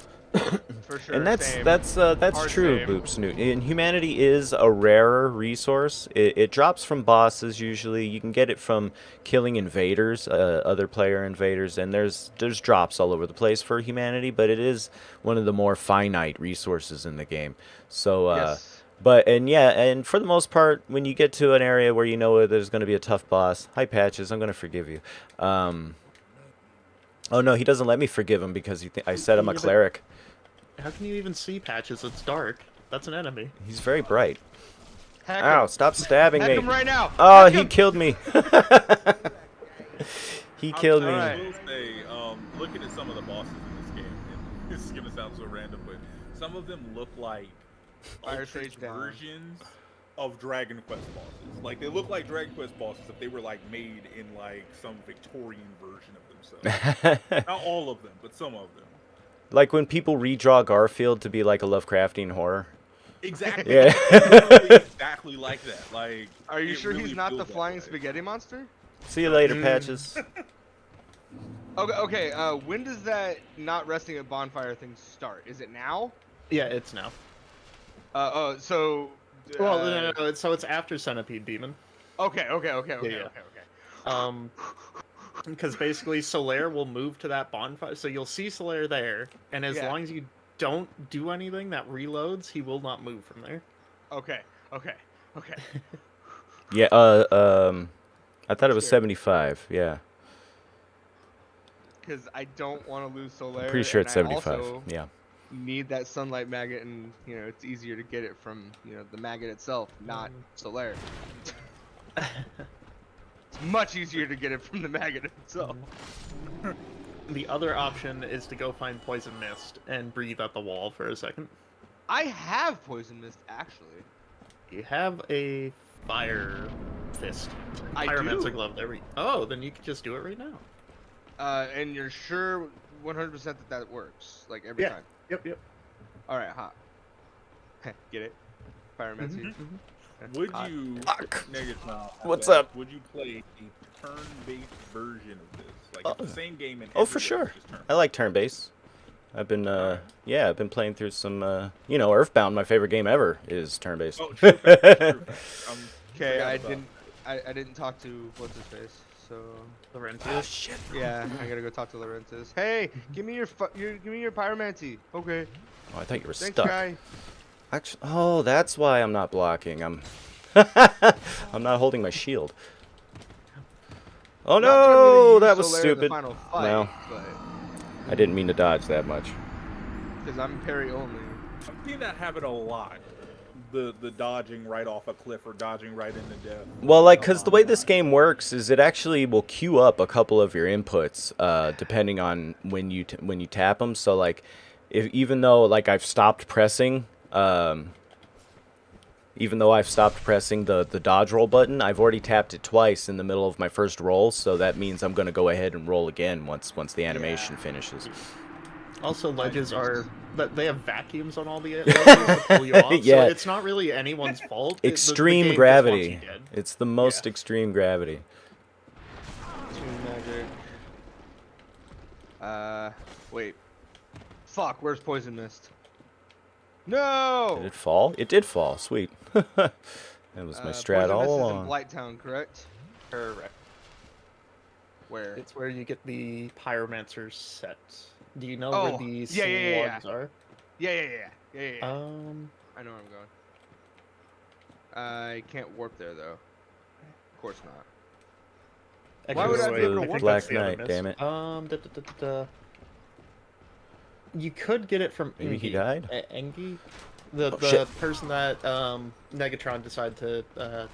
For sure. And that's same. that's Hard true, save. Boop Snoot. And humanity is a rarer resource. It drops from bosses usually. You can get it from killing invaders, other player invaders, and there's drops all over the place for humanity. But it is one of the more finite resources in the game. So Yes. But, and yeah, and for the most part, when you get to an area where you know there's going to be a tough boss, hi Patches, I'm going to forgive you. Oh no, he doesn't let me forgive him because I said I'm a cleric. How can you even see Patches? It's dark. That's an enemy. He's very bright. Heck Ow, him. stop stabbing Heck me. him right now. Oh, Heck he him. killed me. He killed me. I will say, looking at some of the bosses in this game, and this is gonna sound so random, but some of them look like Fire Ultrich Sage down. versions of Dragon Quest bosses. Like they look like Dragon Quest bosses if they were like made in like some Victorian version of themselves. Not all of them, but some of them. Like when people redraw Garfield to be like a Lovecraftian horror. Exactly. Yeah. Exactly like that. Like, Are you it sure really he's not the feels that flying way. spaghetti monster? See you later, Patches. Okay. When does that not resting at bonfire thing start? Is it now? Yeah, it's now. So. Well, no, so it's after Centipede Demon. Okay. Yeah. Because basically Solaire will move to that bonfire, so you'll see Solaire there, and as Yeah. long as you don't do anything that reloads, he will not move from there. Okay. Yeah, I thought it was 75, yeah. Because I don't want to lose Solaire. Pretty sure and it's I 75, also yeah. need that sunlight maggot, and it's easier to get it from the maggot itself, not Solaire. It's much easier to get it from the maggot itself. The other option is to go find Poison Mist and breathe at the wall for a second. I have poison mist actually. You have a fire fist. I Pyromancer do. glove. There we. Oh, then you could just do it right now. And you're sure 100% that works, like every Yeah. time. Yep. All right, hot. Get it? Pyromancy. Would Hot. you, Negatron, What's up? Would you play a turn-based version of this? Like it's the same game in Oh, for every way, sure. just turn. I like turn-based. I've been, yeah, I've been playing through some, Earthbound, my favorite game ever, is turn-based. Oh, true fact, true fact. Okay, forgot I about didn't. I didn't talk to what's his face. So Laurentius. shit. yeah, I gotta go talk to Laurentius. Hey, give me your pyromancy. Okay. Oh, I thought you were Thanks, stuck. guy. Actually, oh, that's why I'm not blocking. I'm not holding my shield. Oh Not that I'm gonna no, use that was Solaire in the stupid. final fight, No. but I didn't mean to dodge that much. because I'm parry only. I've seen that happen a lot. The dodging right off a cliff or dodging right into death. Well, like, because the way this game works is it actually will queue up a couple of your inputs, depending on when you tap them. So, like, even though like I've stopped pressing, the dodge roll button, I've already tapped it twice in the middle of my first roll. So that means I'm going to go ahead and roll again once the animation finishes. Also, ledges they have vacuums on all the ledges to pull you off. Yeah. So it's not really anyone's fault. The Extreme game just gravity. wants you dead. It's the most extreme gravity. Toon magic. Wait. Fuck. Where's poison mist? No. Did it fall? It did fall. Sweet. That was my strat Poison all mist is in along. Blighttown, correct? Correct. Where? It's where you get the Pyromancer set. Do you know Oh, where the yeah. slugs are? Yeah. Um, I know where I'm going. I can't warp there though. Of course not. Why would I be able to The warp Black that's the other Knight, miss. damn it. You could get it from Maybe he Engi. died? Engi, the shit. person that Negatron decided to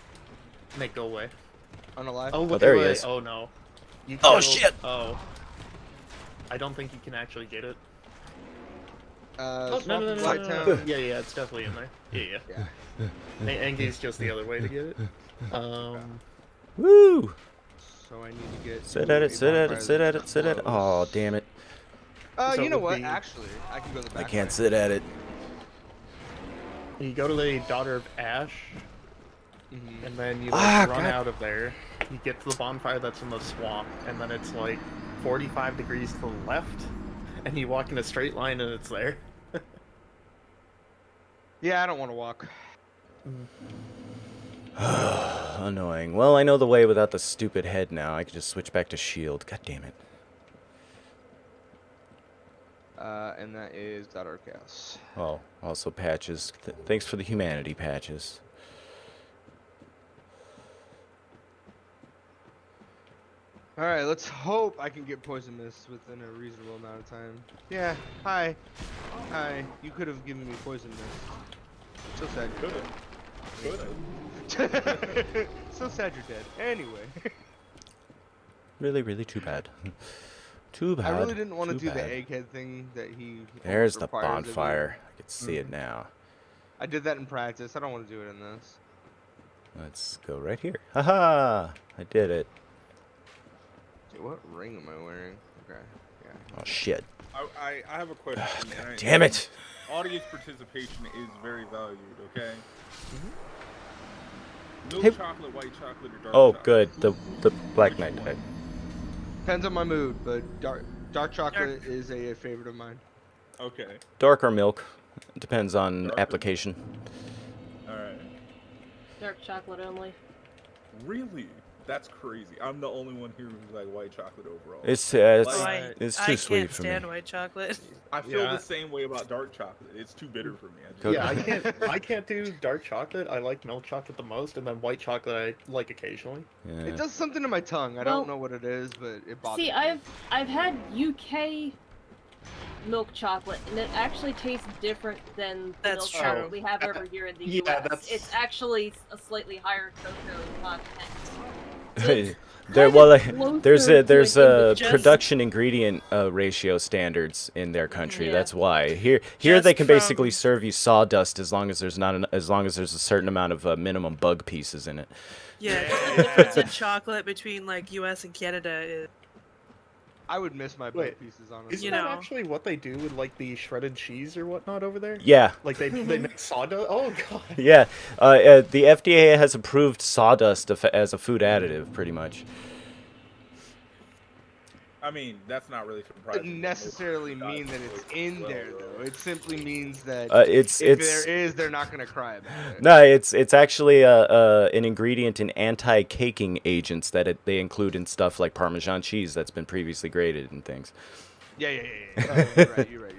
make go away. Unalive? Oh, look there he away. is. Oh no. You Oh, killed- shit! Oh. I don't think you can actually get it. Oh, No, no. Blighttown. Yeah, it's definitely in there. Yeah. Engi's just the other way to get it. Woo! So I need to get. Sit at it, a sit at bonfire it, sit at it, that's sit at it. close. Oh, damn it. So You know it would what? be- Actually, I can go the I back can't way. sit at it. You go to the Daughter of Ash, Mhm. and then you Ah, run God. out of there. You get to the bonfire that's in the swamp, and then it's like 45 degrees to the left, and you walk in a straight line, and it's there. Yeah, I don't want to walk. Annoying. Well, I know the way without the stupid head now. I can just switch back to shield. God damn it. And that is .rchaos. Oh, also Patches. Thanks for the humanity, Patches. All right, let's hope I can get poison mist within a reasonable amount of time. Yeah, hi. Hi. You could have given me poison mist. So sad you're dead. So sad you're dead. Anyway. Really, really too bad. Too bad. I really didn't want to too do the bad. egghead thing that he There's the requires of you. bonfire. I can see it now. I did that in practice. I don't want to do it in this. Let's go right here. Haha! I did it. Dude, what ring am I wearing? Okay. Yeah. Oh shit. I have a question. and Damn it! Audience participation is very valued, okay? Milk Hey. chocolate, white chocolate, or dark Oh, chocolate? good. The Black Knight died. Depends on my mood, but dark chocolate is a favorite of mine. Okay. Dark or milk. Depends on Dark or- application. Alright. Dark chocolate only. Really? That's crazy. I'm the only one here who's like white chocolate overall. It's Like- it's I too can't sweet for me. stand white chocolate. I feel Yeah. the same way about dark chocolate. It's too bitter for me. Go- Yeah, I can't do dark chocolate. I like milk chocolate the most, and then white chocolate I like occasionally. Yeah. It does something to my tongue. I Well, don't know what it is, but it bothers See, me. I've had UK milk chocolate, and it actually tastes different than the That's milk true. chocolate we have over here in the Yeah, US. that's- It's actually a slightly higher cocoa content. There, kind well, of there's closer a to there's an a just- production ingredient ratio standards in their country. Yeah. That's why here they Just can basically from- serve you sawdust as long as there's not as long as there's a certain amount of minimum bug pieces in it. Yeah, just the difference in chocolate between like U.S. and Canada is I would miss my bug Wait, pieces, honestly. Isn't You that know. actually what they do with like the shredded cheese or whatnot over there? Yeah, Like they make sawdust. Oh god. yeah. The FDA has approved sawdust as a food additive, pretty much. I mean, that's not really It surprising. doesn't necessarily mean that it's in there, though. It simply means that It's if there is, they're not gonna cry about it. No, it's actually an ingredient in anti-caking agents that they include in stuff like Parmesan cheese that's been previously grated and things. Yeah. Oh, you're right.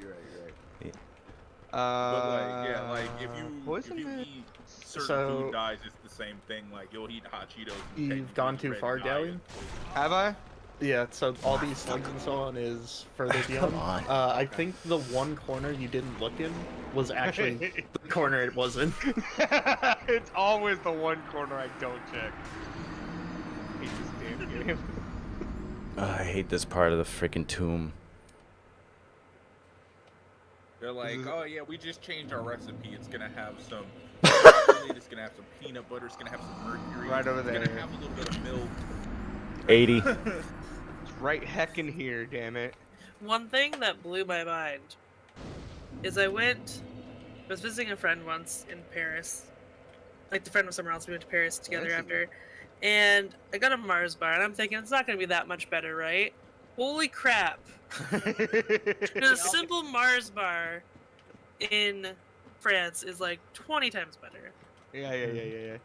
But like, yeah, like if poison you mist. eat certain So- food dyes, it's the same thing. Like you'll eat hot Cheetos. and You've technically gone too red far, dye Galleon? is poison. Have I? Yeah, so all these slugs and so on is further beyond. on. I think the one corner you didn't look in was actually the corner it was in. It's always the one corner I don't check. Hate this damn game. I hate this part of the freaking tomb. They're like, is- oh yeah, we just changed our recipe. It's gonna have some chocolate, it's gonna have some peanut butter, it's gonna have some mercury. Right over it's there. gonna have a little bit of milk. 80. It's right heckin' here, damn it. one thing that blew my mind. Is I was visiting a friend once in Paris. Like the friend was somewhere else. We went to Paris together Fancy. after, and I got a Mars bar, and I'm thinking it's not gonna be that much better, right? Holy crap! The simple Mars bar in France is like 20 times better. Yeah.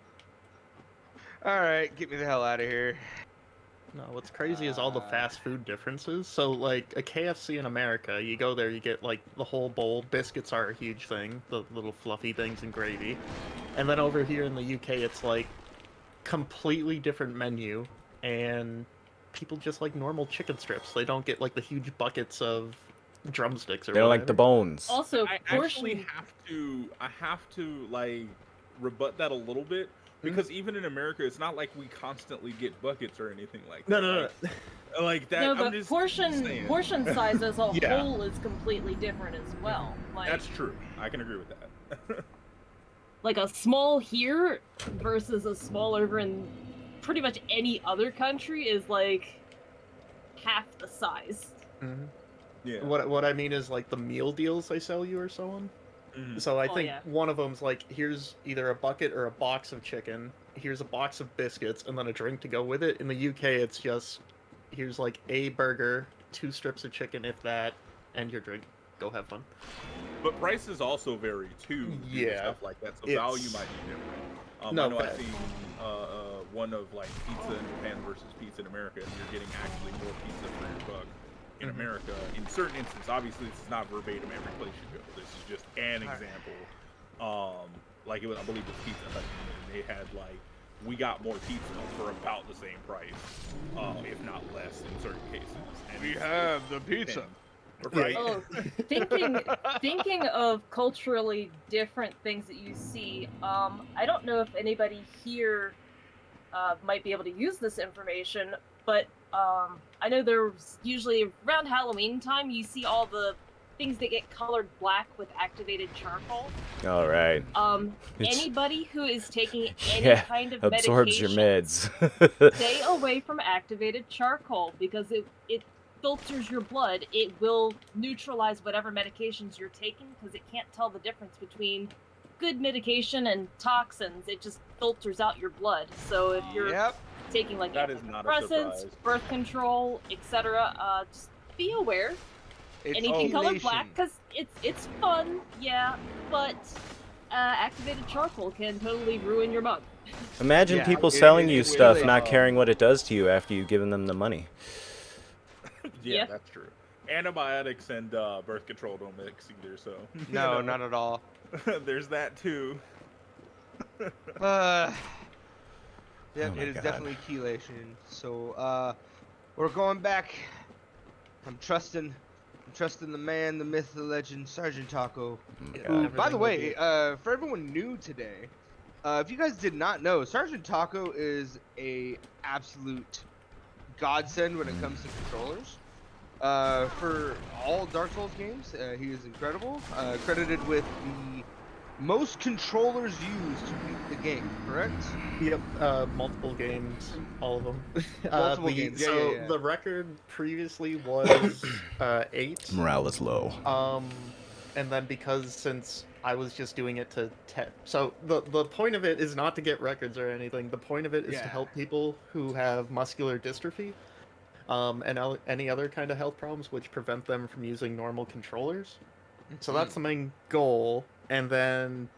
Alright, get me the hell out of here. No, what's crazy is all the fast food differences. So, like, a KFC in America, you go there, you get, like, the whole bowl. Biscuits are a huge thing, the little fluffy things and gravy. And then over here in the UK, it's, like, completely different menu, and people just like normal chicken strips. They don't get, like, the huge buckets of drumsticks or They don't whatever. like the bones. Also, I actually have to like rebut that a little bit because even in America, it's not like we constantly get buckets or anything like that. No. Like that. no, I'm but just portion size as a Yeah. whole is completely different as well. Like, That's true. I can agree with that. like a small here versus a small over in pretty much any other country is like half the size. Mhm. Yeah. What I mean is, like, the meal deals they sell you or so on. Mhm. So I Oh, think yeah. one of them's like, here's either a bucket or a box of chicken, here's a box of biscuits, and then a drink to go with it. In the UK, it's just, here's like a burger, 2 strips of chicken, if that, and your drink. Go have fun. But prices also vary too. and Yeah. Stuff like that. So It's- value might be different. No, I know but- I've seen one of like pizza in Japan versus pizza in America, and you're getting actually more pizza for your buck. in America, in certain instances, obviously this is not verbatim every place you go. This is just an example. Like it was, I believe it was Pizza Hut, and they had like, we got more pizza for about the same price, if not less in certain cases. And We have the pizza. Right. Oh, thinking of culturally different things that you see, I don't know if anybody here might be able to use this information, but I know there's usually around Halloween time you see all the things that get colored black with activated charcoal. All right. Anybody who is taking any Yeah, kind of absorbs your medication, meds. stay away from activated charcoal because it filters your blood. It will neutralize whatever medications you're taking because it can't tell the difference between good medication and toxins. It just filters out your blood. So if you're taking like That is not a antidepressants, surprise. birth control, etc., just be aware. Anything colored black because it's fun, yeah, but activated charcoal can totally ruin your mug. Imagine people it selling you stuff, really, not caring what it does to you after you've given them the money. Yeah, Yeah. that's true. Antibiotics and birth control don't mix either, so. No, not at all. There's that too. Yep, Oh it my is God. definitely chelation. So, we're going back. I'm trusting the man, the myth, the legend, Sergeant Taco. Who, by the way, for everyone new today, if you guys did not know, Sergeant Taco is a absolute godsend when it comes to controllers. For all Dark Souls games, he is incredible. Credited with the most controllers used to beat the game, correct? Yep, multiple games, all of them. Multiple games, yeah. The record previously was 8. Morale is low. And then since I was just doing it to so the point of it is not to get records or anything. The point of it is to help people who have muscular dystrophy, and any other kind of health problems which prevent them from using normal controllers. So that's the main goal. And then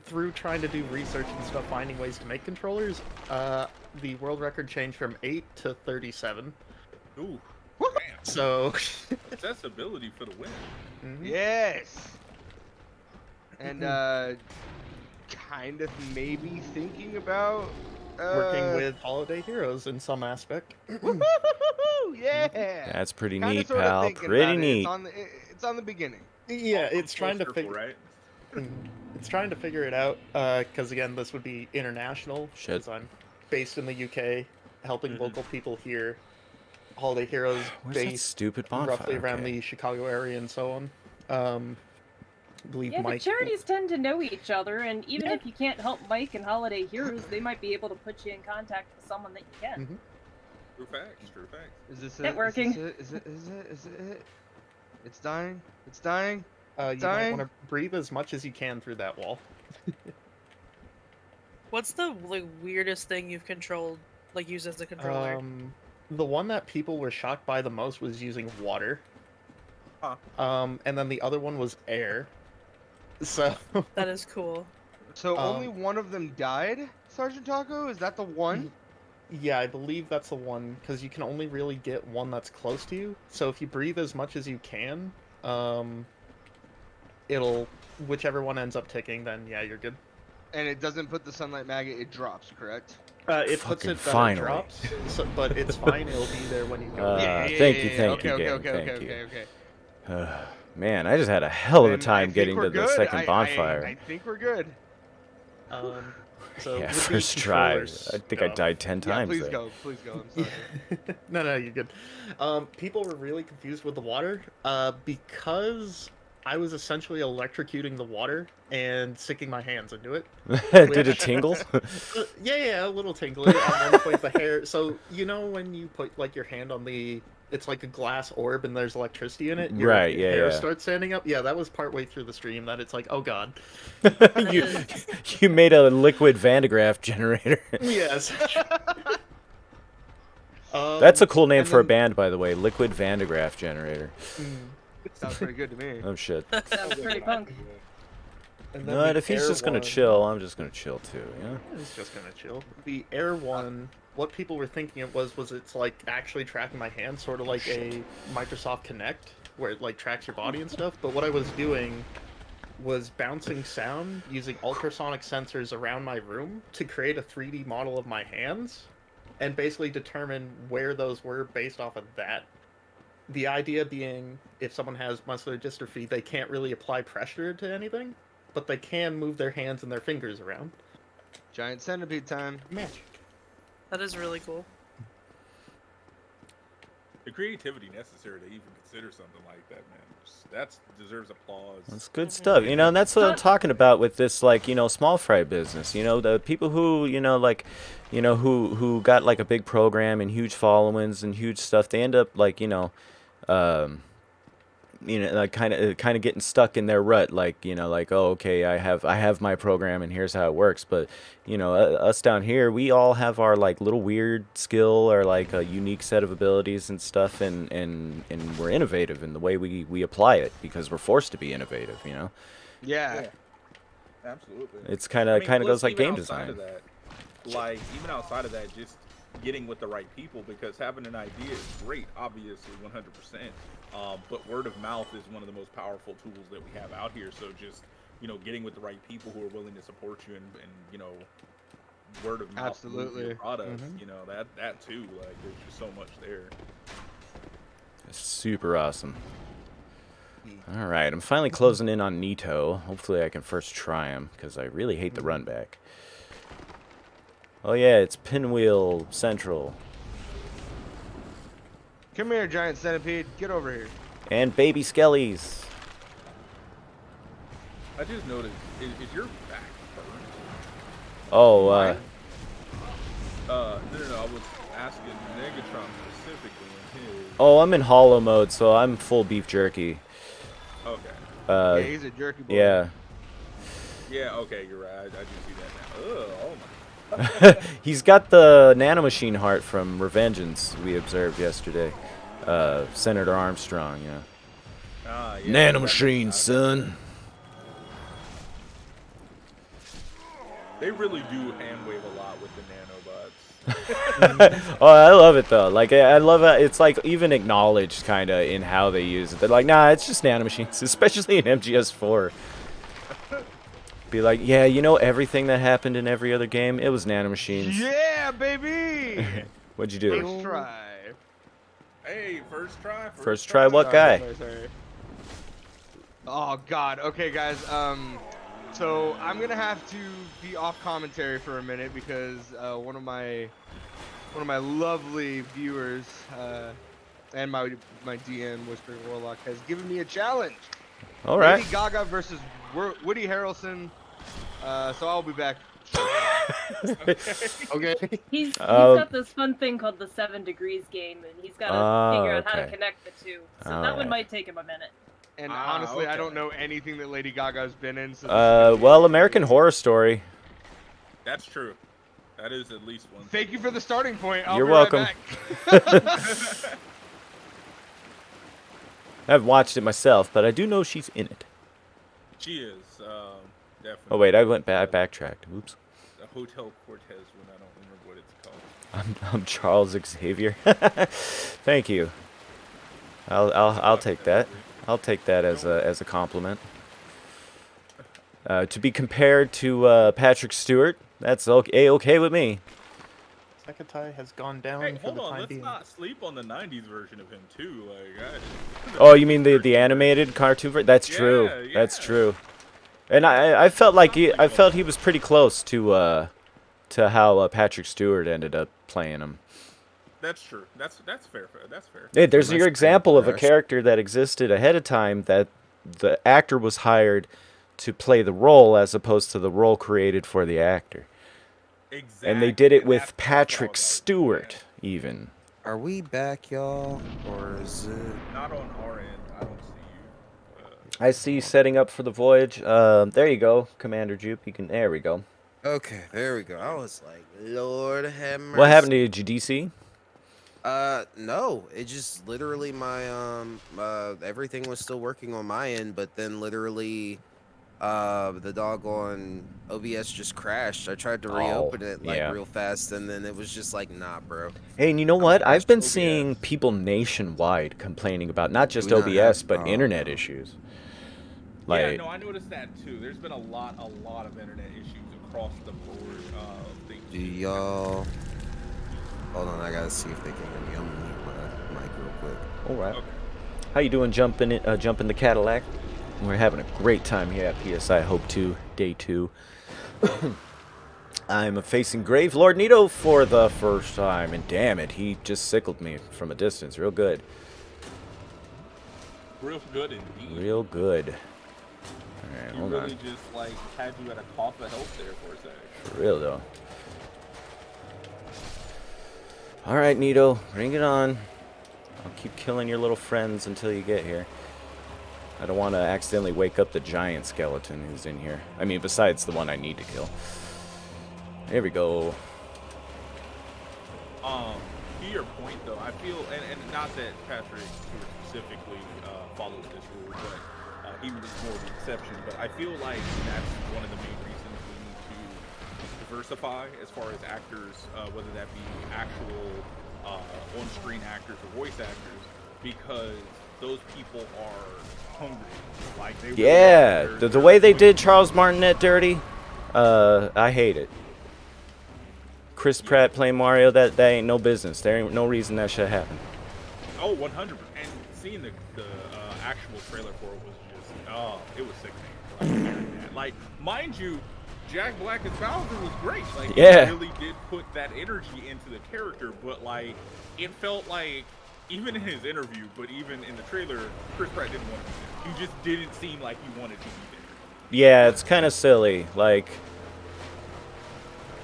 through trying to do research and stuff, finding ways to make controllers, the world record changed from 8 to 37. Ooh. So Accessibility for the win. Yes. And kind of maybe thinking about working with Holiday Heroes in some aspect. Woohoo! Yeah. That's pretty Kinda neat, sorta pal. thinking Pretty about it. neat. It's on the beginning. Yeah, it's trying to Full figure. circle, right? It's trying to figure it out. Because again, this would be international. Shit. 'Cause I'm based in the UK, helping local people here. Holiday Heroes Where's that based stupid bonfire? roughly around Okay. the Chicago area and so on. I believe Yeah, the Mike. charities tend to know each other, and even if you can't help Mike and Holiday Heroes, they might be able to put you in contact with someone that you can. True facts, true facts. Is this Networking. Is it? It's dying. It's dying. You might Dying? want to breathe as much as you can through that wall. What's the weirdest thing you've controlled, used as a controller? The one that people were shocked by the most was using water. Huh. And then the other one was air. So That is cool. So only one of them died, Sergeant Taco? Is that the one? yeah, I believe that's the one because you can only really get one that's close to you. So if you breathe as much as you can, it'll whichever one ends up ticking, then yeah, you're good. And it doesn't put the sunlight maggot, it drops, correct? It puts Fucking it that finally. it drops, but it's fine. It'll be there when you go. Thank you, okay, game, okay, thank okay, you. okay, okay. Man, I just had a hell of a Then I time think getting we're to the good. second I bonfire. think we're good. So Yeah, with the first try. controllers I think I stuff- died 10 Yeah, times please there. go, please go. I'm sorry. No, you're good. People were really confused with the water because I was essentially electrocuting the water and sticking my hands into it. Did it tingle? Yeah, a little tingly. At one point, the hair. So you know when you put your hand on the, it's like a glass orb and there's electricity in it. Your Right, yeah, hair yeah. starts standing up. Yeah, that was partway through the stream. That it's like, oh god. you made a liquid Van de Graaff generator. Yes. That's a cool name and for a then- band, by the way. Liquid Van de Graaff generator. Sounds pretty good to me. Oh shit. Sounds pretty punk. And You then know what? the If he's air just gonna one- chill, I'm just gonna chill too. Yeah. He's just gonna chill. The air one what people were thinking it was it's like actually tracking my hand, sort of like a Microsoft Kinect, where it like tracks your body and stuff. But what I was doing was bouncing sound using ultrasonic sensors around my room to create a 3D model of my hands, and basically determine where those were based off of that. The idea being, if someone has muscular dystrophy, they can't really apply pressure to anything, but they can move their hands and their fingers around. Giant centipede time. Magic. That is really cool. The creativity necessary to even consider something like that, man, that deserves applause. That's good stuff, you know, and that's what I'm talking about with this, like, you know, small fry business. You know, the people who, you know, like, you know, who got like a big program and huge followings and huge stuff, they end up like, like kind of getting stuck in their rut, like, you know, like, oh, okay, I have my program and here's how it works. But, you know, us down here, we all have our like little weird skill or like a unique set of abilities and stuff, and we're innovative in the way we apply it because we're forced to be innovative, you know. Yeah. Absolutely. It's kind of plus, goes like even game outside design. of that, like even outside of that, just getting with the right people, because having an idea is great, obviously, 100%. But word of mouth is one of the most powerful tools that we have out here. So just, you know, getting with the right people who are willing to support you and you know, word of mouth. Absolutely. Your product, you know, that too. Like, there's just so much there. It's super awesome. All right, I'm finally closing in on Nito. Hopefully I can first try him, because I really hate the run back. Oh yeah, it's Pinwheel Central. Come here, giant centipede. Get over here. And baby skellies. I just noticed, is your back burned? Oh, No, I was asking Negatron specifically in his. Oh, I'm in hollow mode, so I'm full beef jerky. Okay. Yeah, he's a jerky boy. Yeah. Yeah, okay, you're right. I do see that now. Ugh, oh my. He's got the nanomachine heart from Revengeance we observed yesterday. Senator Armstrong, yeah. Yeah, Nanomachine, son. They really do hand wave a lot with the nanobots. Oh, I love it though. Like, I love it. It's like even acknowledged kind of in how they use it. They're like, nah, it's just nanomachines, especially in MGS4. Be like, yeah, you know everything that happened in every other game? It was nanomachines. Yeah, baby! What'd you do? First try. Hey, first try. First try, what guy? Sorry. Oh God. Okay, guys. So I'm gonna have to be off commentary for a minute because one of my lovely viewers and my DM Whispering Warlock has given me a challenge. All right. Lady Gaga versus Woody Harrelson. So I'll be back. Okay. He's got this fun thing called the 7 Degrees game, and he's got to figure out how to okay. connect the two. So All that one right. might take him a minute. And honestly, I don't know anything that Lady Gaga's been in. So Well, American Horror Story. That's true. That is at least one. Thank you for the starting point. I'll You're be right welcome. back. I haven't watched it myself, but I do know she's in it. She is, definitely. Oh wait, I backtracked. Oops. A Hotel Cortez one. I don't remember what it's called. I'm Charles Xavier. Thank you. I'll take that. I'll take that as a compliment. To be compared to Patrick Stewart, that's okay with me. Sekatai has gone down Hey, for hold the on. time Let's being. not sleep on the '90s version of him too. Like, Oh, you mean the animated cartoon version? That's true. Yeah, That's yeah. true. And I felt like he was pretty close to how Patrick Stewart ended up playing him. That's true. That's fair. That's fair. Hey, there's Nice your example of a comparison. character that existed ahead of time that the actor was hired to play the role as opposed to the role created for the actor. Exactly. And they did it And with that's Patrick how it goes. Stewart, even. Are we back, y'all? Or is it... Not on our end. I don't see you. I see you setting up for the voyage. There you go, Commander Jupe. You can. There we go. Okay, there we go. I was like, Lord have mercy. What happened to you? Did you DC? No. It just literally my everything was still working on my end, but then literally The doggone OBS just crashed. I tried to reopen it like yeah. real fast, and then it was just like, nah, bro. Hey, and you know what? I've been OBS. seeing people nationwide complaining about not just Do we not OBS, have- but oh, internet no. issues. Yeah, Like, no, I noticed that too. There's been a lot of internet issues across the board. Things. Do y'all? Hold on, I gotta see if they can hear me. I'm gonna mute my mic real quick. all right. Okay. How you doing, jumping the Cadillac? We're having a great time here at PSI HOPE2 Day 2. I'm facing Grave Lord Nito for the first time, and damn it, he just sickled me from a distance. Real good. Real good indeed. Real good. Alright, He hold really on. just like had you at a cough of help there for a second. For real, though. Alright, Nito, bring it on. I'll keep killing your little friends until you get here. I don't want to accidentally wake up the giant skeleton who's in here. I mean, besides the one I need to kill. There we go. To your point though, I feel, and not that Patrick specifically follows this rule, but he was more the exception. But I feel like that's one of the main reasons we need to diversify as far as actors, whether that be actual on-screen actors or voice actors, because those people are hungry. Like they Yeah, really the they're way they hungry. did Charles Martinet dirty, I hate it. Chris Pratt playing Mario, that ain't no business. There ain't no reason that should happen. Oh, 100%. And seeing the actual trailer for it was just, it was sickening. Like, mind you, Jack Black as Bowser was great. Like, Yeah. he really did put that energy into the character, but, like, it felt like, even in his interview, but even in the trailer, Chris Pratt didn't want to be there. He just didn't seem like he wanted to be there. Yeah, it's kind of silly. Like,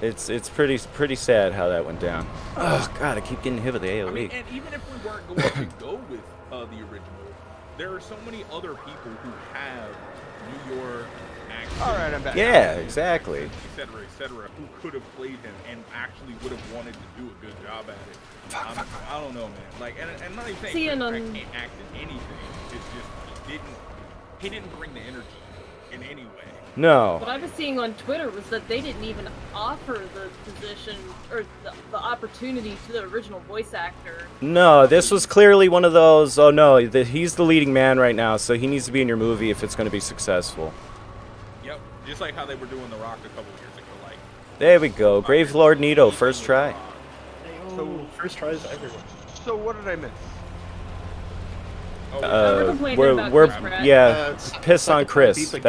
it's pretty sad how that went down. Oh God, I keep getting hit with the AOE. I mean, and even if we weren't going to go with the original, there are so many other people who have New York accents. All right, I'm back. Yeah, exactly. Et cetera, who could have played him and actually would have wanted to do a good job at it. I don't know, man. Like, and I'm not even saying See, Chris and Pratt on- can't act in anything. It's just he didn't bring the energy in any way. No. What I was seeing on Twitter was that they didn't even offer the position or the opportunity to the original voice actor. No, this was clearly one of those, oh no, he's the leading man right now, so he needs to be in your movie if it's going to be successful. Yep, just like how they were doing The Rock a couple years ago. Like, There we go. Grave Lord Nito, first try. So first tries everyone. So what did I miss? We're complaining about Chris Pratt. yeah, it's piss on second time Chris. beat the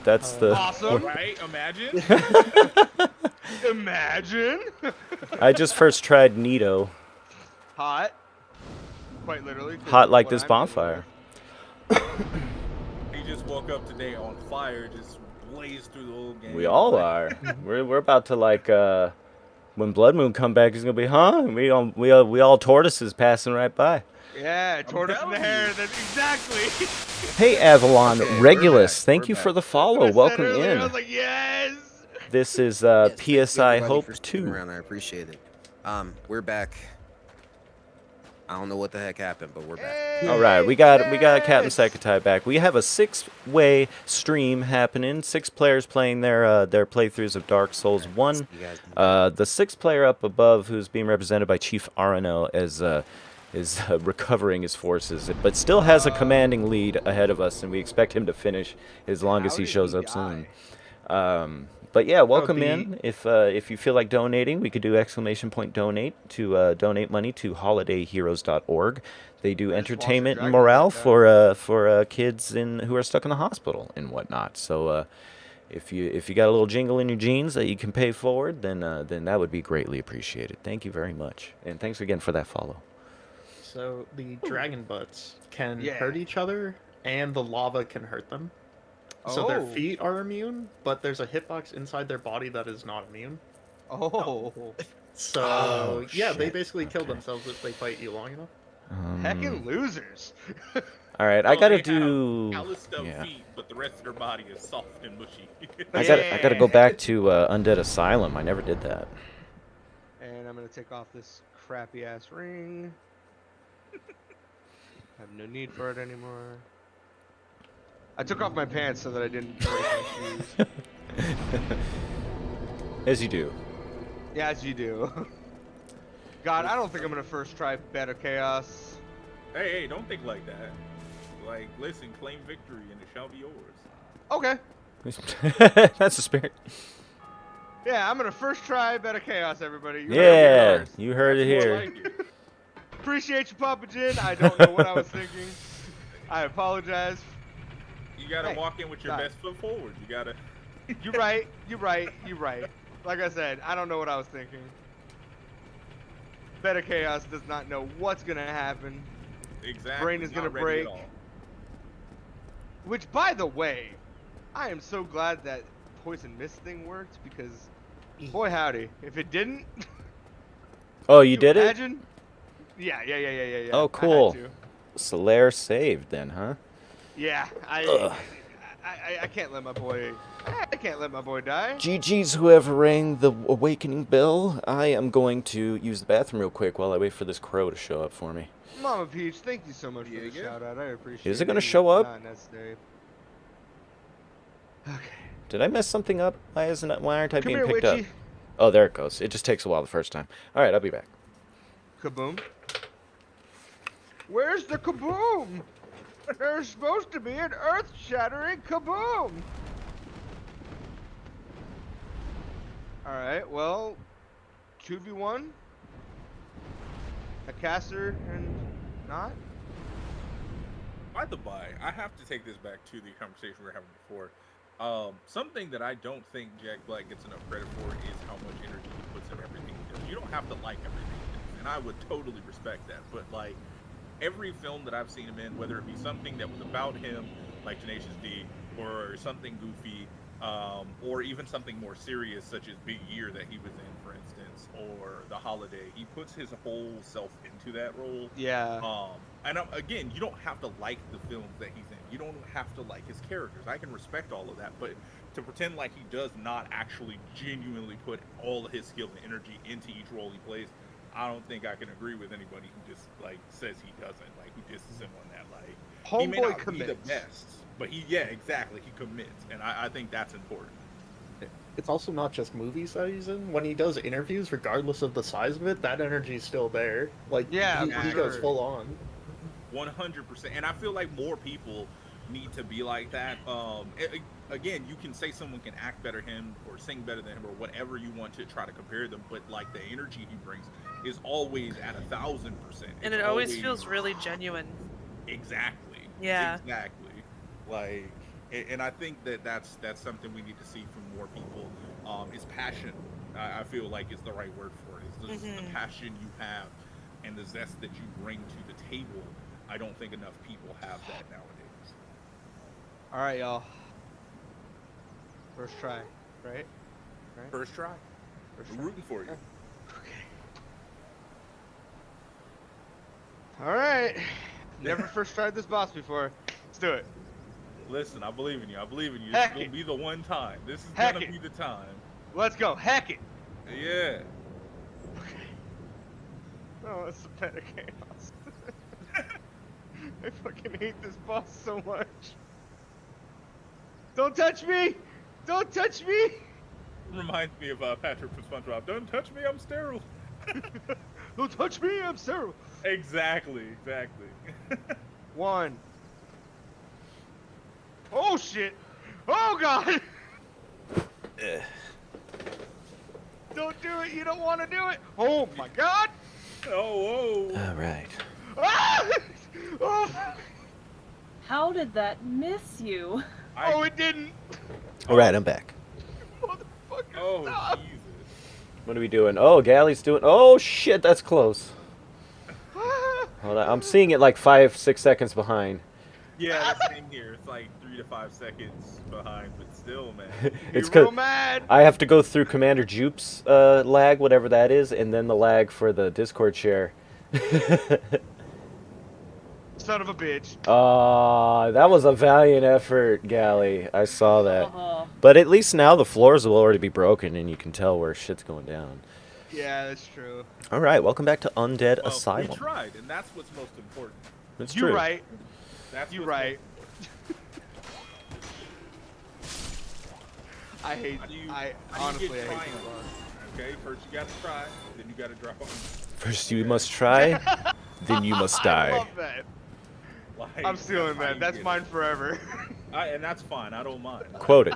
That's game. the Awesome. Right? Imagine. Imagine. I just first tried Nito. Hot. Quite literally. 'cause Hot like what this I'm bonfire. He just woke up today on fire, just blazed through the whole game. We all are. We're about to like when Blood Moon come back, he's gonna be, huh? We all tortoises passing right by. Yeah, tortoise in the telling hair. you. That's exactly. Hey Avalon Okay, we're Regulus, back, thank we're you back. for the What follow. I said Welcome earlier, in. I was like, yes. This is Yes, thank you, PSI everybody, for sticking HOPE2. around. I appreciate it. We're back. I don't know what the heck happened, but we're back. All right, we got Captain Sekatai back. We have a 6-way stream happening. 6 players playing their playthroughs of Dark Souls 1. You guys The 6th player up above, who's being represented by Chief Arano, is recovering his forces, but still has a commanding lead ahead of us, and we expect him to finish as long as How he did shows he up soon. die? But yeah, welcome the- in. If you feel like donating, we could do !donate to donate money to holidayheroes.org. They do I just entertainment watched and the morale dragon for kids who are stuck in the hospital and whatnot. So if you got a little jingle in your jeans that you can pay forward, then that would be greatly appreciated. Thank you very much, and thanks again for that follow. So the dragon butts can Yeah. hurt each other, and the lava can hurt them. So their Oh. feet are immune, but there's a hitbox inside their body that is not immune. Oh. So Oh, yeah, they shit. basically kill Okay. themselves if they fight you long enough. Heckin' losers. All right, I Oh, gotta they have do. calloused up Yeah. feet, but the rest of their body is soft and mushy. I gotta go back to Undead Asylum. I never did that. And I'm gonna take off this crappy ass ring. Have no need for it anymore. I took off my pants so that I didn't break my shoes. As you do. Yeah, as you do. God, I don't think I'm gonna first try Better Chaos. Hey, don't think like that. Like, listen, claim victory and it shall be yours. Okay. That's the spirit. Yeah, I'm gonna first try Better Chaos, everybody. You Yeah, heard you heard it That's here. more like it. Appreciate you, Papa Jin. I don't know what I was thinking. I apologize. You gotta Hey, walk in with your stop. best foot forward. You gotta. You're right. You're right. You're right. Like I said, I don't know what I was thinking. Better Chaos does not know what's gonna happen. Exactly. Brain is not gonna ready break. at all. Which, by the way, I am so glad that Poison Mist thing worked because, boy howdy, if it didn't. Oh, you did it? Imagine. Yeah. Oh, I had cool. to. Solaire saved then, huh? Yeah, Ugh. I can't let my boy. I can't let my boy die. GG's whoever rang the awakening bell. I am going to use the bathroom real quick while I wait for this crow to show up for me. Mama Peach, thank you so much for the Yeah. shout out. I appreciate it. Is it gonna show up? Not necessary. Okay. Did I mess something up? Why aren't I Come being here, picked Witchy. up? Oh, there it goes. It just takes a while the first time. All right, I'll be back. Kaboom. Where's the kaboom? There's supposed to be an earth-shattering kaboom. All right. Well, 2v1. A caster and not. By the by, I have to take this back to the conversation we were having before. Something that I don't think Jack Black gets enough credit for is how much energy he puts in everything he does. You don't have to like everything he does, and I would totally respect that. But like every film that I've seen him in, whether it be something that was about him, like Tenacious D, or something goofy, or even something more serious such as Big Year that he was in, for instance, or The Holiday, he puts his whole self into that role. Yeah. And again, you don't have to like the films that he's in. You don't have to like his characters. I can respect all of that, but to pretend like he does not actually genuinely put all of his skill and energy into each role he plays, I don't think I can agree with anybody who just like says he doesn't, like who disses him on that. Like he may Homeboy not commits. be the best, but he commits, and I think that's important. It's also not just movies that he's in. When he does interviews, regardless of the size of it, that energy's still there. Like, Yeah, he for goes sure. full on. 100%, and I feel like more people need to be like that. Again, you can say someone can act better than him or sing better than him or whatever you want to try to compare them, but like the energy he brings is always at 1,000%. And it always feels really genuine. Exactly. Yeah. Exactly. Like, and I think that's something we need to see from more people. Is passion. I feel like is the right word for it. It's the passion you have and the zest that you bring to the table. I don't think enough people have that nowadays. All right, y'all. First try, right? First try. First We're try. rooting for you. All right. Never first tried this boss before. Let's do it. Listen, I believe in you. I believe in you. Heck This is gonna it. be the one time. This is Heck gonna it. be the time. Let's go. Heck it. Yeah. Oh, it's a better chaos. I fucking hate this boss so much. Don't touch me! Don't touch me! Reminds me of Patrick from SpongeBob. Don't touch me, I'm sterile. Don't touch me, I'm sterile. Exactly. 1. Oh shit! Oh god! Don't do it, you don't want to do it! Oh my god! Oh, whoa. All right. Ah! Oh, How did that miss you? oh, it didn't! All right, I'm back. Motherfucker, Oh, stop! Jesus. What are we doing? Oh, Galley's doing. Oh shit, that's close. Ah! Hold on, I'm seeing it like 5-6 seconds behind. Yeah, the same here. It's like 3 to 5 seconds behind, but still, man. It's You're real cause mad! I have to go through Commander Jupe's lag, whatever that is, and then the lag for the Discord share. Son of a bitch. That was a valiant effort, Galley. I saw that. Uh-huh. But at least now the floors will already be broken, and you can tell where shit's going down. Yeah, that's true. All right, welcome back to Undead Well, Asylum. we tried, and that's what's most important. It's You're true. right. That's You're what's right. I hate. How do you, I how do honestly you get I hate triumph? this boss. Okay, first you gotta try, then you gotta drop. First you must try, then you must I die. love that. Like, I'm stealing how that. you That's get mine it. forever. And that's fine. I don't mind. Quote it.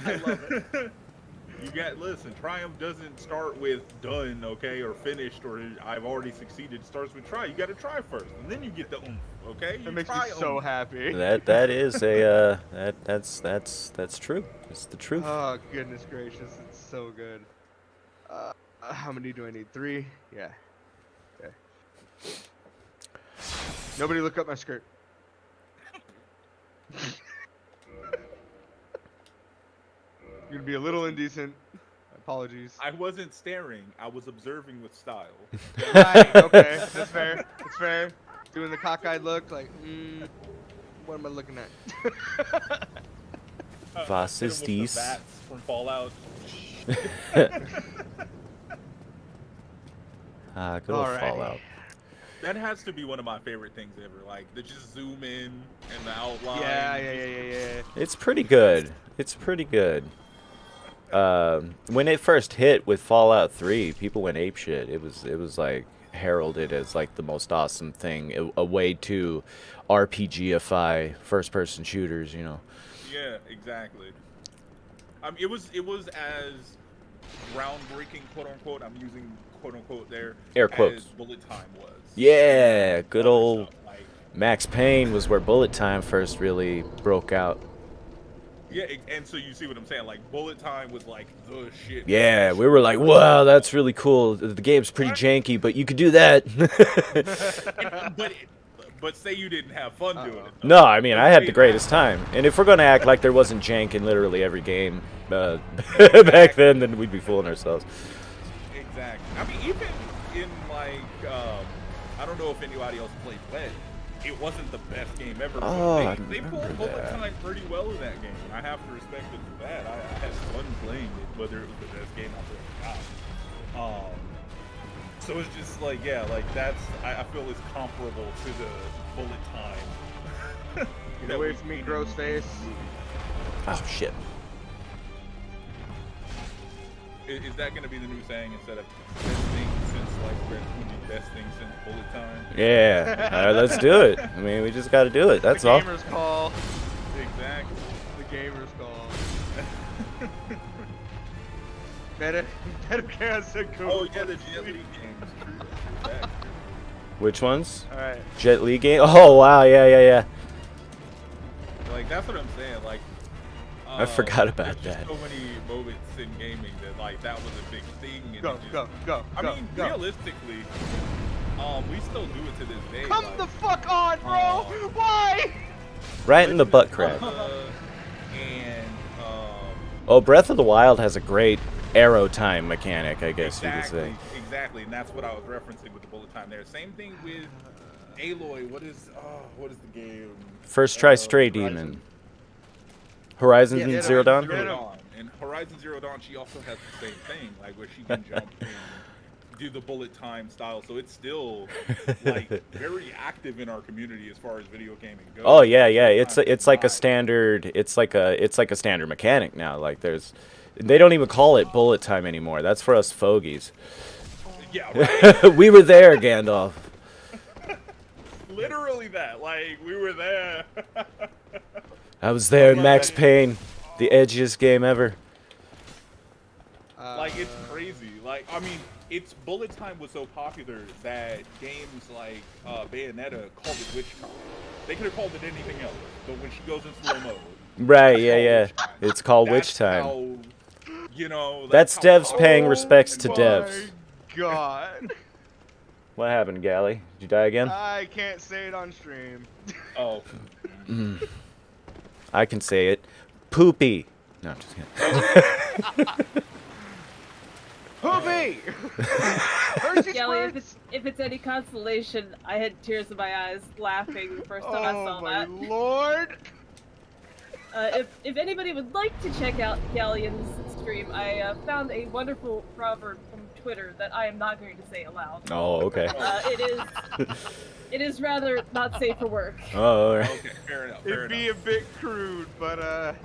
I love it. You got listen. Triumph doesn't start with done, okay, or finished, or I've already succeeded. It starts with try. You got to try first, and then you get the oomph. Okay, That makes me so happy. That is a that's true. It's the truth. Oh goodness gracious, it's so good. How many do I need? 3? Yeah. Okay. Nobody look up my skirt. Gonna be a little indecent. Apologies. I wasn't staring. I was observing with style. Right. Okay. That's fair. That's fair. Doing the cockeyed look, like, what am I looking at? Was Hit 'em ist with the dies? bats from Fallout. Good old Alrighty. Fallout. That has to be one of my favorite things ever. Like the just zoom in and the outline. Yeah. It's pretty good. It's pretty good. When it first hit with Fallout 3, people went apeshit. It was like heralded as like the most awesome thing, a way to RPGify first-person shooters. You know. Yeah, exactly. It was as groundbreaking, quote unquote. I'm using quote unquote there. Air quotes. As bullet time was. Yeah, good Other old stuff, like, Max Payne was where bullet time first really broke out. yeah, and so you see what I'm saying? Like bullet time was like the shit. Yeah, we were like, wow, that's really cool. The game's pretty janky, but you could do that. But say you didn't have fun doing it. though. No, I mean, I had the greatest time. And if we're going to act like there wasn't jank in literally every game back then we'd be fooling ourselves. Exactly. I mean, even in like, I don't know if anybody else played Wed. It wasn't the best game ever. Oh, but I they pulled remember bullet that. time pretty well in that game. I have to respect it for that. I had fun playing it, whether it was the best game I've ever got. So it's just like, yeah, like that's, I feel it's comparable to the bullet time. Get away from me, gross face. Oh, shit. Is that going to be the new saying instead of best thing since like Red Hood, best thing since bullet time? Yeah, all right, let's do it. I mean, we just got to do it. That's The all. gamer's call. Exactly. The gamer's call. Better cancel. Oh yeah, the Jet Li games. True. That's true. Which ones? All right. Jet Li game? Oh, wow. Yeah. Like that's what I'm saying. Like I forgot about there's that. just so many moments in gaming that like that was a big thing. And Go, it just, go. I mean, realistically, we still do it to this day. Come like, the fuck on, bro. Why? Right in the butt crack. And Oh, Breath of the Wild has a great arrow time mechanic, I guess you could say. Exactly, and that's what I was referencing with the bullet time there. Same thing with Aloy. What is the game? First try Stray Demon. Horizon Yeah, Zero Dawn? Get him. And Horizon Zero Dawn, she also has the same thing, like where she can jump and do the bullet time style. So it's still like very active in our community as far as video gaming goes. Oh yeah. It's like a standard. It's like a standard mechanic now. Like they don't even call it bullet time anymore. That's for us fogies. Yeah, right. We were there, Gandalf. Literally that. Like we were there. I was there in Max Payne, the edgiest game ever. Like it's crazy. Like I mean, it's bullet time was so popular that games like Bayonetta called it witch time. They could have called it anything else, but when she goes in slow mode, Right? Yeah. It's called that's Witch Time. How, you know, That's how devs paying powerful respects and to Oh devs. my God. What happened, Gally? Did you die again? I can't say it on stream. Oh, I can say it. Poopy. No, I'm just kidding. Poopy! Hershey's Kelly, Squirts! if it's any consolation, I had tears in my eyes laughing the first time I saw Oh my that. lord! If anybody would like to check out Galleon's stream, I found a wonderful proverb from Twitter that I am not going to say aloud. Oh, okay. It is rather not safe for work. Oh, all right. okay, fair enough. It'd be a bit crude, but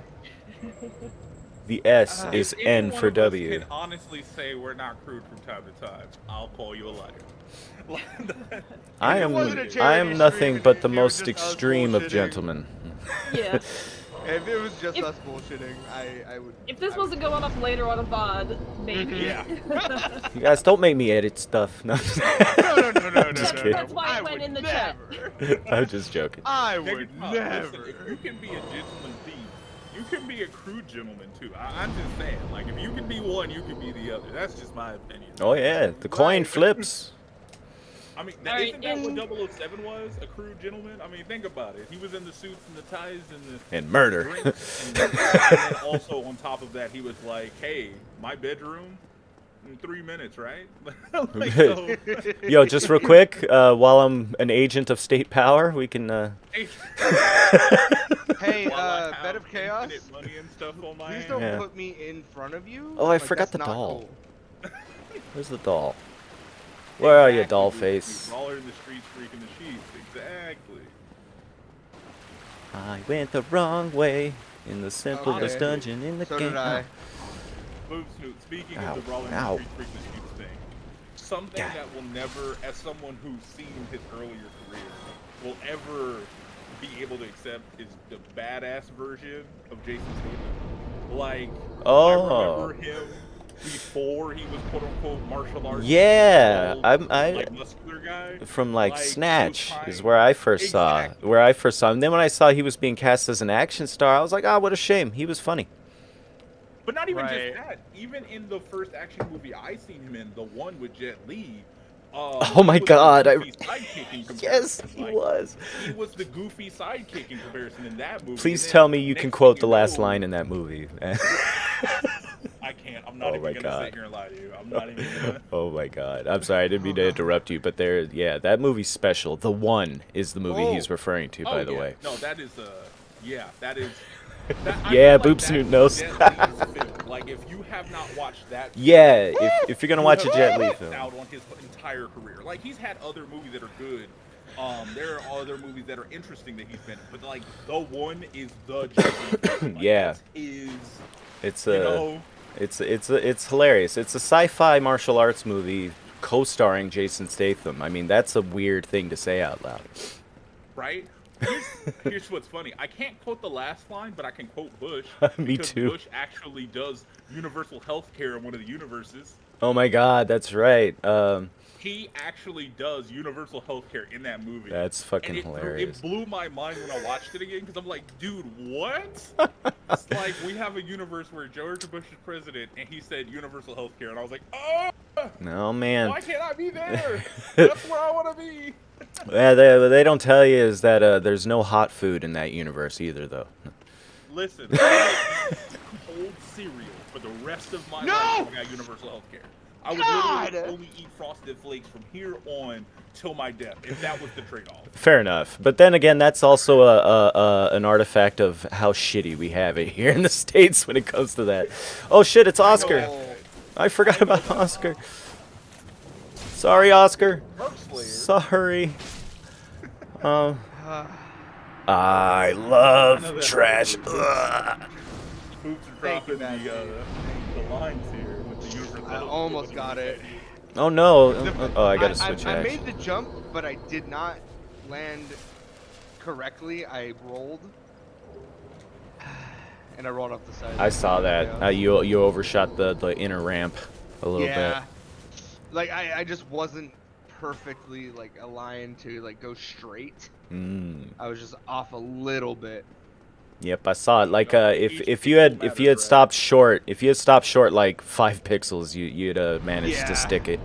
The S If is any N one for of us W. can honestly say we're not crude from time to time, I'll call you a liar. I It wasn't a am charity nothing stream but and the it was most just us extreme of bullshitting. gentlemen. Yeah. If it was just If- us bullshitting, I would. If this I would- wasn't going up later on a VOD, maybe. Yeah. You guys don't make me edit stuff. No, No. Just That's, kidding. that's why I it went would in the never. chat. I'm just joking. I Nigga, would Tom, never. listen, if you can be a gentleman thief, you can be a crude gentleman too. I'm just saying, like, if you can be one, you can be the other. That's just my opinion. Oh yeah, the coin Right. flips. I mean, Alright, isn't that in- what 007 was? A crude gentleman? I mean, think about it. He was in the suits and the ties and the And murder. drinks, and then also on top of that, he was like, "Hey, my bedroom in 3 minutes, right?" Like, so, Yo, just real quick, while I'm an agent of state power, we can. Hey, while I have Bed of Chaos, infinite money and stuff on my please hand. don't Yeah. put me in front of you. Oh, I forgot that's the not doll. cool. Where's the doll? Where are you, Exactly, doll dude. face? Brawler in the streets, freaking the sheets. Exactly. I went the wrong way in the simplest Okay. dungeon in the So game. did I. Boom Snoot, speaking Ow, of the Brawler in ow. the streets, freaking the sheets thing, something God. that will never, as someone who's seen his earlier career, will ever be able to accept is the badass version of Jason Statham. Like, Oh. I remember him before he was quote unquote martial arts. Yeah, involved, I like muscular guy. from Like, like he was Snatch trying- is where I first Exactly. saw him. And then when I saw he was being cast as an action star, I was like, ah, what a shame. He was funny. But not even Right. just that. Even in the first action movie I seen him in, the one with Jet Li. Oh my he was the God, goofy sidekick in Yes, comparison. he Like, was. He was the goofy sidekick in comparison in that movie. Please and then tell me you next can thing quote you the last know- line in that movie. I can't. I'm not Oh even my gonna God. sit here and lie to you. I'm not even gonna. Oh my God. I'm sorry, I didn't mean to interrupt you, but that movie's special. The One is the movie he's Oh. referring to, by the yeah. way. No, that is yeah, that is. That, I Yeah, feel like Boop that's Snoot knows. Jet Li's film. Like, if you have not watched that, Yeah, if you're gonna you watch a have Jet Li missed film. out on his entire career. Like, he's had other movies that are good. There are other movies that are interesting that he's been in, but like the one is the Jet Li film. Like, Yeah. that's his. It's You a know, it's hilarious. It's a sci-fi martial arts movie co-starring Jason Statham. I mean, that's a weird thing to say out loud. right? Here's what's funny. I can't quote the last line, but I can quote Bush. Me because too. Bush actually does universal health care in one of the universes. Oh my God, that's right. He actually does universal health care in that movie. That's fucking and hilarious. It blew my mind when I watched it again because I'm like, dude, what? It's like we have a universe where George Bush is president and he said universal health care, and I was like, oh, No man. why can't I be there? That's where I want to be. Yeah, they don't tell you is that there's no hot food in that universe either, though. Listen, I would eat cold cereal for the rest of my No! life if I got universal health care. I would God! literally only eat Frosted Flakes from here on till my death, if that was the trade-off. Fair enough, but then again, that's also an artifact of how shitty we have it here in the States when it comes to that. Oh shit, it's Oscar. No. I forgot about Oscar. Sorry, Oscar. Merc Slayer. Sorry. I love trash. Ugh. Hoops are Thank you, dropping the lines here with the universal I health almost care. got it. Oh no. Oh, I gotta switch I action. made the jump, but I did not land correctly. I rolled, and I rolled off the side. I saw that. You overshot the inner ramp a little yeah. bit. Like I just wasn't perfectly like aligned to like go straight. I was just off a little bit. Yep, I saw it. Like if Each you had matters, stopped short, like 5 pixels, you'd managed Yeah. to stick it.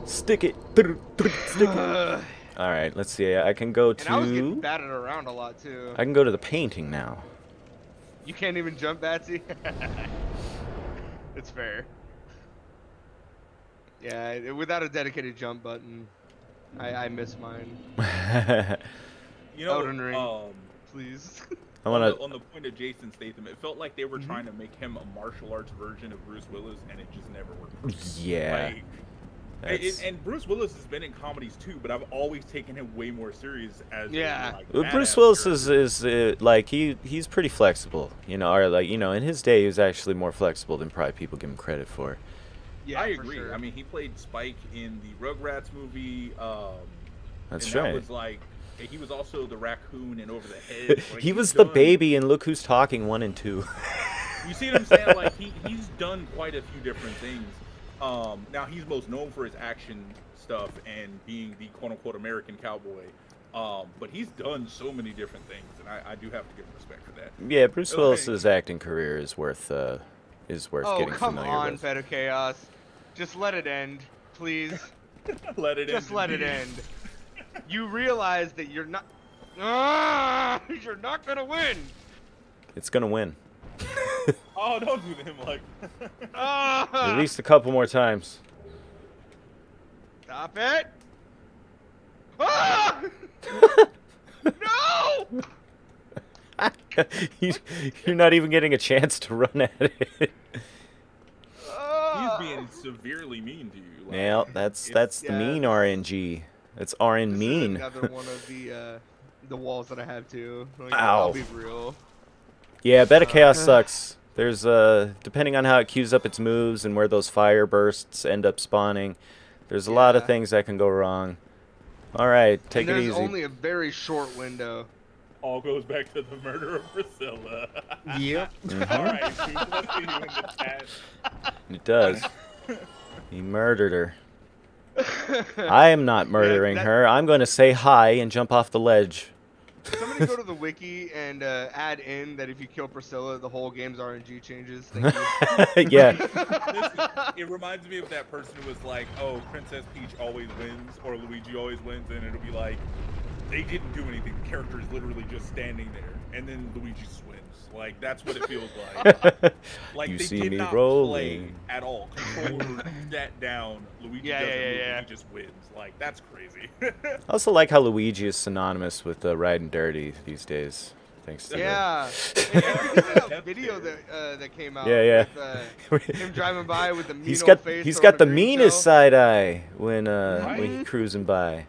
Stick it. Stick it. And All right, let's see. I can go I was getting to batted around a lot too. I can go to the painting now. You can't even jump, Batsy. It's fair. Yeah, without a dedicated jump button, I miss mine. You know, Elden Ring. Please. I wanna. on the point of Jason Statham, it felt like they were trying to make him a martial arts version of Bruce Willis, and it just never worked. Yeah. Like, And Bruce Willis has been in comedies too, but I've always taken him way more serious as Yeah. a, like, Well, Bruce badass Willis character. is like he's pretty flexible, you know, or like, you know, in his day he was actually more flexible than probably people give him credit for. Yeah, I for agree. sure. I mean, he played Spike in the Rugrats movie. That's and right. That was like, he was also the raccoon in Over the Hedge. Like, He he's was the done- baby in Look Who's Talking 1 and 2. You see what I'm saying? Like, he's done quite a few different things. Now he's most known for his action stuff and being the quote-unquote American cowboy. But he's done so many different things, and I do have to give him respect for that. Yeah, Bruce Okay. Willis's acting career is worth Oh, getting come familiar on, with. Fed of Chaos. Just let it end, please. Let it Just end, let it indeed. end. You realize that you're not. You're not gonna win. It's gonna win. Oh, don't do him like. Ah! At least a couple more times. Stop it! Ah! No! You're not even getting a chance to run at it. He's Ah! being severely mean to you. Like, Yeah, that's it's- the yeah, mean this- RNG. That's RN This is mean. another one of the walls that I have too. Like, Ow. I'll be real. Yeah, Beta Chaos sucks. There's depending on how it queues up its moves and where those fire bursts end up spawning, there's a lot of Yeah. things that can go wrong. All right, take And it there's easy. only a very short window. all goes back to the murder of Priscilla. Yep. Mhm. All right, dude, let's see you in the chat. It does. He murdered her. I am not murdering that- her. I'm going to say hi and jump off the ledge. Somebody go to the wiki and add in that if you kill Priscilla, the whole game's RNG changes. Thank you. Yeah. It reminds me of that person who was like, "Oh, Princess Peach always wins, or Luigi always wins," and it'll be like, they didn't do anything. The character is literally just standing there, and then Luigi just wins. Like, that's what it feels like. Like, You they see did me not rolling. play at all. Controller sat down. Luigi Yeah, doesn't yeah, move, yeah. and he just wins. Like, that's crazy. I also like how Luigi is synonymous with riding dirty these days. Thanks to Yeah. And because of that video that came out. Yeah, yeah. With, him driving by with the mean he's old got face. he's throwing got a the green meanest shell. side eye when he's cruising by.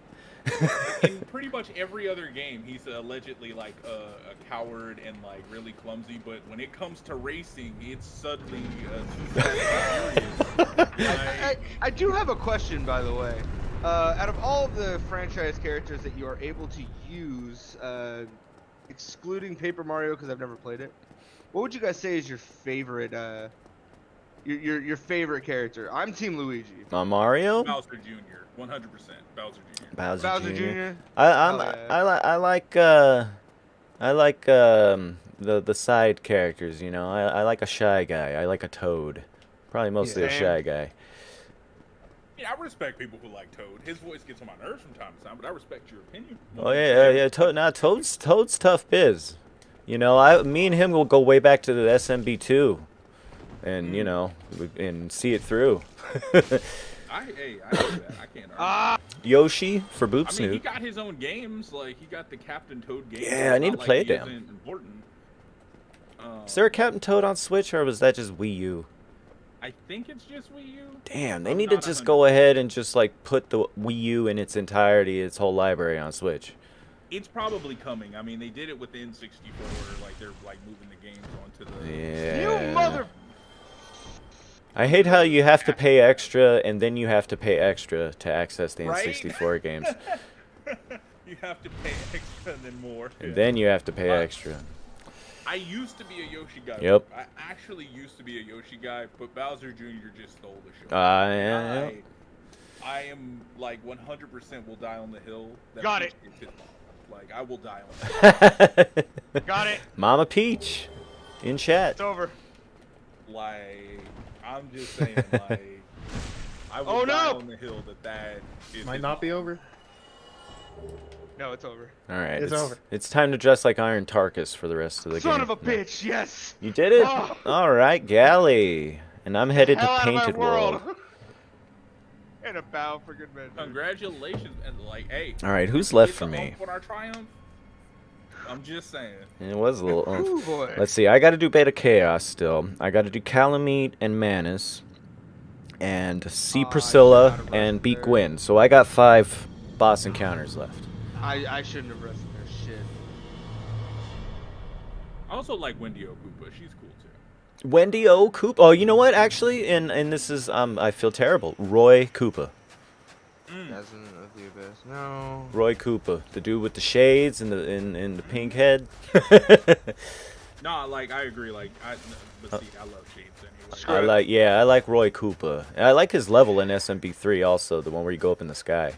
In pretty much every other game, he's allegedly like a coward and like really clumsy. But when it comes to racing, it's suddenly too furious. I do have a question, by the way. Out of all of the franchise characters that you are able to use, excluding Paper Mario because I've never played it, what would you guys say is your favorite? Your favorite character? I'm Team Luigi. Mario? Bowser Jr. 100%. Bowser Jr. Bowser Jr. Jr. I like the side characters, you know. I like a shy guy. I like a Toad. Probably mostly a Same. shy guy. Yeah, I respect people who like Toad. His voice gets on my nerves from time to time, but I respect your opinion. Oh yeah. Toad's tough biz. You know, me and him will go way back to the SMB2, and you know, and see it through. I know that. I can't argue. Yoshi for Boop I mean, he Snoop. got his own games. Like, he got the Captain Toad game. Yeah, I need to play it down. Important. Is there a Captain Toad on Switch, or was that just Wii U? I think it's just Wii U. Damn, they I'm need to not just 100%. go ahead and just like put the Wii U in its entirety, its whole library on Switch. It's probably coming. I mean, they did it with N64. Like, they're like moving the games onto the. Yeah. You mother. I hate how you have to pay extra, and then you have to pay extra to access the Right? N64 games, You have to pay extra and then more. and then you have to pay extra. I used to be a Yoshi guy. Yep. I actually used to be a Yoshi guy, but Bowser Jr. just stole the show. Yeah. I am like 100% will die on the hill. That Got Peach it. gets his mom. Like, I will die on the hill. Got it. Mama Peach, in chat. It's over. Like, I'm just saying, like, I will Oh, die no! on the hill that is Might his not be mom. over. No, it's over. All right, It's over. It's time to dress like Iron Tarkus for the rest of the game. Son of a No. bitch! Yes. You did it. Oh. All right, Galley, and I'm headed to Hell out of my Painted World. And a bow for good measure. Congratulations, and like, hey. All right, who's left it's for a me? hump on our triumph. I'm just saying. It was a little. Ooh boy. Let's see. I got to do Beta Chaos still. I got to do Calamite and Manus. and see I Priscilla, should not have and rushed beat there. Gwyn. So I got 5 boss encounters left. I shouldn't have rested their shit. I also like Wendy Okupa. She's cool too. Wendy O. Koopa. Oh, you know what? Actually, and this is I feel terrible. Roy Koopa. Desmond of the Abyss. No. Roy Koopa, the dude with the shades and the pink head. No, like I agree. Like but see, I love shades Screw anyway. it. I like Roy Koopa. And I like his level in SMB3 also, the one where you go up in the sky.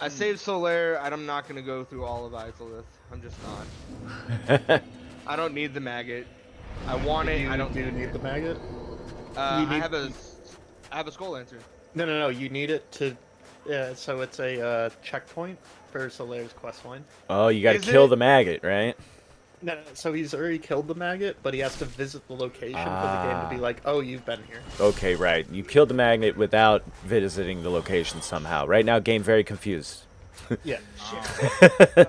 I saved Solaire, and I'm not gonna go through all of Izalith. I'm just not. I don't need the maggot. I want it. I don't do need need it. the maggot. I need- have a skull lantern. No. You need it to. So it's a checkpoint for Solaire's questline. Oh, you gotta Is kill it? the maggot, right? No. So he's already killed the maggot, but he has to visit the location for the game to be like, oh, you've been here. Okay, right. You killed the magnet without visiting the location somehow. Right now, game very confused. Yeah. Mother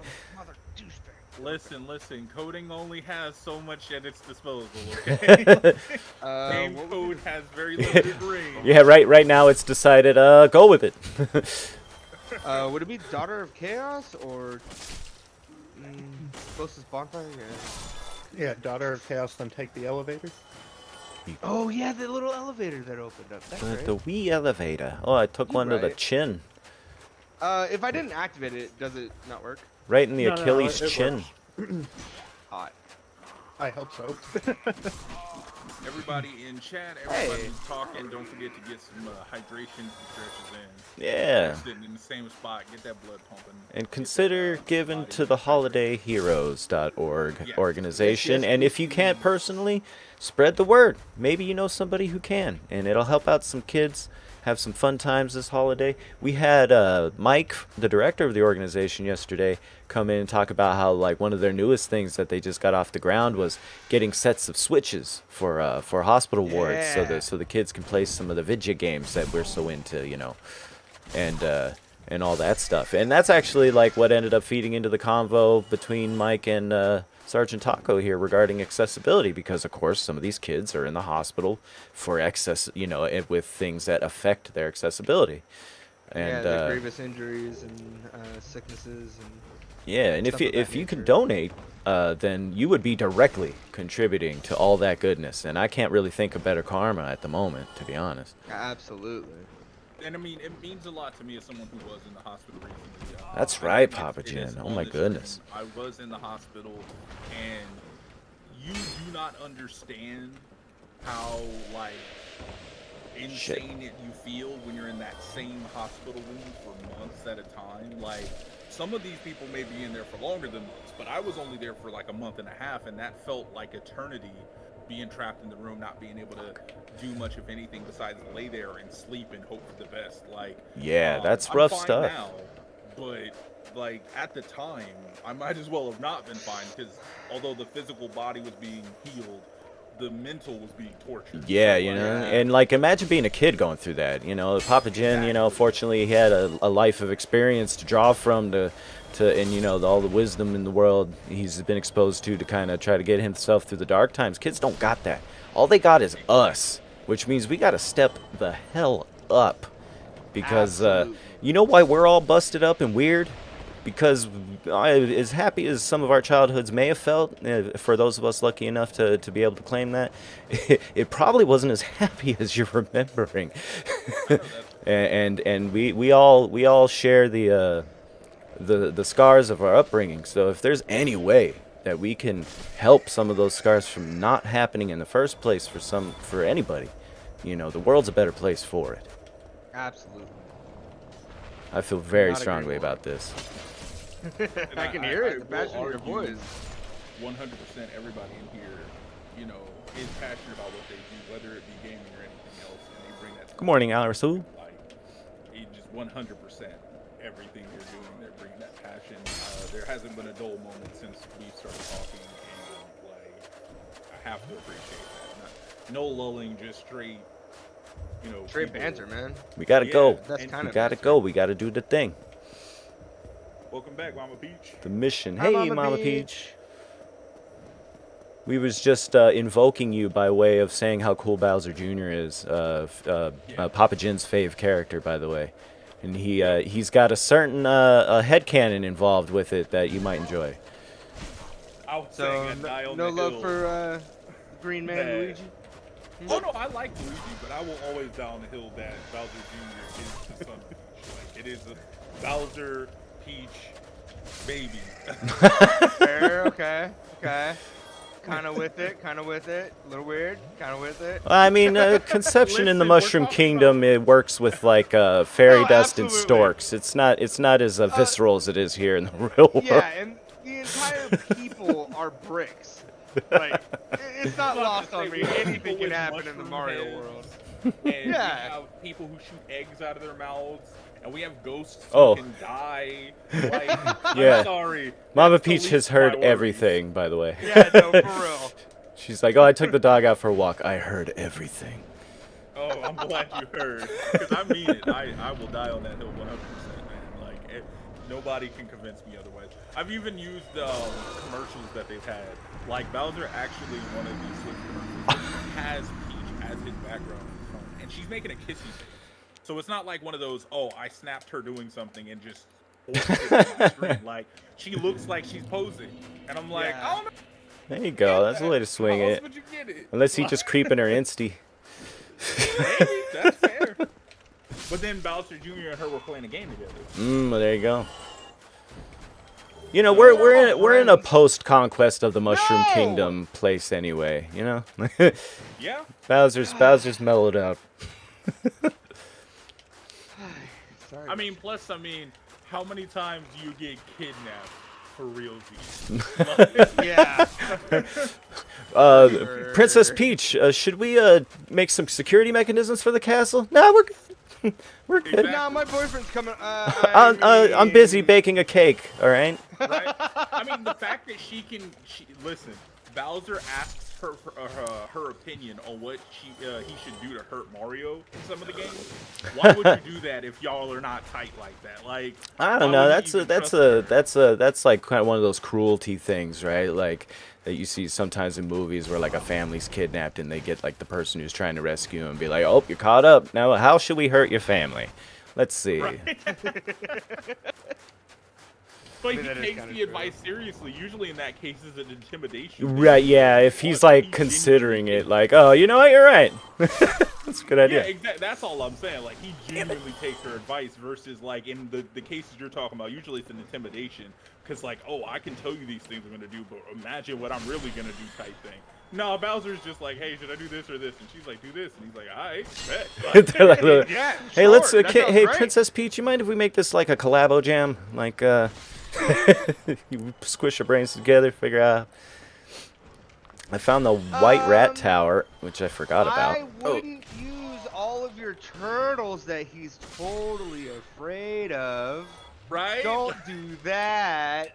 douchebag. Listen. Coding only has so much at its disposal. Okay. Game What code has very limited range. Yeah, right now it's decided, go with it. would it be Daughter of Chaos or closest bonfire? Yeah. Daughter of Chaos, then take the elevator. Oh yeah, the little elevator that opened up. That's right. The wee elevator. Oh, I took You one to the right. chin. If I didn't activate it, does it not work? Right in the No, Achilles it chin. works. Hot. I hope so. Everybody in chat, everybody who's talking, don't forget to get some hydration, some stretches in. Yeah. Sitting in the same spot, get that blood pumping. And get consider that, giving body to the hydrated. holidayheroes.org Yes. organization. Yes, And if you can't personally, spread the word. Maybe you know somebody who can, and it'll help out some kids have some fun times this holiday. We had Mike, the director of the organization, yesterday come in and talk about how like one of their newest things that they just got off the ground was getting sets of switches for hospital wards, so the kids can play some of the video games that we're so into, you know, and all that stuff. And that's actually like what ended up feeding into the convo between Mike and Sergeant Taco here regarding accessibility, because of course some of these kids are in the hospital for with things that affect their accessibility. And the grievous injuries and sicknesses and. yeah, and stuff of that if you can nature. donate, then you would be directly contributing to all that goodness. And I can't really think of better karma at the moment, to be honest. Absolutely. And I mean, it means a lot to me as someone who was in the hospital recently. That's I right, think Papa it Jen. is Oh on my the goodness. stream. I was in the hospital, and you do not understand how like insane you feel when you're in that same hospital room for months at a time. Like some of these people may be in there for longer than months, but I was only there for like a month and a half, and that felt like eternity. Being trapped in the room, not being able to do much of anything besides lay there and sleep and hope for the best. Like, Yeah, that's I'm rough fine stuff. now, but like at the time, I might as well have not been fine, because although the physical body was being healed, the mental was being tortured. Yeah, So, you like, know, and like imagine being a kid going through that. You know, Papa Jen, you know, fortunately he had a life of experience to draw from and you know all the wisdom in the world he's been exposed to kind of try to get himself through the dark times. Kids don't got that. All they got is us, which means we got to step the hell up, because you know why we're all busted up and weird? Because as happy as some of our childhoods may have felt, for those of us lucky enough to be able to claim that, it probably wasn't as happy as you're remembering. and we all share the scars of our upbringing. So if there's any way that we can help some of those scars from not happening in the first place for anybody, you know, the world's a better place for it. Absolutely. I feel very Not a strongly great about this. And I can hear it. The will passion in your argue voice. 100% everybody in here, you know, is passionate about what they do, whether it be gaming or anything else, and they bring that to Good morning, Al-Rasul. like, it just 100% everything they're doing, they're bringing that passion. There hasn't been a dull moment since we started talking, and like, I have to appreciate that. No lulling, just straight, you know, Straight people- banter, man. We gotta go. That's and kind We of gotta banter. go. We gotta do the thing. Welcome back, Mama Peach. The mission. Hi, Hey, Mama Mama Peach. Peach. We was just invoking you by way of saying how cool Bowser Jr. is. Papa Jin's fave character, by the way. And he's got a certain headcanon involved with it that you might enjoy. I was So saying a die on no the love hill. for Green Man that- Luigi. Oh no, I like Luigi, but I will always die on the hill that Bowser Jr. is the son of Peach. Like, it is a Bowser Peach baby. Fair, okay. Kind of with it. A little weird. Kind of with it. I mean, conception in the Listen, we're Mushroom talking Kingdom, it works with like fairy No, dust and absolutely. storks. It's not as visceral as it is here in the real world. Yeah, and the entire people are bricks. Like, it's not lost on me. Anything can happen in the Mario world. And Yeah. we have people who shoot eggs out of their mouths, and we have ghosts Oh. who can die. Like, Yeah. I'm sorry. Mama That's the Peach least has of heard my worries. everything, by the way. Yeah, no, for real. She's like, oh, I took the dog out for a walk. I heard everything. Oh, I'm glad you heard. Because I mean it. I will die on that hill 100%, man. Like, nobody can convince me otherwise. I've even used commercials that they've had. Like, Bowser actually, in one of these Switch commercials, has Peach as his background on his phone. And she's making a kissy face. So it's not like one of those, oh, I snapped her doing something and just forced it on my screen. Like, she looks like she's posing. And I'm like, Yeah. oh, no. There you go. That's the way to swing How else it. would you get it? Unless he just creeping her insty. Maybe, that's fair. But then Bowser Jr. and her were playing a game together. Well, there you go. You know, we're in a post-conquest of the Mushroom No! Kingdom place anyway. You know, Yeah. Bowser's mellowed out. Sorry. I mean, plus, how many times do you get kidnapped for realsies? Yeah. Princess Peach, should we make some security mechanisms for the castle? No, we're good. We're good. Exactly. No, my boyfriend's coming. I'm busy baking a cake. All right. Right? I mean, the fact that listen, Bowser asks her for her opinion on what he should do to hurt Mario in some of the games. Why would you do that if y'all are not tight like that? Like, I don't why know. would you even trust her? That's like kind of one of those cruelty things, right? Like that you see sometimes in movies where like a family's kidnapped and they get like the person who's trying to rescue and be like, "Oh, you're caught up. Now, how should we hurt your family? Let's see." But I mean, he that is takes kinda the true. advice seriously. Usually in that case, it's an intimidation. Right? Yeah. If he's like considering it, like, "Oh, you know what? You're right." That's a good Yeah, idea. exactly. That's all I'm saying. Like, he genuinely takes her advice versus, like, in the cases you're talking about, usually it's an intimidation. Because, like, oh, I can tell you these things I'm going to do, but imagine what I'm really going to do type thing. No, Bowser's just like, hey, should I do this or this? And she's like, do this. And he's like, all right, bet. They're like, "Look, Yeah. hey, sure, let's. that sounds Hey, great. Princess Peach, you mind if we make this like a collabo jam? Like, you squish your brains together, figure out. I found the White Rat Tower, which I forgot about. I wouldn't use all of your turtles that he's totally afraid of. Right? Don't do that.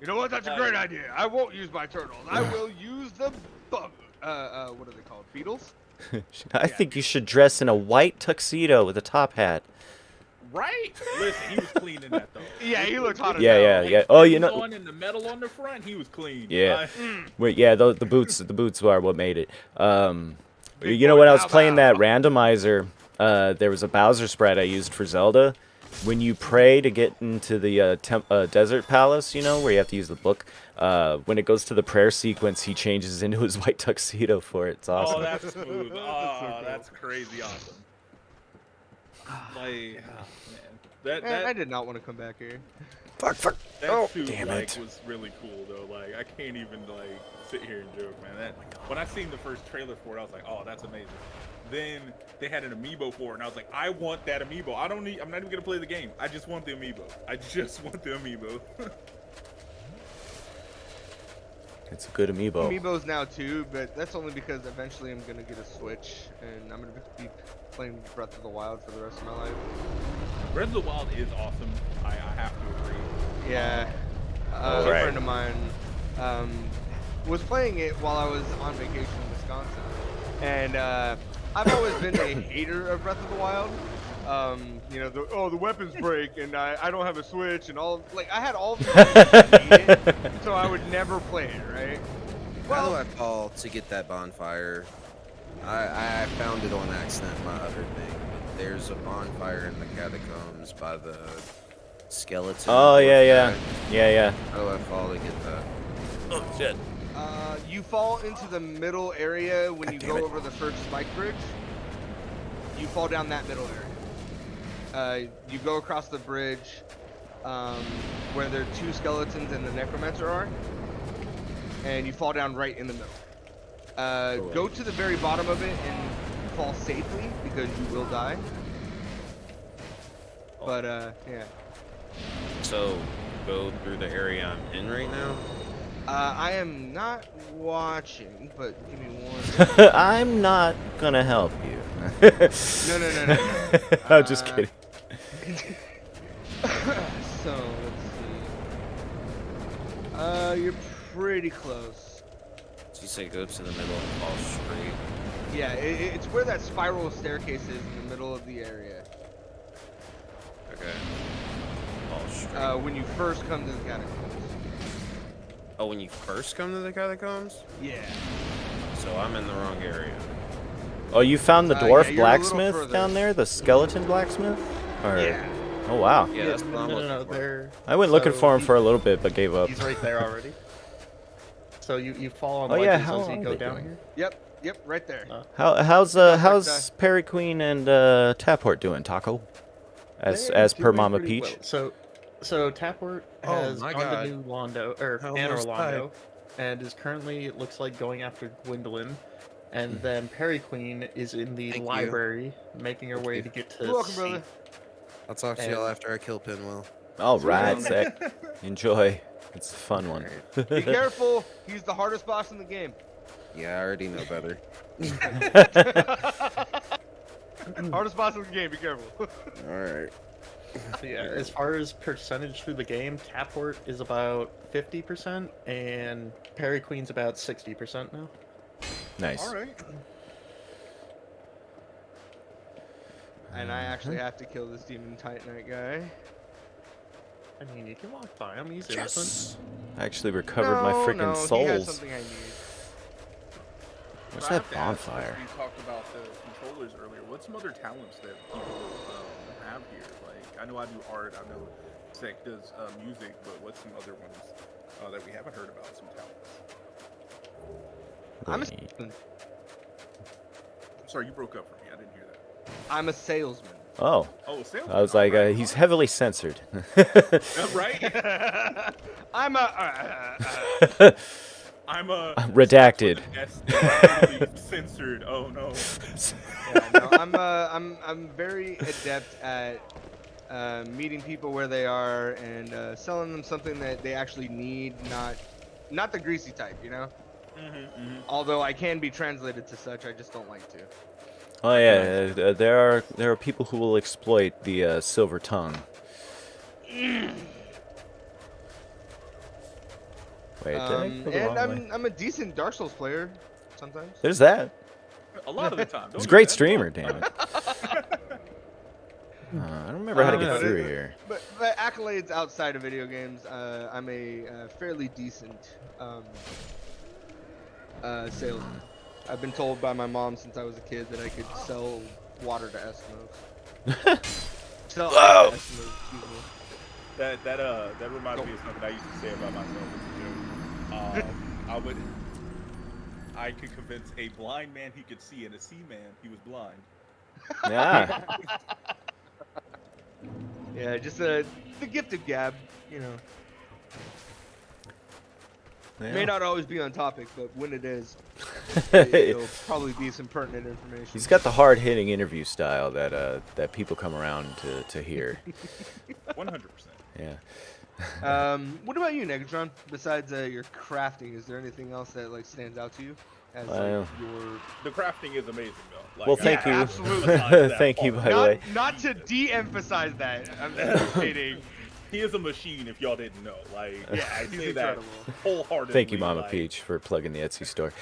You know what? That's a great idea. I won't use my turtles. I will use the bug. What are they called? Beetles? I think you should dress in a white tuxedo with a top hat. Right? Listen, he was clean in that, though. Yeah, he looked hot as Yeah, hell. yeah, yeah. Oh, you Shoes know. on and the metal on the front, he was clean. Yeah. Wait, yeah, the boots are what made it. Big You know boy when I was Bow playing Bow. that randomizer, there was a Bowser sprite I used for Zelda. When you pray to get into the desert palace, you know, where you have to use the book, when it goes to the prayer sequence, he changes into his white tuxedo for it. It's awesome. Oh, that's smooth. That's so Oh, cool. that's crazy awesome. Like, oh, man. Man, That I did not want to come back here. Fuck. that Oh, suit, damn like, it. was really cool though. Like, I can't even like sit here and joke, man. That when I seen the first trailer for it, I was like, oh, that's amazing. Then they had an amiibo for it, and I was like, I want that amiibo. I'm not even gonna play the game. I just want the amiibo. I just want the amiibo. It's a good amiibo. Amiibos now too, but that's only because eventually I'm gonna get a Switch and I'm gonna be playing Breath of the Wild for the rest of my life. Breath of the Wild is awesome. I have to agree. Yeah. All A right. friend of mine was playing it while I was on vacation in Wisconsin, and I've always been a hater of Breath of the Wild. You know, the weapons break, and I don't have a Switch, and all like I had all the reasons to hate it, so I would never never play it, right? How do I fall to get that bonfire? I found it on accident, my other thing. But there's a bonfire in the catacombs by the skeleton. Oh, dwarf yeah. guy. Yeah. How do I fall to get that? Oh, shit. You fall into the middle area when you damn go it. over the first spike bridge. You fall down that middle area. You go across the bridge where the 2 skeletons and the necromancer are, and you fall down right in the middle. Go to the very bottom of it and fall safely because you will die. But yeah. So, go through the area I'm in right now? I am not watching, but give me one. I'm not gonna help you. No. I'm just kidding. So, let's see. You're pretty close. So you say go to the middle and fall straight? Yeah, it's where that spiral staircase is in the middle of the area. Okay. Fall straight. When you first come to the catacombs. Oh, when you first come to the catacombs? Yeah. So I'm in the wrong area. Oh, you found the Yeah, dwarf you're a little blacksmith further. down there? The skeleton blacksmith? Or... Yeah. Oh, wow. Yeah, that's what I'm No, looking for. they're... I went looking so for him he- for a little bit, but gave up. He's right there already. So you fall on Oh, yeah, ledges how as you are go they down doing? here. Yep, right there. How's Perry Queen and Taphort doing, Taco? As They're per doing Mama pretty Peach? well. So Tapwort Oh has my gone God. to New Londo, or I Anor almost died. Londo, and is currently, it looks like, going after Gwendolyn. And then Perry Queen is in the Thank you. library, making her way you. to get to You're welcome, C. brother. I'll talk to And- y'all after I kill Pinwheel. All right, Zach. Enjoy. It's a fun one. Be careful. He's the hardest boss in the game. Yeah, I already know better. Hardest boss in the game. Be careful. Alright. So yeah, as far as percentage through the game, Tapwort is about 50%, and Perry Queen's about 60% now. Nice. All right. And I actually have to kill this demon titanite guy. I mean, you can walk by him, he's innocent. Yes. I actually recovered my No, freaking no, He has souls. something I need. What's So I that have to ask, bonfire? since we talked about the controllers earlier. What's some other talents that people have here? Like, I know I do art. I know Sek does music, but what's some other ones that we haven't heard about? Some talents. I'm a, Wait. I'm sorry, you broke up for me. I didn't hear that. I'm a salesman. Oh, Oh, sales. I was like, he's heavily censored. right. I'm a. I'm a Redacted. Yes, censored. Oh no. Yeah, no, I'm very adept at meeting people where they are and selling them something that they actually need, not the greasy type, you know. Although I can be translated to such, I just don't like to. Oh yeah, there are people who will exploit the silver tongue. Wait, did I go the and wrong way? I'm a decent Dark Souls player sometimes. There's that. A lot of the time. He's a great streamer, damn it. I don't remember how to get through here. But accolades outside of video games, I'm a fairly decent salesman. I've been told by my mom since I was a kid that I could sell water to Eskimos. Sell Whoa! ice to Eskimos, excuse me. That reminds me of something I used to say about myself as a joke. I could convince a blind man he could see and a seaman he was blind. Yeah. Yeah, just the gift of gab, you know. May Yeah. not always be on topic, but when it is, it'll probably be some pertinent information. He's got the hard-hitting interview style that people come around to hear. 100%. Yeah. What about you, Negatron? Besides your crafting, is there anything else that like stands out to you as Well, your? The crafting is amazing, though. Like, Well, thank Yeah, you. absolutely. Thank you, by the way. Not to de-emphasize that. I'm just kidding. He is a machine, if y'all didn't know. Like, Yeah, I he's say that incredible. wholeheartedly. Thank you, Mama like, Peach, for plugging the Etsy store.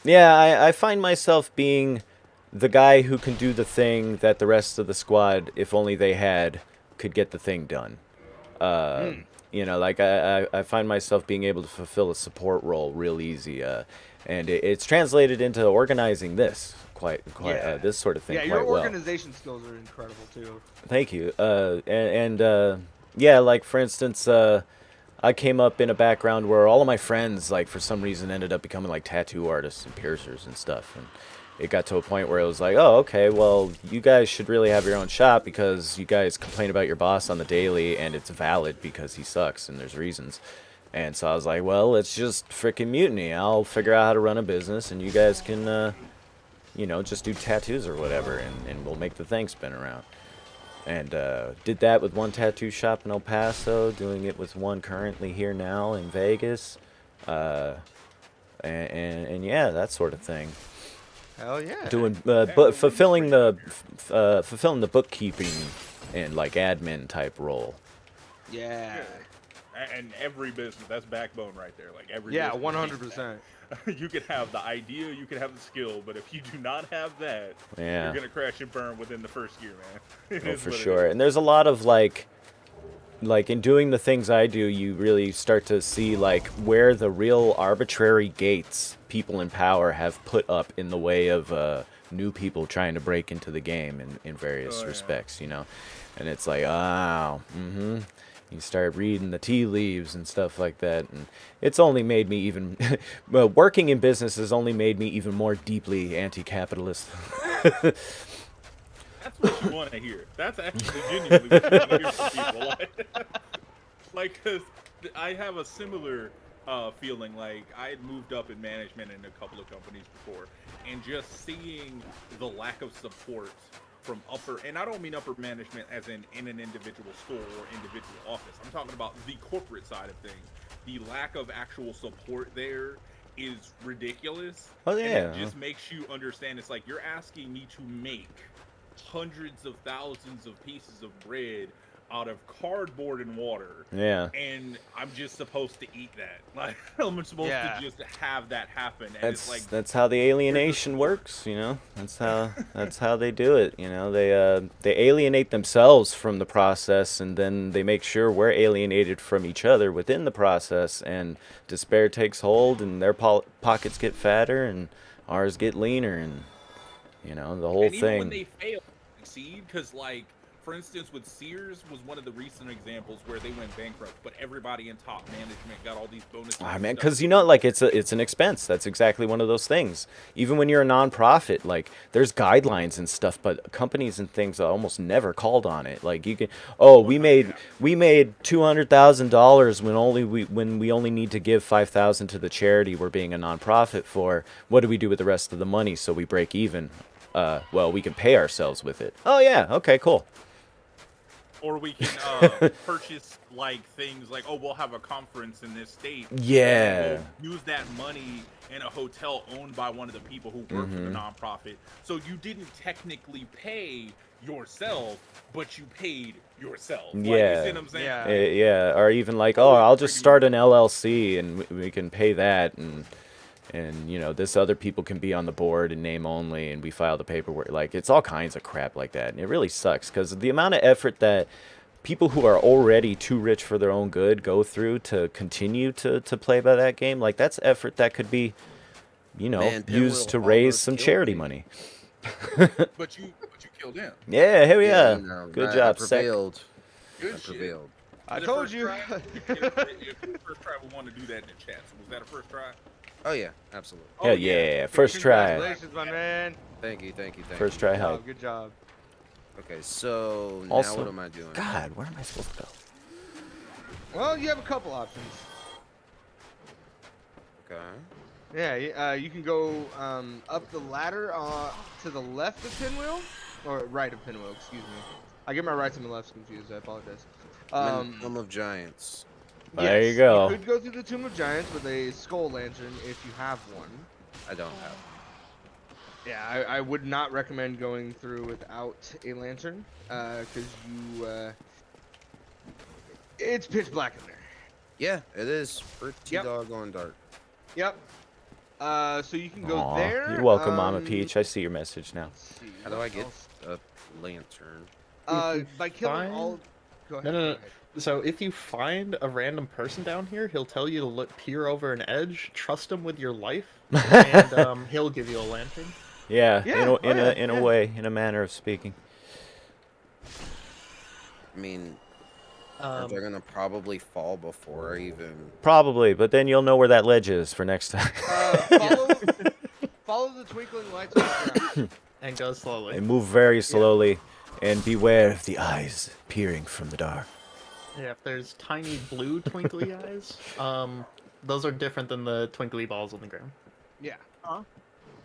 Yeah, I find myself being the guy who can do the thing that the rest of the squad, if only they had, could get the thing done. You know, like I find myself being able to fulfill a support role real easy, and it's translated into organizing this this sort of thing Yeah, quite your well. organization skills are incredible too. Thank you. Yeah, like for instance, I came up in a background where all of my friends, like for some reason, ended up becoming like tattoo artists and piercers and stuff, and it got to a point where it was like, oh, okay, well, you guys should really have your own shop because you guys complain about your boss on the daily, and it's valid because he sucks, and there's reasons. And so I was like, well, let's just frickin' mutiny. I'll figure out how to run a business, and you guys can, you know, just do tattoos or whatever, and we'll make the thing spin around. And did that with one tattoo shop in El Paso, doing it with one currently here now in Vegas, and yeah, that sort of thing. Hell yeah. Doing but fulfilling the bookkeeping and like admin type role. Yeah. And every business, that's backbone right there. Like every Yeah, business 100%. you could have the idea, you could have the skill, but if you do not have that, Yeah. you're gonna crash and burn within the first year, man. It Oh, is for what it sure. is. And there's a lot of like in doing the things I do, you really start to see like where the real arbitrary gates people in power have put up in the way of new people trying to break into the game in various Oh, yeah. respects, you know. And it's like, oh, you start reading the tea leaves and stuff like that, and it's only made me even well, working in business has only made me even more deeply anti-capitalist. That's what you want to hear. That's actually genuinely what you want to hear from people. Like, cause I have a similar feeling. Like, I had moved up in management in a couple of companies before, and just seeing the lack of support from upper, and I don't mean upper management as in an individual store or individual office. I'm talking about the corporate side of things. The lack of actual support there is ridiculous. Oh, yeah. And it just makes you understand. It's like you're asking me to make hundreds of thousands of pieces of bread out of cardboard and water. Yeah. And I'm just supposed to eat that. Like, I'm supposed to just have that happen. And it's like, That's how the alienation works, you know. That's how they do it, you know. They alienate themselves from the process, and then they make sure we're alienated from each other within the process, and despair takes hold, and their pockets get fatter, and ours get leaner, and you know the whole and even thing. when they fail, succeed, because like, for instance, with Sears was one of the recent examples where they went bankrupt, but everybody in top management got all these bonuses. Ah, man, because you know, like it's an expense. That's exactly one of those things. Even when you're a nonprofit, like there's guidelines and stuff, but companies and things almost never called on it. Like you can, we made $200,000 when we only need to give $5,000 to the charity we're being a nonprofit for. What do we do with the rest of the money so we break even? Well, we can pay ourselves with it. Oh yeah, okay, cool. Or we can purchase like things like, we'll have a conference in this state. Yeah. We'll use that money in a hotel owned by one of the people who work for the nonprofit. So you didn't technically pay yourself, but you paid yourself. Like, Yeah. you see what I'm saying? Yeah. Yeah. Or even like, I'll just start an LLC and we can pay that, and you know, this other people can be on the board in name only, and we file the paperwork. Like, it's all kinds of crap like that, and it really sucks because the amount of effort that people who are already too rich for their own good go through to continue to play by that game. Like, that's effort that could be, you know, Man, used to Pinwheel raise almost some killed charity me. money. But you killed him. Yeah, hell yeah. you know, Good I job, Sec. prevailed. Good I shit. prevailed. I Was it told first you. try? If first try, we want to do that in the chat. So was that a first try? Oh yeah, absolutely. Hell yeah. First try. Congratulations, my man. Thank you. First try Good hype. job. Good job. Okay, so now Also, what am I doing? God, where am I supposed to go? Well, you have a couple options. Okay. Yeah, you can go up the ladder to the left of Pinwheel, or right of Pinwheel, excuse me. I get my rights and my lefts confused, I apologize. I'm in Tomb of Giants. There you yes, go. You could go through the Tomb of Giants with a skull lantern if you have one. I don't have. Yeah, I would not recommend going through without a lantern, because it's pitch black in there. Yeah, it is pretty Yep. doggone dark. Yep. So you can go Aw, there. you're welcome, Mama Peach. I see your message now. let's see, How do I what get else? a lantern? By killing find- all. Go ahead. No. go ahead. So if you find a random person down here, he'll tell you to peer over an edge, trust him with your life, and he'll give you a lantern. Yeah, Yeah, in a way, in a manner of speaking. I mean, are they gonna probably fall before I even? Probably, but then you'll know where that ledge is for next time. Follow the twinkling lights on the ground. And go slowly. And move very slowly, and beware of the eyes peering from the dark. Yeah, if there's tiny blue twinkly eyes, those are different than the twinkly balls on the ground. Yeah. Huh?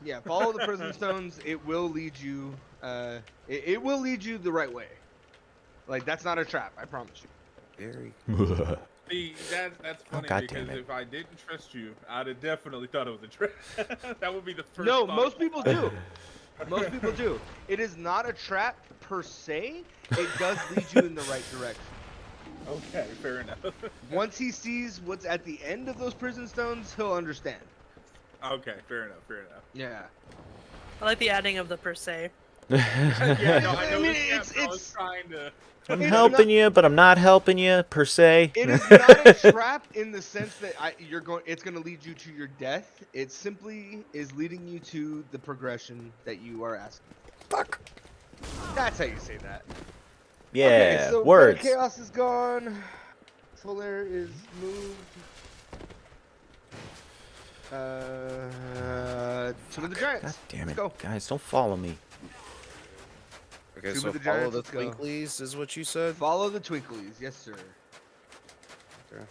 Yeah, follow the prison stones. It will lead you. It will lead you the right way. Like, that's not a trap. I promise you. Very. See, that's funny God because damn it. if I didn't trust you, I'd have definitely thought it was a trap. That would be the first. No, thought. most people do. Most people do. It is not a trap per se. It does lead you in the right direction. Okay, fair enough. Once he sees what's at the end of those prison stones, he'll understand. Okay, fair enough. Fair enough. Yeah. I like the adding of the per se. Yeah, no, I I know mean, this it's- I was trying to. I'm It's helping you, but I'm not helping you per se. It is not a trap in the sense that it's going to lead you to your death. It simply is leading you to the progression that you are asking. Fuck. That's how you say that. Yeah, Okay, so words. Chaos is gone. Solar is moved. Tomb of the Giants. God damn Let's it, go. guys! Don't follow me. Okay, Two so with the follow Giants, the let's go. twinklies is what you said. Follow the Twinklies. Yes, sir. Okay.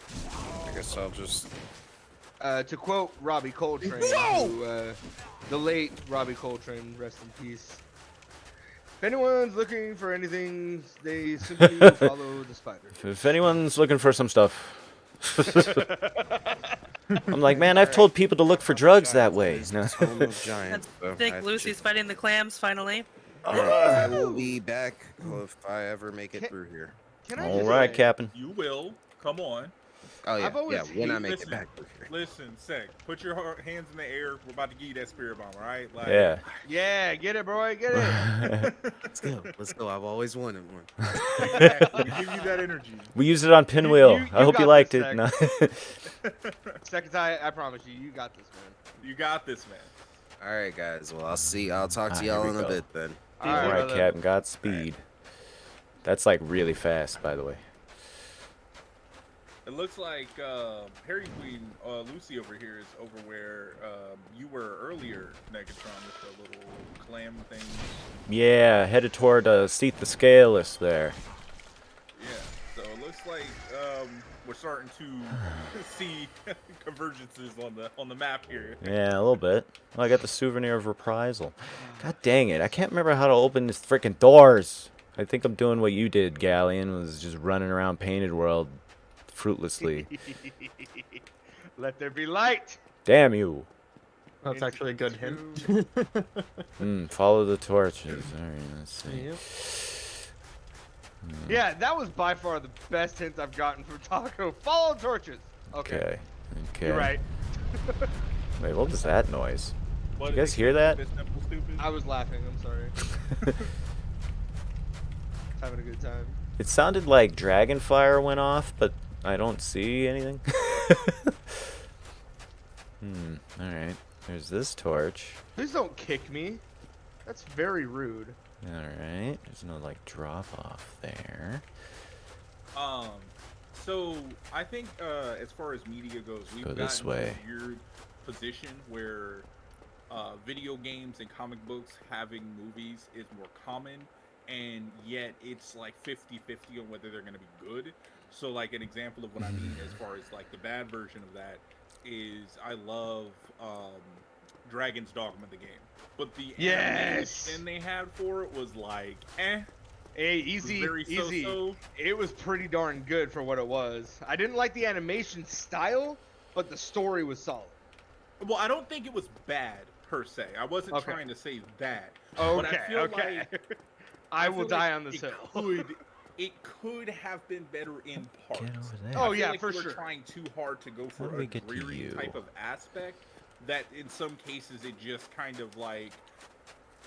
I guess I'll just. To quote Robbie Coltrane, who, the late Robbie Coltrane, rest in peace. If anyone's looking for anything, they simply follow the spider. If anyone's looking for some stuff, I'm like, man, I've told people to look for drugs that way. No. Home of Giants. I think Lucy's fighting the clams finally. I will be back if I ever make it Can- through here. Can I All just right, say, Captain. You will. Come on. Oh yeah, I've always yeah. When I hated- make it Listen. back through here. Listen, Sek. Put your hands in the air. We're about to give you that spirit bomb, all right? Like, Yeah. Yeah, get it, bro. Get it. Let's go. Let's go. I've always wanted one. Exactly. We give you that energy. We used it on Pinwheel. you I hope you got liked this, it. No. Second time, I promise you, you got this, man. You got this, man. All right, guys. Well, I'll talk to Here y'all we in a go. bit then. All right, brother. Captain. Godspeed. That's like really fast, by the way. It looks like Harry Queen, Lucy over here is over where you were earlier, Negatron, with the little clam thing. Yeah, headed toward Seat the Scaleless there. Yeah, so it looks like we're starting to see convergences on the map here. Yeah, a little bit. Well, I got the souvenir of reprisal. God dang it! I can't remember how to open this freaking doors. I think I'm doing what you did, Galleon, was just running around Painted World fruitlessly. Let there be light. Damn you! That's actually a good hint. Follow the torches. All right, let's see. Yep. Yeah, that was by far the best hint I've gotten from Taco. Follow torches. Okay. Okay. Okay. You're right. Wait, what was that noise? What You did guys they hear say? that? This simple stupid? I was laughing. I'm sorry. Having a good time. It sounded like Dragonfire went off, but I don't see anything. Alright. There's this torch. Please don't kick me. That's very rude. Alright. There's no, like, drop off there. So I think as far as media goes, we've Go gotten this to way. a weird position where video games and comic books having movies is more common, and yet it's like 50-50 on whether they're going to be good. So like an example of what I mean as far as like the bad version of that is I love Dragon's Dogma the game, but the animation they had for it was like Hey, it was easy, very easy. so-so. It was pretty darn good for what it was. I didn't like the animation style, but the story was solid. Well, I don't think it was bad per se. I wasn't Okay. trying to say that. Okay, But I feel okay. like I will feel die like on this hill. It could have been better in parts. Get over there. Oh, I feel yeah, like for you were sure. trying too hard to go How for do a we get to dreary you? type of aspect that in some cases it just kind of like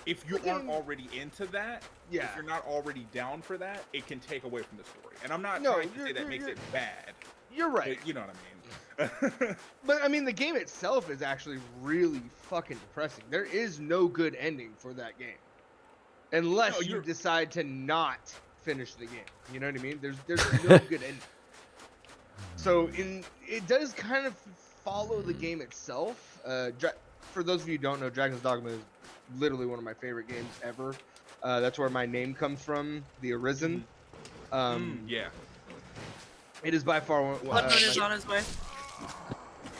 if you aren't already into that, Yeah. if you're not already down for that, it can take away from the story. And I'm not No, trying to say that makes it bad. You're right. But you know what I mean. But I mean, the game itself is actually really fucking depressing. There is no good ending for that game, unless you decide to not finish the game. You know what I mean? There's no good ending. So it does kind of follow the game itself. For those of you who don't know, Dragon's Dogma is literally one of my favorite games ever. That's where my name comes from, the Arisen. Yeah. It is by far one. Blood Moon is on his way.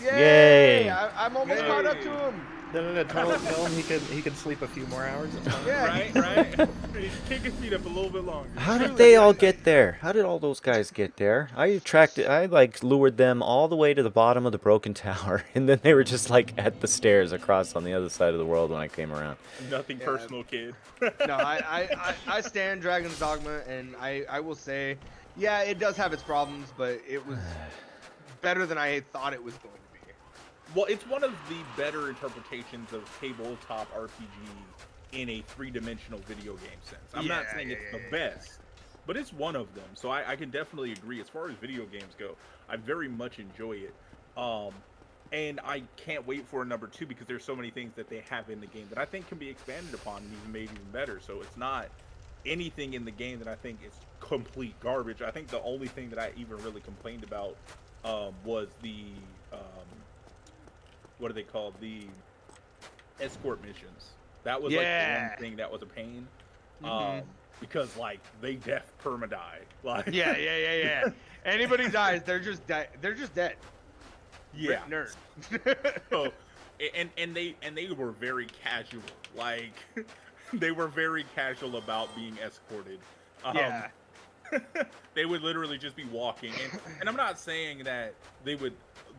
Yay! I'm almost caught up to him. No. Tell him he can sleep a few more hours. Yeah. Right. Kick his feet up a little bit longer. How did they all get there? How did all those guys get there? I lured them all the way to the bottom of the broken tower, and then they were just like at the stairs across on the other side of the world when I came around. Nothing personal, kid. No, I stand Dragon's Dogma, and I will say, yeah, it does have its problems, but it was better than I thought it was going to be. Well, it's one of the better interpretations of tabletop RPG in a three-dimensional video game sense. I'm not saying it's the best, but it's one of them. So I can definitely agree. As far as video games go, I very much enjoy it. And I can't wait for a number 2 because there's so many things that they have in the game that I think can be expanded upon and even made even better. So it's not anything in the game that I think is complete garbage. I think the only thing that I even really complained about was the what are they called? The escort missions. That was like the one thing that was a pain. Because like they death perma-die. Like Yeah. Anybody dies, they're just dead. Yeah. Nerd. So, and they were very casual. Like they were very casual about being escorted. They would literally just be walking, and I'm not saying that they would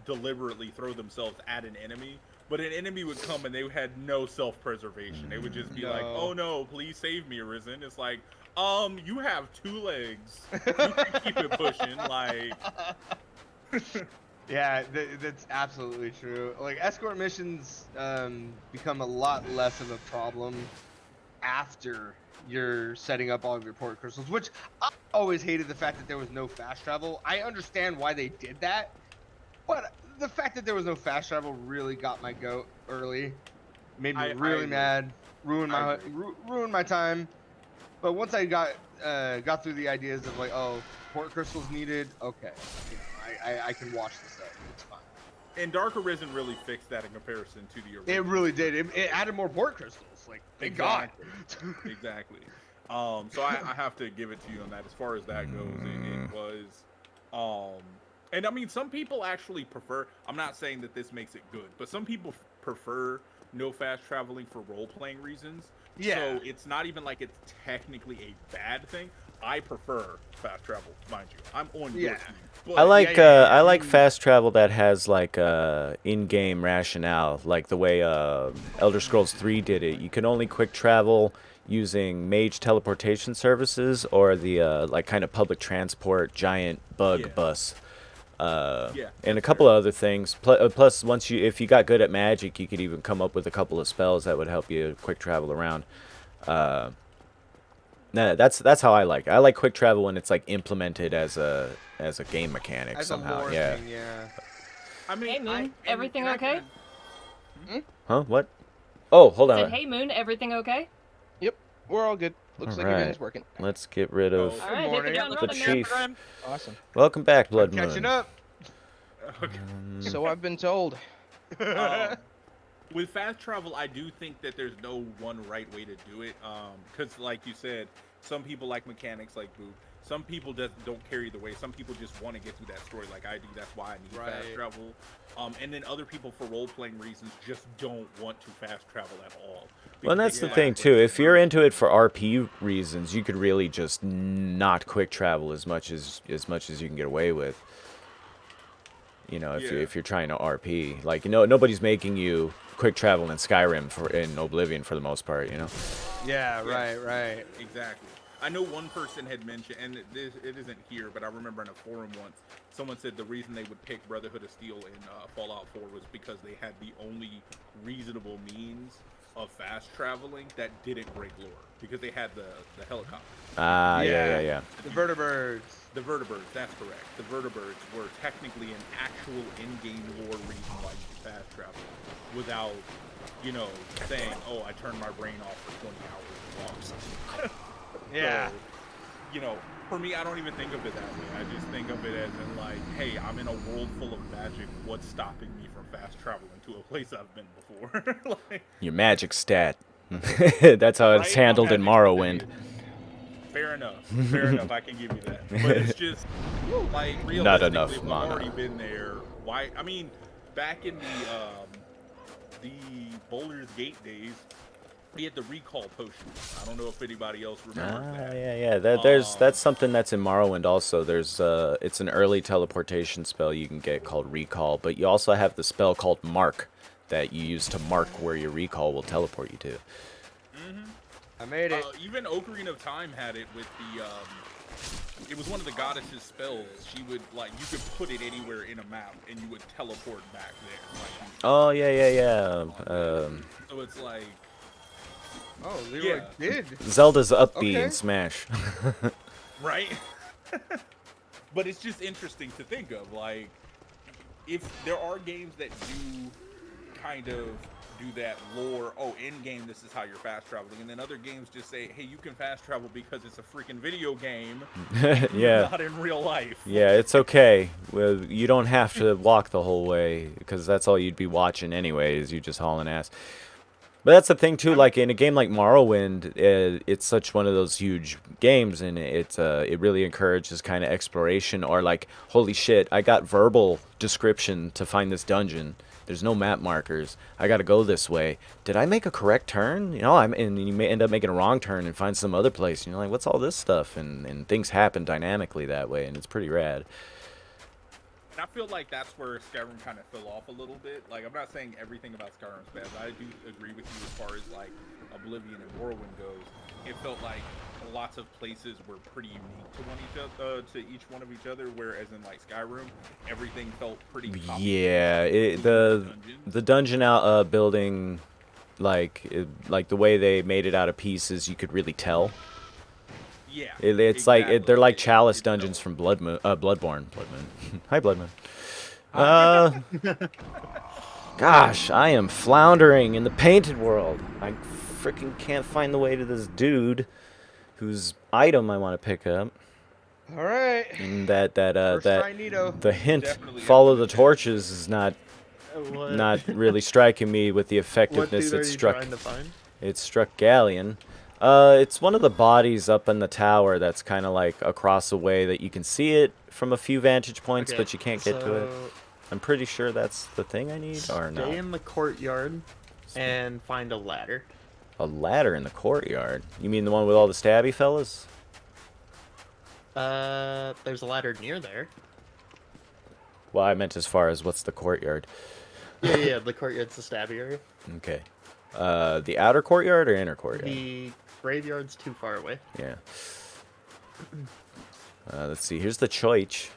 deliberately throw themselves at an enemy, but an enemy would come and they had no self-preservation. They would just be like, "Oh no, please save me, Arisen." It's like, you have 2 legs. You can keep it pushing, like. Yeah, that's absolutely true. Like escort missions become a lot less of a problem after you're setting up all of your port crystals, which I always hated the fact that there was no fast travel. I understand why they did that, but the fact that there was no fast travel really got my goat early. Made me really mad. Ruined my time. But once I got through the ideas of like, oh, port crystals needed. Okay, I can watch this stuff. It's fine. And Dark Arisen really fixed that in comparison to the original. It really did. It added more port crystals. Like, thank God. Exactly. So I have to give it to you on that. As far as that goes, it was. And I mean, some people actually prefer. I'm not saying that this makes it good, but some people prefer no fast traveling for role-playing reasons. Yeah. So it's not even like it's technically a bad thing. I prefer fast travel, mind you. I'm on your team. But I like fast travel that has like in-game rationale, like the way Elder Scrolls 3 did it. You can only quick travel using mage teleportation services or the like kind of public transport giant bug bus. And a couple of other things. Plus, if you got good at magic, you could even come up with a couple of spells that would help you quick travel around. That's how I like it. I like quick travel when it's like implemented as a game mechanic as somehow. A thing, yeah. I mean, Hey Moon, everything okay? Huh? What? Oh, hold I on. said, hey Moon, everything okay? Yep, we're all good. Looks like everything's working. Let's get rid of All right, hit the ground the running, chief. man. Awesome. Welcome back, Blood Moon. Catching up. So I've been told. With fast travel, I do think that there's no one right way to do it. Because, like you said, some people like mechanics, like Boo. Some people just don't carry the way. Some people just want to get through that story, like I do. That's why I need fast travel. And then other people, for role-playing reasons, just don't want to fast travel at all. Well, and that's the thing too. If you're into it for RP reasons, you could really just not quick travel as much as you can get away with. You know, if you're trying to RP, like nobody's making you quick travel in Skyrim in Oblivion for the most part. You know. Yeah. Right. Exactly. I know one person had mentioned, and it isn't here, but I remember in a forum once, someone said the reason they would pick Brotherhood of Steel in Fallout 4 was because they had the only reasonable means of fast traveling that didn't break lore because they had the helicopter. Ah, yeah. The vertebrates. The vertebrates, that's correct. The vertebrates were technically an actual in-game lore reason why you could fast travel without, you know, saying, oh, I turned my brain off for 20 hours and walked. Yeah. So, you know, for me, I don't even think of it that way. I just think of it as in like, hey, I'm in a world full of magic. What's stopping me from fast traveling to a place I've been before? Like, Your magic stat. That's how it's right? handled in Magic Morrowind. stat. Fair enough. Fair enough. I can give you that. But it's just like realistically, Not enough if I've mana. already been there. Why? I mean, back in the Boulder's Gate days, we had the recall potion. I don't know if anybody else remembers that. Yeah. That's something that's in Morrowind also. There's it's an early teleportation spell you can get called Recall, but you also have the spell called Mark that you use to mark where your recall will teleport you to. I made it. Even Ocarina of Time had it with the it was one of the goddess's spells. She would like you could put it anywhere in a map and you would teleport back there. Like, Oh yeah. so it's like Oh, Leroy did. Zelda's up B Okay. in Smash. right? But it's just interesting to think of, like, if there are games that do kind of do that lore, oh, in game this is how you're fast traveling, and then other games just say, hey, you can fast travel because it's a freaking video game, Yeah. not in real life. Yeah, it's okay. Well, you don't have to walk the whole way because that's all you'd be watching anyways. You just hauling ass. But that's the thing too. Like in a game like Morrowind, it's such one of those huge games, and it really encourages kind of exploration. Or like, holy shit, I got verbal description to find this dungeon. There's no map markers. I got to go this way. Did I make a correct turn? You know, and you may end up making a wrong turn and find some other place. And you're like, what's all this stuff? And things happen dynamically that way, and it's pretty rad. And I feel like that's where Skyrim kind of fell off a little bit. Like, I'm not saying everything about Skyrim's bad, but I do agree with you as far as, like, Oblivion and Morrowind goes. It felt like lots of places were pretty unique to each one of each other, whereas in, like, Skyrim, everything felt pretty Yeah, the dungeon out building, like the way they made it out of pieces, you could really tell. Yeah, It's exactly. like they're like chalice dungeons from Bloodborne. Hi, Bloodmoon. Gosh, I am floundering in the painted world. I freaking can't find the way to this dude, whose item I want to pick up. All right. And First that try, Nito. the hint, Definitely follow the have to torches, is not really striking me with the What effectiveness dude are it you struck. trying to find? It struck Galleon. It's one of the bodies up in the tower that's kind of like across the way that you can see it from a few vantage points, Okay, but you can't get to it. so I'm pretty sure that's the thing I need, or Stay not. in the courtyard and find a ladder. A ladder in the courtyard? You mean the one with all the stabby fellas? There's a ladder near there. Well, I meant as far as what's the courtyard. Yeah, the courtyard's the stabby area. Okay. The outer courtyard or inner courtyard? The graveyard's too far away. Yeah. Let's see. Here's the choich.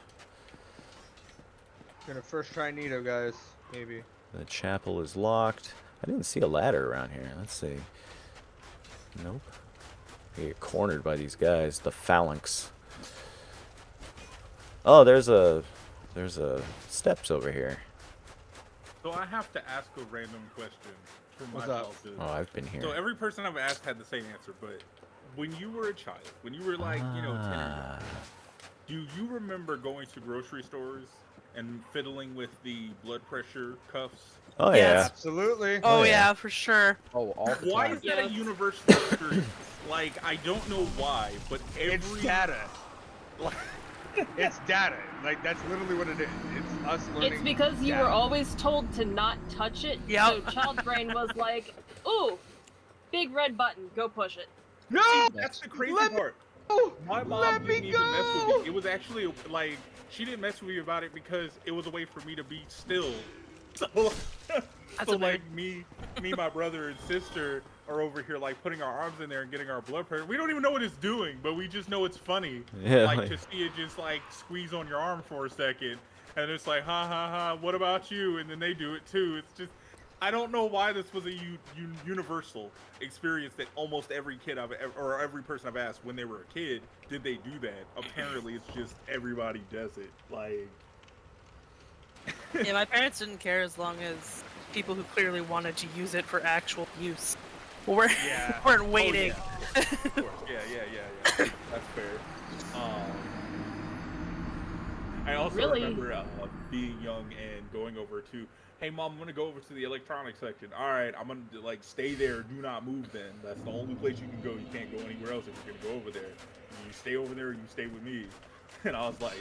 Gonna first try Nito, guys. Maybe. The chapel is locked. I didn't see a ladder around here. Let's see. Nope. You get cornered by these guys, the phalanx. Oh, there's a steps over here. So I have to ask a random question for What's up? myself. Oh, I've been here. So every person I've asked had the same answer, but when you were a child, when you were like, 10 or Ah. do you remember going to grocery stores and fiddling with the blood pressure cuffs? Oh Yes. Absolutely. Oh, yeah. yeah, for sure. Oh, all the Why time. is that a Yes. universal experience? Like, I don't know why, but It's every data. like, It's data. Like that's literally what it is. It's us learning. It's because you data. were always told to not touch it. Yep. So child brain was like, "Ooh, big red button, go push it." No. that's the crazy Let me part. go! My mom Let me didn't even mess with go! me. It was actually like she didn't mess with me about it because it was a way for me to be still. So, That's so a like me, my brother and sister are over here like putting our arms in there and getting our blood pressure. We don't even know what it's doing, but we just know it's funny. Yeah, like like- to see it just like squeeze on your arm for a second, and it's like ha ha ha. What about you? And then they do it too. It's just I don't know why this was a universal experience that almost every kid or every person I've asked when they were a kid, did they do that? Apparently, it's just everybody does it. Like, Yeah, my parents didn't care as long as people who clearly wanted to use it for actual use weren't waiting. Oh, yeah. Of course. Yeah. That's fair. I also Really? remember being young and going over to, hey mom, I'm gonna go over to the electronics section. All right, I'm gonna like stay there. Do not move. Then that's the only place you can go. You can't go anywhere else if you're gonna go over there. You stay over there. You stay with me. And I was like,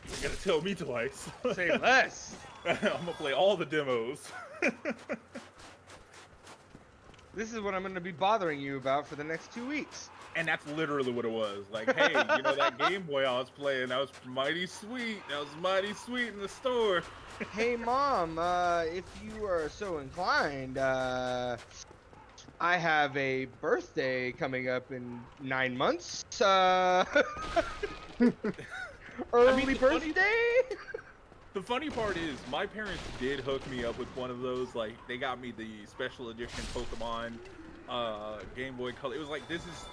you gotta tell me twice. Say less. I'm gonna play all the demos. This is what I'm gonna be bothering you about for the next 2 weeks. And that's literally what it was. Like, hey, you know that Game Boy I was playing? That was mighty sweet. That was mighty sweet in the store. Hey mom, if you are so inclined, I have a birthday coming up in 9 months. Early birthday? The funny part is, my parents did hook me up with one of those. Like, they got me the special edition Pokemon Game Boy Color. It was like, this is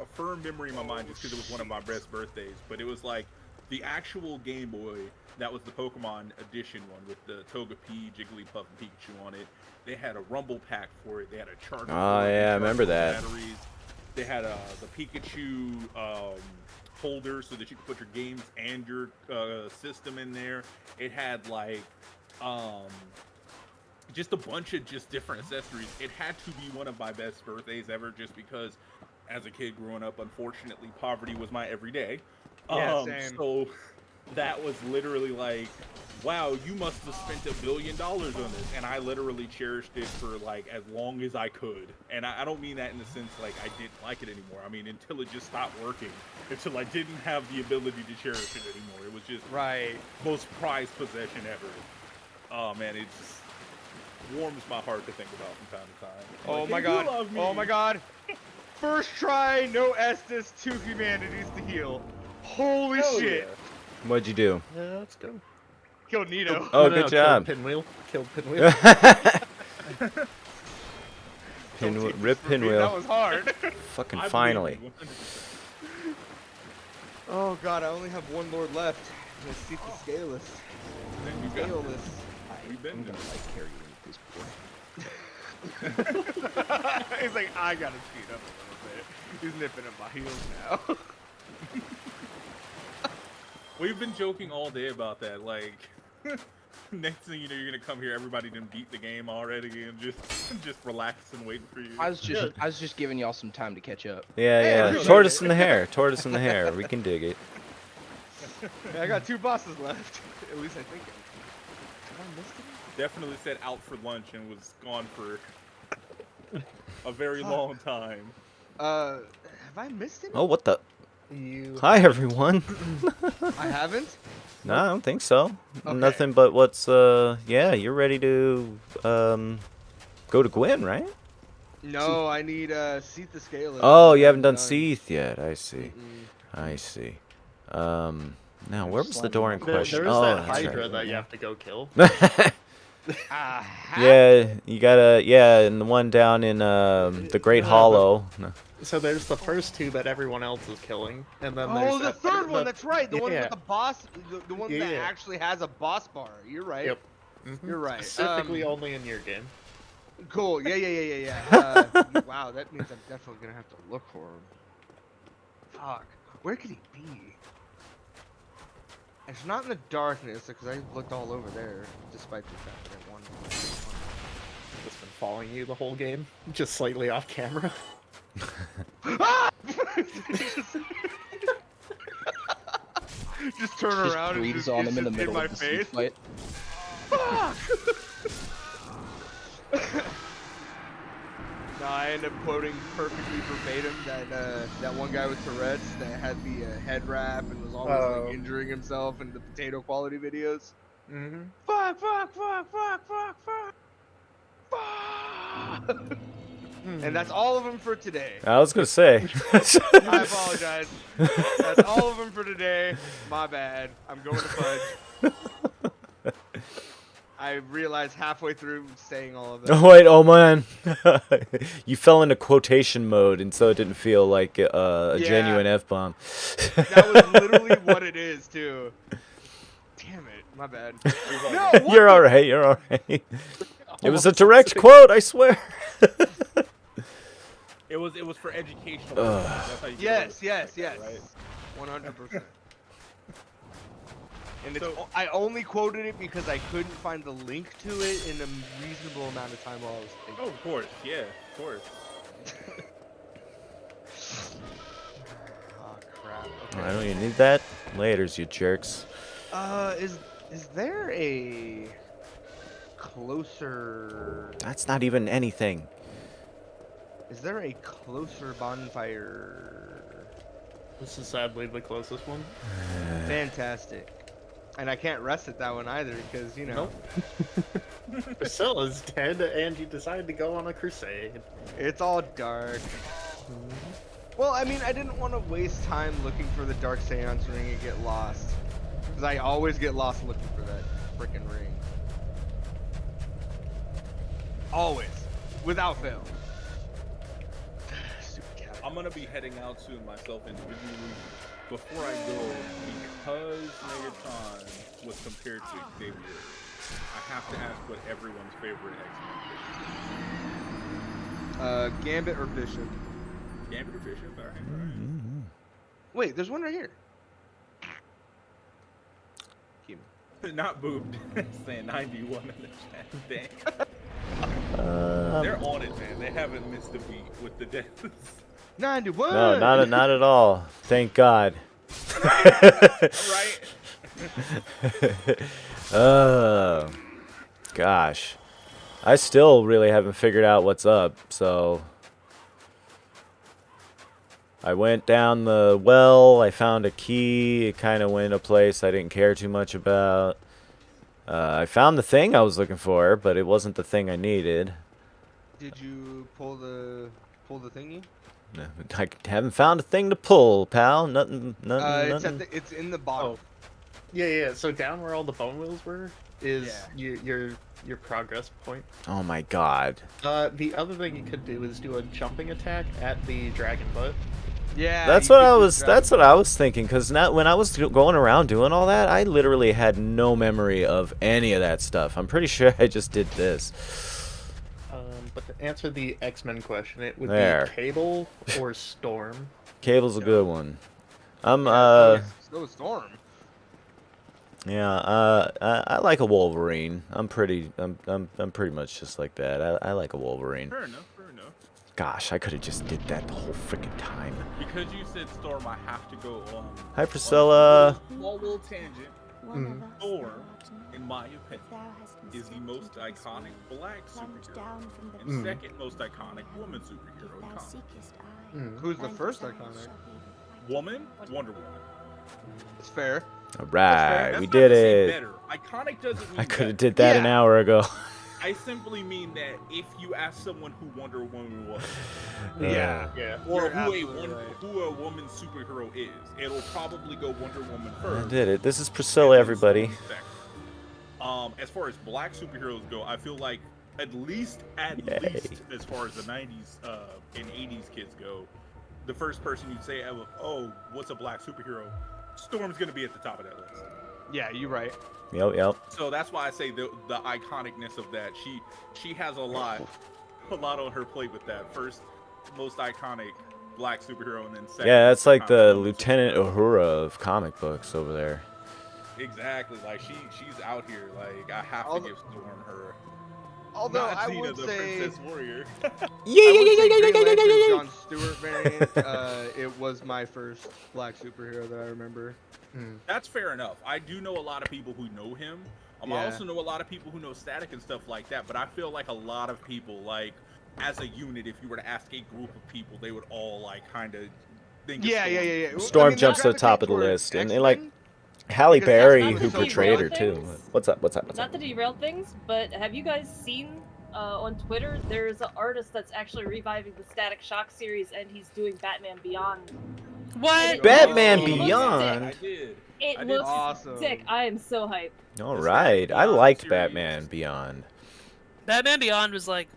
a firm memory in my mind just because it was one of my best birthdays. But it was like the actual Game Boy that was the Pokemon edition one with the Togepi, Jigglypuff, and Pikachu on it. They had a Rumble Pack for it. They had a charger. Oh yeah, I remember that. Batteries. They had the Pikachu holder so that you could put your games and your system in there. It had like just a bunch of just different accessories. It had to be one of my best birthdays ever just because as a kid growing up, unfortunately, poverty was my everyday. Yeah, same. So that was literally like, wow, you must have spent $1 billion on this. And I literally cherished it for like as long as I could. And I don't mean that in the sense like I didn't like it anymore. I mean, until it just stopped working, until I didn't have the ability to cherish it anymore. It was just Right. most prized possession ever. Oh man, it just warms my heart to think about from time to time. Oh Like, my hey, god. you love me. Oh my god. First try, no Estus, 2 humanities to heal. Holy Hell shit. yeah. What'd you do? Yeah, let's go. Killed Nito. Oh, No, good job. Killed Pinwheel. Killed Pinwheel. Rip That Pinwheel. was hard. Fucking I believe finally. you, 100%. Oh god, I only have one lord left. Let's see the scaleless. Then you got Scaleless. we've been there. He's like, I gotta speed up a little bit. He's nipping at my heels now. We've been joking all day about that. Like, next thing you know, you're gonna come here. Everybody done beat the game already, and just relax and wait for you. I was just giving y'all some time to catch up. Yeah. really? Tortoise in the hair. Tortoise in the hair. We can dig it. I got 2 bosses left. At least I think. Have I missed it? Definitely set out for lunch and was gone for a very long time. Have I missed it? Oh, what the? You. Hi, everyone. I haven't. No, I don't think so. Okay. Nothing but what's, yeah, you're ready to, go to Gwyn, right? No, I need Seath the Scaleless. Oh, you haven't done Seath yet. I see. Mm-mm. I see. Now, where was the Slime door in There- question? There's Oh, that that's Hydra right. that you have to go kill. Yeah, you gotta, yeah, and the one down in, the Great Hollow. No. So there's the first 2 that everyone else is killing, and then Oh, there's the that third one. That's right. The one yeah. with the boss. The one that Yeah. actually has a boss bar. You're right. Yep. Mhm. You're right. Specifically only in your game. Cool. Yeah. Wow, that means I'm definitely gonna have to look for him. Fuck. Where could he be? It's not in the darkness because I looked all over there, despite the fact that one. Just been following you the whole game, just slightly off camera. Ah! Just turn Just around and breathes just on him in the it's middle my of the face. fight. Fuck! No, I end up quoting perfectly verbatim that one guy with Tourette's that had the head wrap and was always Oh. like injuring himself in the potato quality videos. Mm-hmm. Fuck! And that's all of them for today. I was gonna say. I apologize. That's all of them for today. My bad. I'm going to fudge. I realized halfway through saying all of that. Oh wait, oh man, you fell into quotation mode, and so it didn't feel like a Yeah. genuine f-bomb. That was literally what it is too. Damn it, my bad. No, what You're the- all right. You're all right. It was a direct quote, I swear. It was for educational. Ugh. That's how you Yes, get it, yes, yes. right? 100%. And it's, So- I only quoted it because I couldn't find the link to it in a reasonable amount of time while I was thinking. Oh, of course, yeah, of course. Oh crap. I Okay. don't even need that. Laters, you jerks. Is there a closer? That's not even anything. Is there a closer bonfire? This is sadly the closest one. Fantastic. And I can't rest at that one either because you know Priscilla's dead, and you decided to go on a crusade. it's all dark. Well, I mean, I didn't want to waste time looking for the Dark Seance ring and get lost. Because I always get lost looking for that freaking ring. Always. Without fail. Stupid cat. I'm gonna be heading out soon myself individually. Before I go, because Megatron was compared to Xavier, I have to ask what everyone's favorite X-Men is. Gambit or Bishop? Gambit or Bishop? Alright. Wait, there's one right here. Keep it. Not boobed. Saying 91 in the chat. Dang. Um, They're on it, man. They haven't missed a beat with the deaths. 91! no, not at all. Thank God. Right? Oh, gosh. I still really haven't figured out what's up, so I went down the well, I found a key, it kind of went a place I didn't care too much about. I found the thing I was looking for, but it wasn't the thing I needed. Did you pull the thingy? No, I haven't found a thing to pull, pal. Nothing. It's nothing. it's in the bottom. Oh. Yeah. So down where all the bone wheels were is your progress point. Oh my God. The other thing you could do is do a jumping attack at the dragon butt. Yeah. That's you what could I do was. that. That's what I was thinking. Cause not when I was going around doing all that, I literally had no memory of any of that stuff. I'm pretty sure I just did this. But to answer the X-Men question, it would There. be Cable or Storm. Cable's a good one. I'm So is Storm. yeah. I like a Wolverine. I'm pretty much just like that. I like a Wolverine. Fair enough, fair enough. Gosh, I could have just did that the whole freaking time. Because you said Storm, I have to go on. Hi, Priscilla. Small little tangent. Thor, in my opinion, is the most iconic black superhero and second most iconic woman superhero in comics. Who's the first iconic? Woman, Wonder Woman. It's fair. All fair. right, That's we not did to say it. better. Iconic doesn't mean I could have better. did that an Yeah. hour ago. I simply mean that if you ask someone who Wonder Woman was, Yeah. or You're who absolutely right. who a woman superhero is, it'll probably go Wonder Woman I first. did it. This is Priscilla, everybody. Storm second. As far as black superheroes go, I feel like at least as far as the 90s and 80s kids go, the first person you'd say, oh, what's a black superhero? Storm's gonna be at the top of that list. Yeah, you're right. Yep. So that's why I say the iconicness of that. She has a lot on her plate with that. First, most iconic black superhero, and then second. Yeah, that's like the iconic woman Lieutenant superhero. Uhura of comic books over there. Exactly. Like she's out here. Like I have to give Storm her. Although Not I Xena, would the say, Princess Warrior. Green Lantern, John Stewart variant. It was my first black superhero that I remember. That's fair enough. I do know a lot of people who know him. I Yeah. also know a lot of people who know Static and stuff like that. But I feel like a lot of people, like as a unit, if you were to ask a group of people, they would all like kind of think. of Yeah. Storm. Storm jumps to the top of the list, and like Halle Because that's Berry, not who the portrayed her real too. things. What's up? Not to derail things, but have you guys seen on Twitter? There's an artist that's actually reviving the Static Shock series, and he's doing Batman Beyond What? Batman It looks Beyond. I did. It I did. looks Awesome. sick. I am so hyped. All This right, I Beyond liked series- Batman Beyond. Batman Beyond was like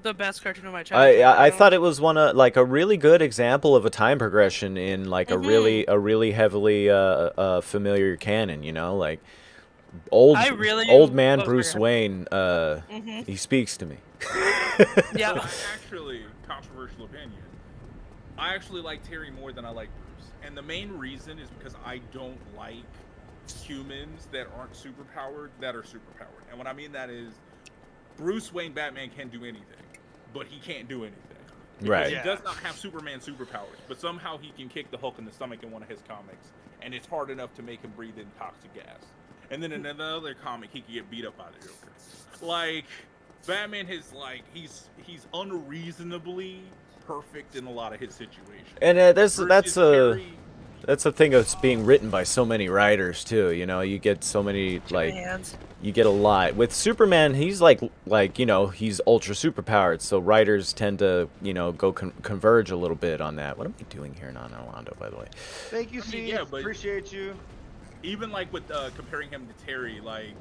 the best cartoon of my childhood. I thought it was one of like a really good example of a time progression in like a really heavily familiar canon. You know, like old man oh, Bruce sorry. Wayne. He speaks to me. Yeah. I actually, controversial opinion, I actually like Terry more than I like Bruce. And the main reason is because I don't like humans that aren't superpowered that are superpowered. And what I mean that is Bruce Wayne Batman can do anything, but he can't do anything. Because Right. he does not have Superman superpowers, but somehow he can kick the Hulk in the stomach in one of his comics, and it's hard enough to make him breathe in toxic gas. And then in another comic, he can get beat up by the Joker. Like, Batman is like, he's unreasonably perfect in a lot of his situations. And Terry- that's a thing that's being written by so many writers too. You know, you get so many like. Hands. You get a lot with Superman. He's like you know, he's ultra superpowered, so writers tend to, you know, go converge a little bit on that. What am I doing here, non Orlando, by the way? Thank you, Steve. yeah, but- Appreciate you. Even like with comparing him to Terry, like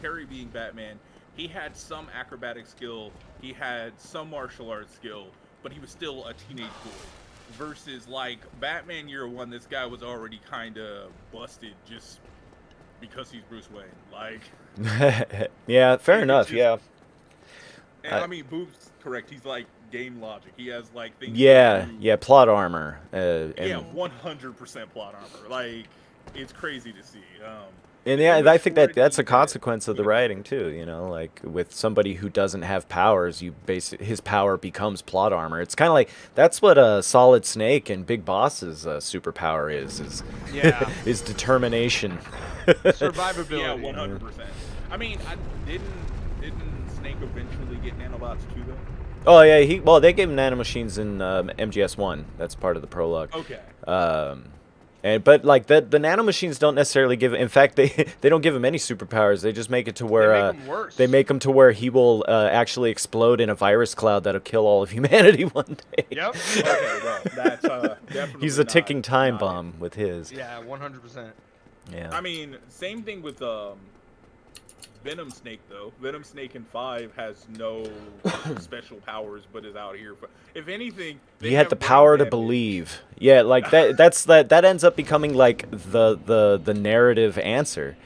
Terry being Batman, he had some acrobatic skill, he had some martial arts skill, but he was still a teenage boy. Versus like Batman Year One, this guy was already kind of busted just because he's Bruce Wayne. Like, Yeah, fair It's enough. just- Yeah. and I mean, Boob's correct. He's like game logic. He has like things. Yeah, that do- yeah, plot armor. And, Yeah, 100% plot armor. Like, it's crazy to see. And yeah, How I much think more that do that's you a get? consequence of the writing too. You know, like with somebody who doesn't have powers, his power becomes plot armor. It's kind of like that's what a Solid Snake and Big Boss's superpower is Yeah. is determination. Survivability. Yeah, 100%. I mean, didn't Snake eventually get nanobots too, though? Oh yeah, they gave him nanomachines in MGS1. That's part of the prologue. Okay. But like the nanomachines don't necessarily give. In fact, they don't give him any superpowers. They just make it to where They make him worse. they make him to where he will actually explode in a virus cloud that'll kill all of humanity one day. Yep. Okay, well, that's definitely He's a ticking not- time not bomb with his. Yeah, 100%. Yeah. I mean, same thing with Venom Snake though. Venom Snake in 5 has no special powers, but is out here. If anything, they He had have the brain power to damage. believe. Yeah, like that ends up becoming like the narrative answer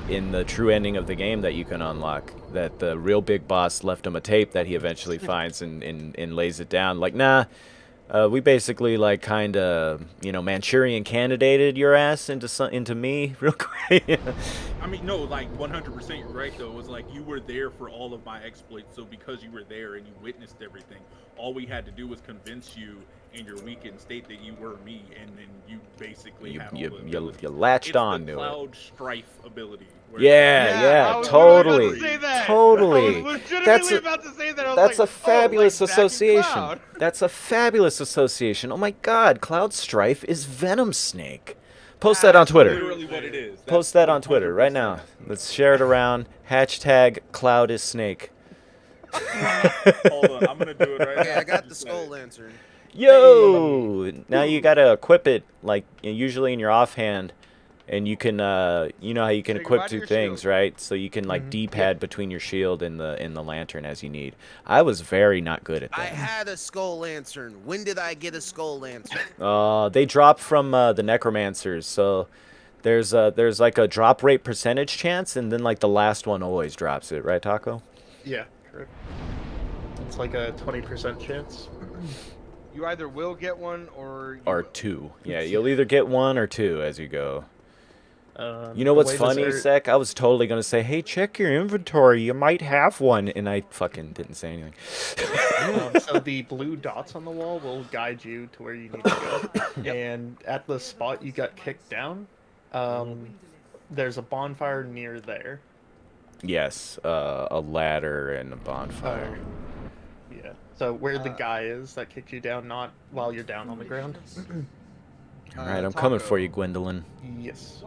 in the true ending of the game that you can unlock. That the real big boss left him a tape that he eventually finds and lays it down. Like, nah, we basically like kind of, you know, Manchurian candidated your ass into me real quick. I mean, no, like 100% you're right though. It was like you were there for all of my exploits, so because you were there and you witnessed everything, all we had to do was convince you in your weakened state that you were me, and then you basically had all the abilities. you latched It's on the to it. Cloud Strife ability. where- Yeah, I was totally, literally about to say that. totally. I was legitimately That's a- about to say that. I was That's like, a fabulous oh, like Zack and association. Cloud. That's a fabulous association. Oh my God, Cloud Strife is Venom Snake. Post that on Twitter. Literally what it is. Post that on Twitter right now. Let's share it around. Hashtag Cloud is Snake. Hold on, I'm gonna do it right now. Okay, I got the Just skull said it. lantern. Yo! Now you gotta equip it like usually in your offhand, and you can you know how you can Say equip goodbye to two your things, shield. right? So you can like D-pad between your shield and the lantern as you need. I was very not good at I that. had a skull lantern. When did I get a skull lantern? They drop from the necromancers, so there's like a drop rate percentage chance, and then like the last one always drops it, right, Taco? Yeah, correct. It's like a 20% chance. You either will get one or you Or will. two. Yeah, you'll either get one or two as you go. You know The what's way this funny, art- Sec? I was totally gonna say, "Hey, check your inventory. You might have one," and I fucking didn't say anything. So the blue dots on the wall will guide you to where you need to go. And at the spot you got kicked down, there's a bonfire near there. Yes, a ladder and a bonfire. Yeah. So where the guy is that kicked you down, not while you're down on the ground. All right, I'm coming for you, Gwendolyn. Yes.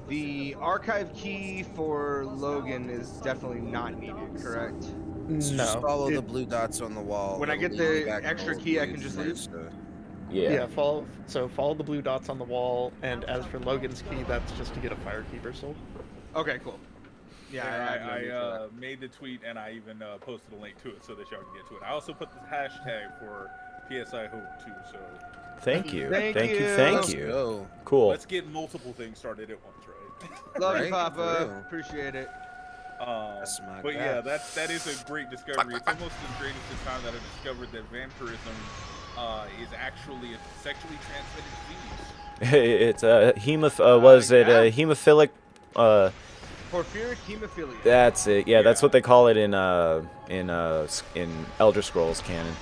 The archive key for Logan is definitely not needed, correct? So just No. follow it- the blue dots on the wall. When I It'll get lead you the back to extra all key, I the can just place, leave? Yeah, follow the blue dots on the wall, and as for Logan's key, that's just to get a Firekeeper soul. Okay, cool. Yeah, I made the tweet and I even posted a link to it so that y'all can get to it. I also put the hashtag for PSI HOPE2. So Thank you. Thank Thank you. you. Thank Let's you. go. Cool. let's get multiple things started at once, right? Love you, Right? Papa. For real. Appreciate it. That's my But guy. yeah, that is a great discovery. It's almost as great as the time that I discovered that vampirism is actually a sexually transmitted disease. It's hemophilic Porphyric hemophilia. that's it. Yeah, that's Yeah. what they call it in Elder Scrolls canon.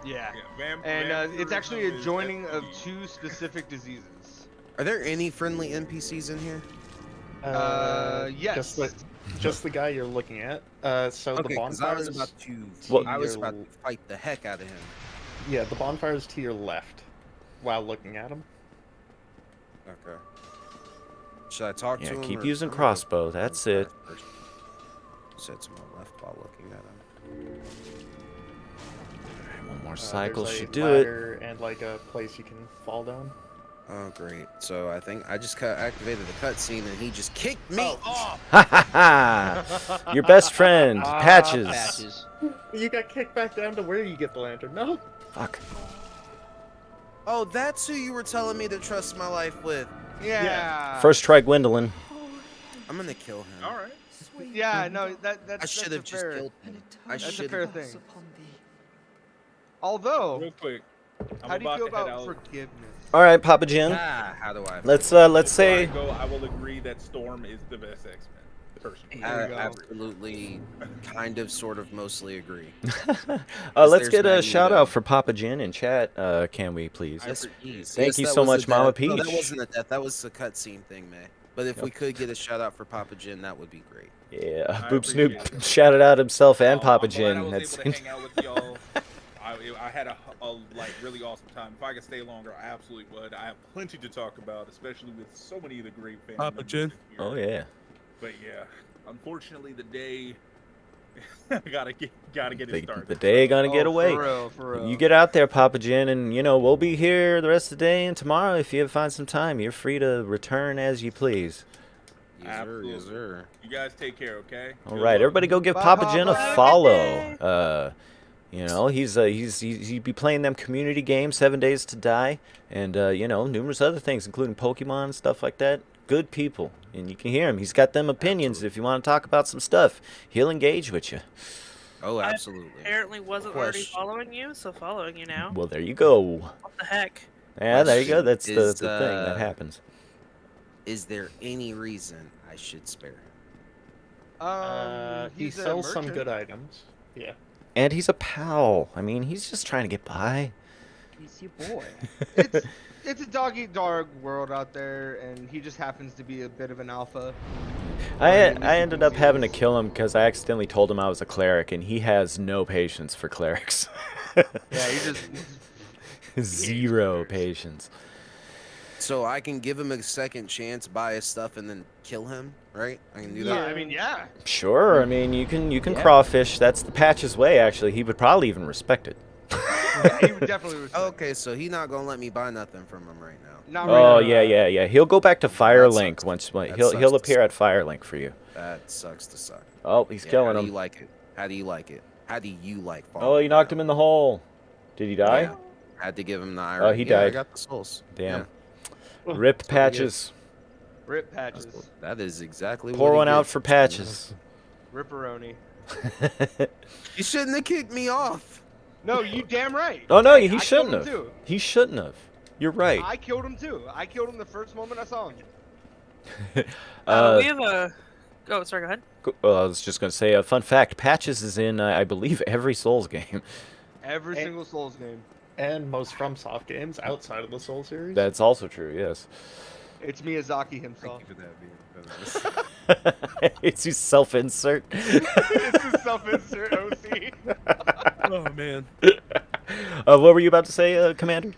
Yeah. Yeah, And it's actually a vampirism is joining of STD. 2 specific diseases. Are there any friendly NPCs in here? Yes. Just the guy you're looking at. So Okay, the 'cause I was bonfires. about to. Well- I was about to fight the heck out of him. Yeah, the bonfire's to your left, while looking at him. Okay. Should I talk Yeah, to him? keep or- using I'm gonna crossbow, go that's bonfire it. first. Said to my left while looking at him. One more cycle There's a should do it. ladder and like a place you can fall down. Oh great! So I think I just activated the cutscene and he just kicked me off. Ha ha ha! Your best friend, Patches. Patches. You got kicked back down to where you get the lantern. No. Fuck. Oh, that's who you were telling me to trust my life with. Yeah. First try Gwendolyn. I'm gonna kill him. All right. Yeah, no, that's I should have that's just fair. killed him. I That's a should fair have. thing. Although, Real quick. I'm how do you feel to head about out. forgiveness? All right, Papa Jin. How do I? Let's Before I say go, I will agree that Storm is the best X-Men. Personally. There I you go. absolutely, kind of, sort of, mostly agree. let's there's get a Magneto. shout out for Papa Jin in chat. Can we please? I Yes, appreciate please. Thank Yes, you that so was a much, Mama death. No, that Peach. wasn't a death. That was a cutscene thing, man. But if we could get a shout out for Papa Jin, that would be great. Yeah, I Boop Snoop appreciate it. shouted out himself and Papa I'm glad Jin. I was That's able to hang out with y'all. I had a like really awesome time. If I could stay longer, I absolutely would. I have plenty to talk about, especially with so many of the great fans. Papa Jin. oh yeah. But yeah, unfortunately, the day gotta get it started. The day gonna get Oh, away. For real. You get out there, Papa Jin, and we'll be here the rest of the day and tomorrow. If you find some time, you're free to return as you please. Yes, sir. Absolutely. Yes, sir. You guys take care, okay? All Good right, luck. everybody, go give Bye, Papa Jin a Papa. follow. He'd be playing them community games, 7 Days to Die, and numerous other things, including Pokemon and stuff like that. Good people, and you can hear him. He's got them opinions. If you want to talk about some stuff, he'll engage with you. Oh, absolutely. Apparently wasn't already Question. following you, so following you now. Well, there you go. What the heck? Yeah, there you go. Question That's the is, thing that happens. Is there any reason I should spare him? He He's a sells some merchant. good items. Yeah. And he's a pal. I mean, he's just trying to get by. He's your boy. It's a dog-eat-dog world out there, and he just happens to be a bit of an alpha. I ended up having to kill him because I accidentally told him I was a cleric, and he has no patience for clerics. Yeah, he just Zero patience. So I can give him a second chance, buy his stuff, and then kill him, right? I can do yeah. that. I mean, yeah. Sure, I mean, you can crawfish. That's the Patch's way, actually. He would probably even respect it. Yeah, he would definitely. Respect Okay, so he's not gonna let me buy nothing from him right now. Not right Oh, now. yeah. He'll go back to Firelink sucks. once. That He'll sucks to appear at Firelink for you. That sucks to suck. Oh, he's Yeah, killing how do you him. like it? How do you like it? How do you like Oh, falling you knocked down? him in the hole. Did he die? Yeah. Had to give him the iron. Oh, he Yeah, I died. got the souls. Damn. Yeah. Rip So he Patches. Rip Patches. That is exactly what Pour he one out gets. for Patches. Ripperoni. You shouldn't have kicked me off. No, you damn right. Oh no, Hey, he I shouldn't killed have. him too. He shouldn't have. You're right. I killed him too. I killed him the first moment I saw him. We have a. Oh, sorry. Go ahead. I was just gonna say a fun fact. Patches is in, I believe, every Souls game. Every Hey. single Souls game. And most FromSoft games outside of the Soul series. That's also true. Yes. It's Miyazaki himself. Thank you for that, Vito. It's his self-insert. It's his self-insert OC. Oh man. What were you about to say, Commander?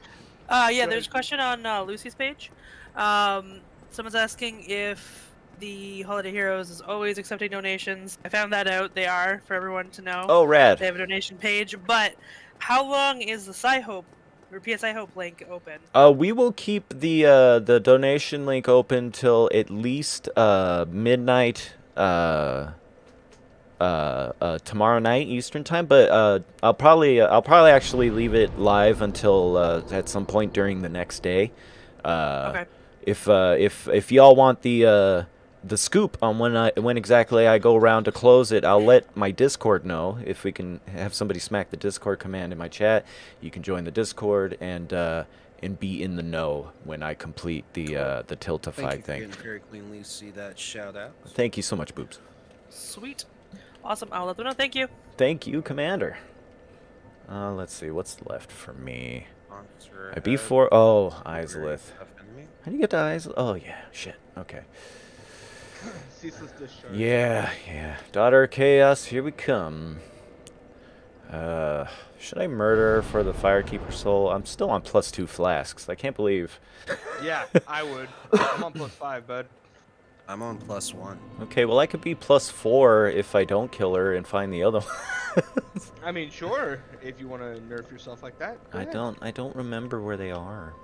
Yeah, there's a question on Lucy's page. Someone's asking if the Holiday Heroes is always accepting donations. I found that out. They are, for everyone to know. Oh, rad. They have a donation page, but how long is the PSI Hope Or PSI Hope link open? We will keep the donation link open till at least midnight tomorrow night Eastern time, but I'll probably actually leave it live until at some point during the next day. Okay. If y'all want the scoop on when exactly I go around to close it, I'll let my Discord know. If we can have somebody smack the Discord command in my chat, you can join the Discord and be in the know when I complete the Tiltify thing. Thank you. Very cleanly see that shout out. Thank you so much, Boobs. Sweet. Awesome. I'll let them know. Thank you. Thank you, Commander. Let's see what's left for me. I B4. Oh, Izalith. How do you get to Izalith? Oh yeah, shit. Okay. Ceaseless discharge. Yeah. Daughter of Chaos, here we come. Should I murder for the Firekeeper soul? I'm still on +2 flasks. I can't believe. Yeah, I would. I'm on +5, bud. I'm on +1. Okay, well I could be +4 if I don't kill her and find the other one. I mean, sure, if you want to nerf yourself like that. I don't remember where they are.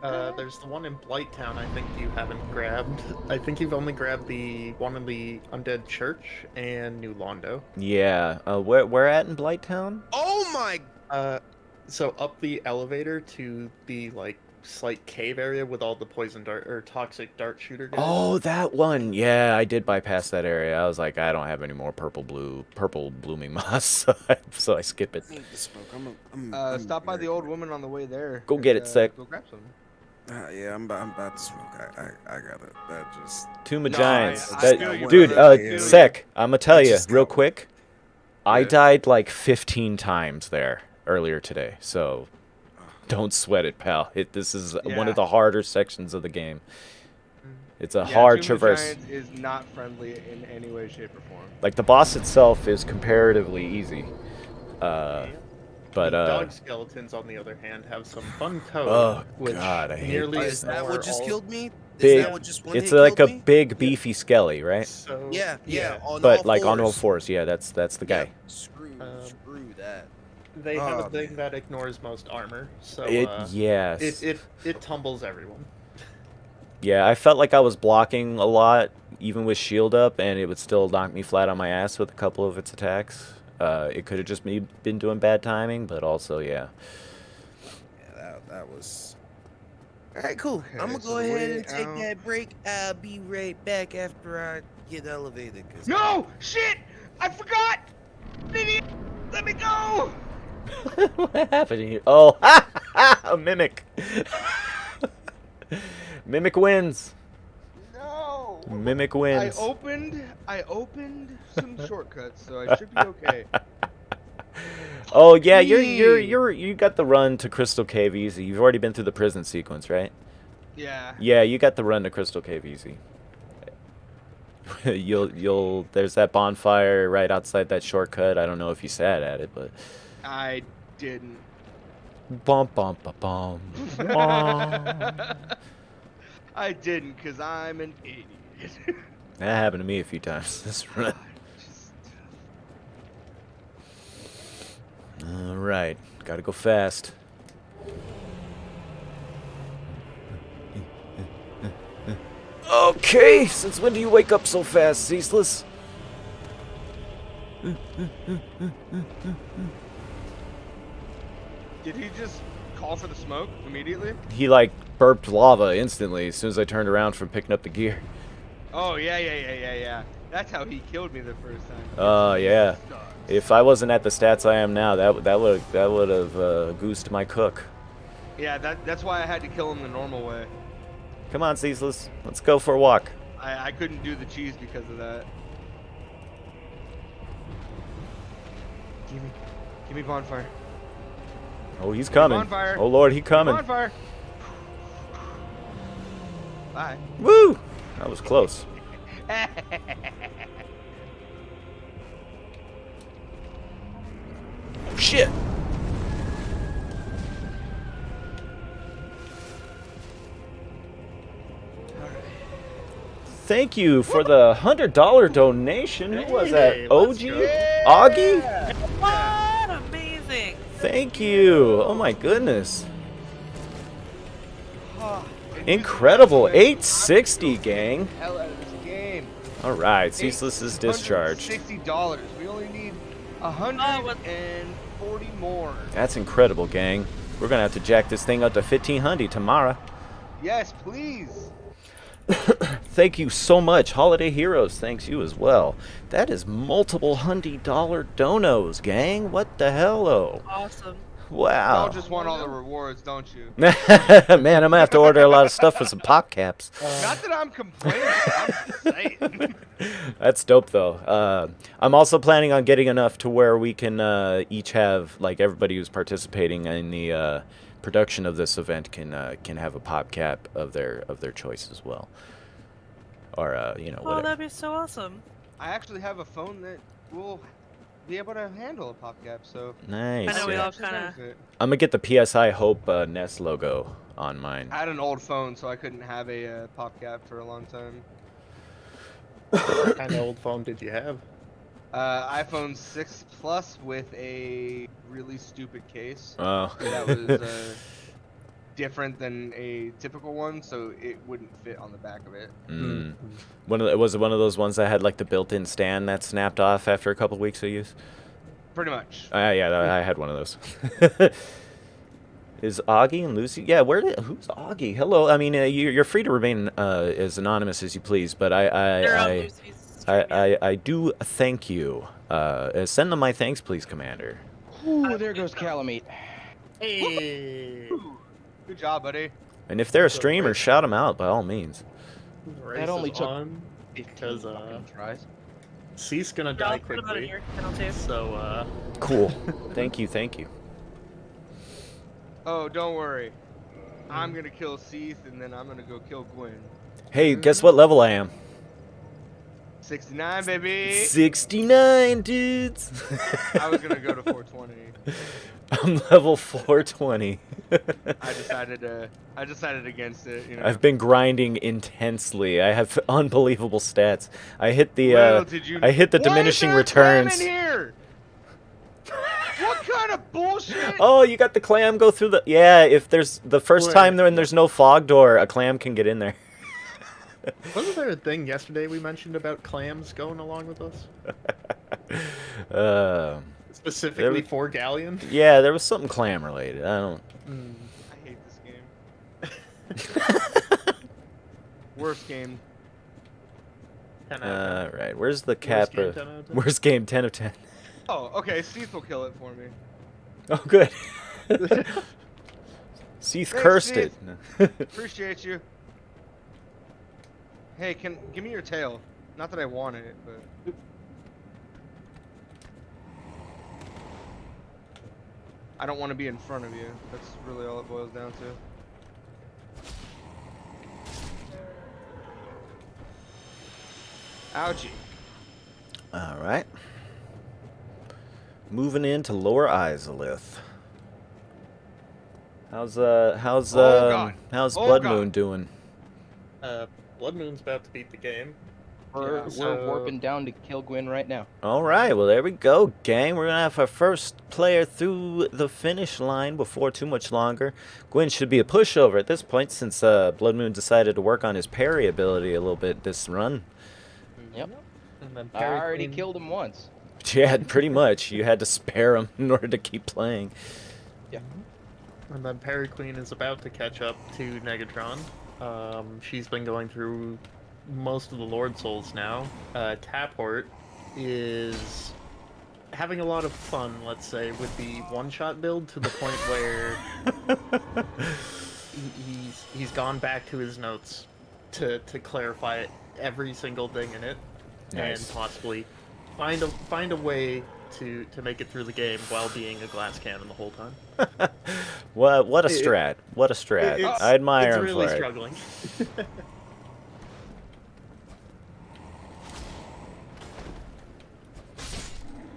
There's the one in Blighttown I think you haven't grabbed. I think you've only grabbed the one in the Undead Church and New Londo. Yeah. Where at in Blighttown? Oh my! So up the elevator to the like slight cave area with all the poison dart or toxic dart shooter guys. Oh, that one. Yeah, I did bypass that area. I was like, I don't have any more purple blooming moss, so I skip it. Stop by the old woman on the way there. Go get it, Sec. Go grab some. Yeah, I'm about to smoke. I got it. That just... Tomb of No, Giants. I feel you, Dude, brother. I feel you. Sec, I'm gonna tell you Just real go. quick. I Yeah. died like 15 times there earlier today, so don't sweat it, pal. This is one Yeah. of the harder sections of the game. It's a Yeah, hard Tomb of traverse. Giants is not friendly in any way, shape, or form. Like the boss itself is comparatively easy. But the dog skeletons, on the other hand, have some fun code. Oh, which God, I hate nearly those Is that ignore what just all- killed me? Is big. that what just one It's hit like a killed me? big beefy skelly, right? So, Yeah, on But all like on all fours. fours, yeah, that's the guy. Yeah, screw that. They have Oh, a thing man. that ignores most armor, so Yes. it tumbles everyone. Yeah, I felt like I was blocking a lot, even with shield up, and it would still knock me flat on my ass with a couple of its attacks. It could have just been doing bad timing, but also, yeah. Yeah, that was... Alright, cool. Okay, I'm gonna so go the ahead way and take out- that break. I'll be right back after I get elevated. Cause No! Shit! I forgot! Idiot! Let me go! What happened here? Oh, a mimic. Mimic wins. No! Mimic wins. I opened some shortcuts, so I should be okay. Oh yeah, you got the run to Crystal Cave easy. You've already been through the prison sequence, right? Yeah. Yeah, you got the run to Crystal Cave easy. There's that bonfire right outside that shortcut. I don't know if you sat at it, but I didn't. bum bum ba bum. Bum. I didn't, because I'm an idiot. That happened to me a few times this run. All right, gotta go fast. Okay, since when do you wake up so fast, Ceaseless? Did he just call for the smoke immediately? He like burped lava instantly as soon as I turned around from picking up the gear. Oh, yeah. That's how he killed me the first time. Oh yeah. If I wasn't at the stats I am now, that would have goosed my cook. Yeah, that's why I had to kill him the normal way. Come on, Ceaseless, let's go for a walk. I couldn't do the cheese because of that. Give me bonfire. Oh, he's coming. Bonfire. Oh Lord, he coming. Bonfire. Bye. Woo! That was close. Oh shit! Thank you for the $100 donation. Who was that? Hey, OG? let's go. Augie? What? Amazing. Thank you. Oh my goodness. Incredible. 860, gang. Hell out of this game. All right, Ceaseless's discharged. $60. We only need 140 more. That's incredible, gang. We're gonna have to jack this thing up to 1500 tomorrow. Yes, please. Thank you so much. Holiday Heroes, thanks you as well. That is multiple $100 donos, gang. What the hello? Awesome. Wow. Y'all just want all the rewards, don't you? Man, I'm gonna have to order a lot of stuff for some pop caps. Not that I'm complaining. I'm just saying. That's dope, though. I'm also planning on getting enough to where we can each have, like, everybody who's participating in the production of this event can have a pop cap of their choice as well, or you know, Oh, whatever. that'd be so awesome. I actually have a phone that will be able to handle a pop cap, so. Nice. I know we Yeah. all kind of. I'm gonna get the PSI Hope Nest logo on mine. I had an old phone, so I couldn't have a pop cap for a long time. What kind of old phone did you have? iPhone 6 Plus with a really stupid case. Oh. That was different than a typical one, so it wouldn't fit on the back of it. Mm. Was it one of those ones that had like the built-in stand that snapped off after a couple weeks of use? Pretty much. Yeah, I had one of those. Is Augie and Lucy? Yeah, who's Augie? Hello. I mean, you're free to remain as anonymous as you please, but I do thank you. Send them my thanks, please, Commander. Ooh, there goes Calamite. Hey. Good job, buddy. And if they're a streamer, shout them out by all means. Race only is took on 15 because fucking tries. Cease gonna Yeah, die I'll put about a quickly. year penalty. So Cool. Thank you, thank you. Oh, don't worry. I'm gonna kill Seath, and then I'm gonna go kill Gwen. Hey, guess what level I am? 69, baby. 69, dudes. I was gonna go to 420. I'm level 420. I decided against it. You know. I've been grinding intensely. I have unbelievable stats. I hit the Well, did you... I hit the Why diminishing is there a clam returns. in here? What kind of bullshit? Oh, you got the clam go through the... Yeah, if there's the first Wait. time when there's no fog door, a clam can get in there. wasn't there a thing yesterday we mentioned about clams going along with us? Specifically for Galleon? Yeah, there was something clam related. I don't... I hate this game. Worst game. 10 out of 10. Right, where's the Worst cap? game, 10 out of 10? Where's game 10 of 10? Oh, okay. Seath will kill it for me. Oh, good. Seath Thanks, cursed it. Appreciate you. Hey, give me your tail. Not that I want it, but. I don't want to be in front of you. That's really all it boils down to. Ouchie. All right. Moving into Lower Izalith. How's God. Blood God. Moon doing? Blood Moon's about to beat the game. We're warping down to kill Gwen right now. All right, well there we go, gang. We're gonna have our first player through the finish line before too much longer. Gwen should be a pushover at this point since Blood Moon decided to work on his parry ability a little bit this run. Yep. And then I Perry already Queen- killed him once. Yeah, pretty much. You had to spare him in order to keep playing. And then Perry Queen is about to catch up to Negatron. She's been going through most of the Lord Souls now. Taport is having a lot of fun, let's say, with the one-shot build to the point where he's gone back to his notes to clarify every single thing in it, Nice. and possibly find a way to make it through the game while being a glass cannon the whole time. What a strat. What a strat. I admire it's him really for it. struggling.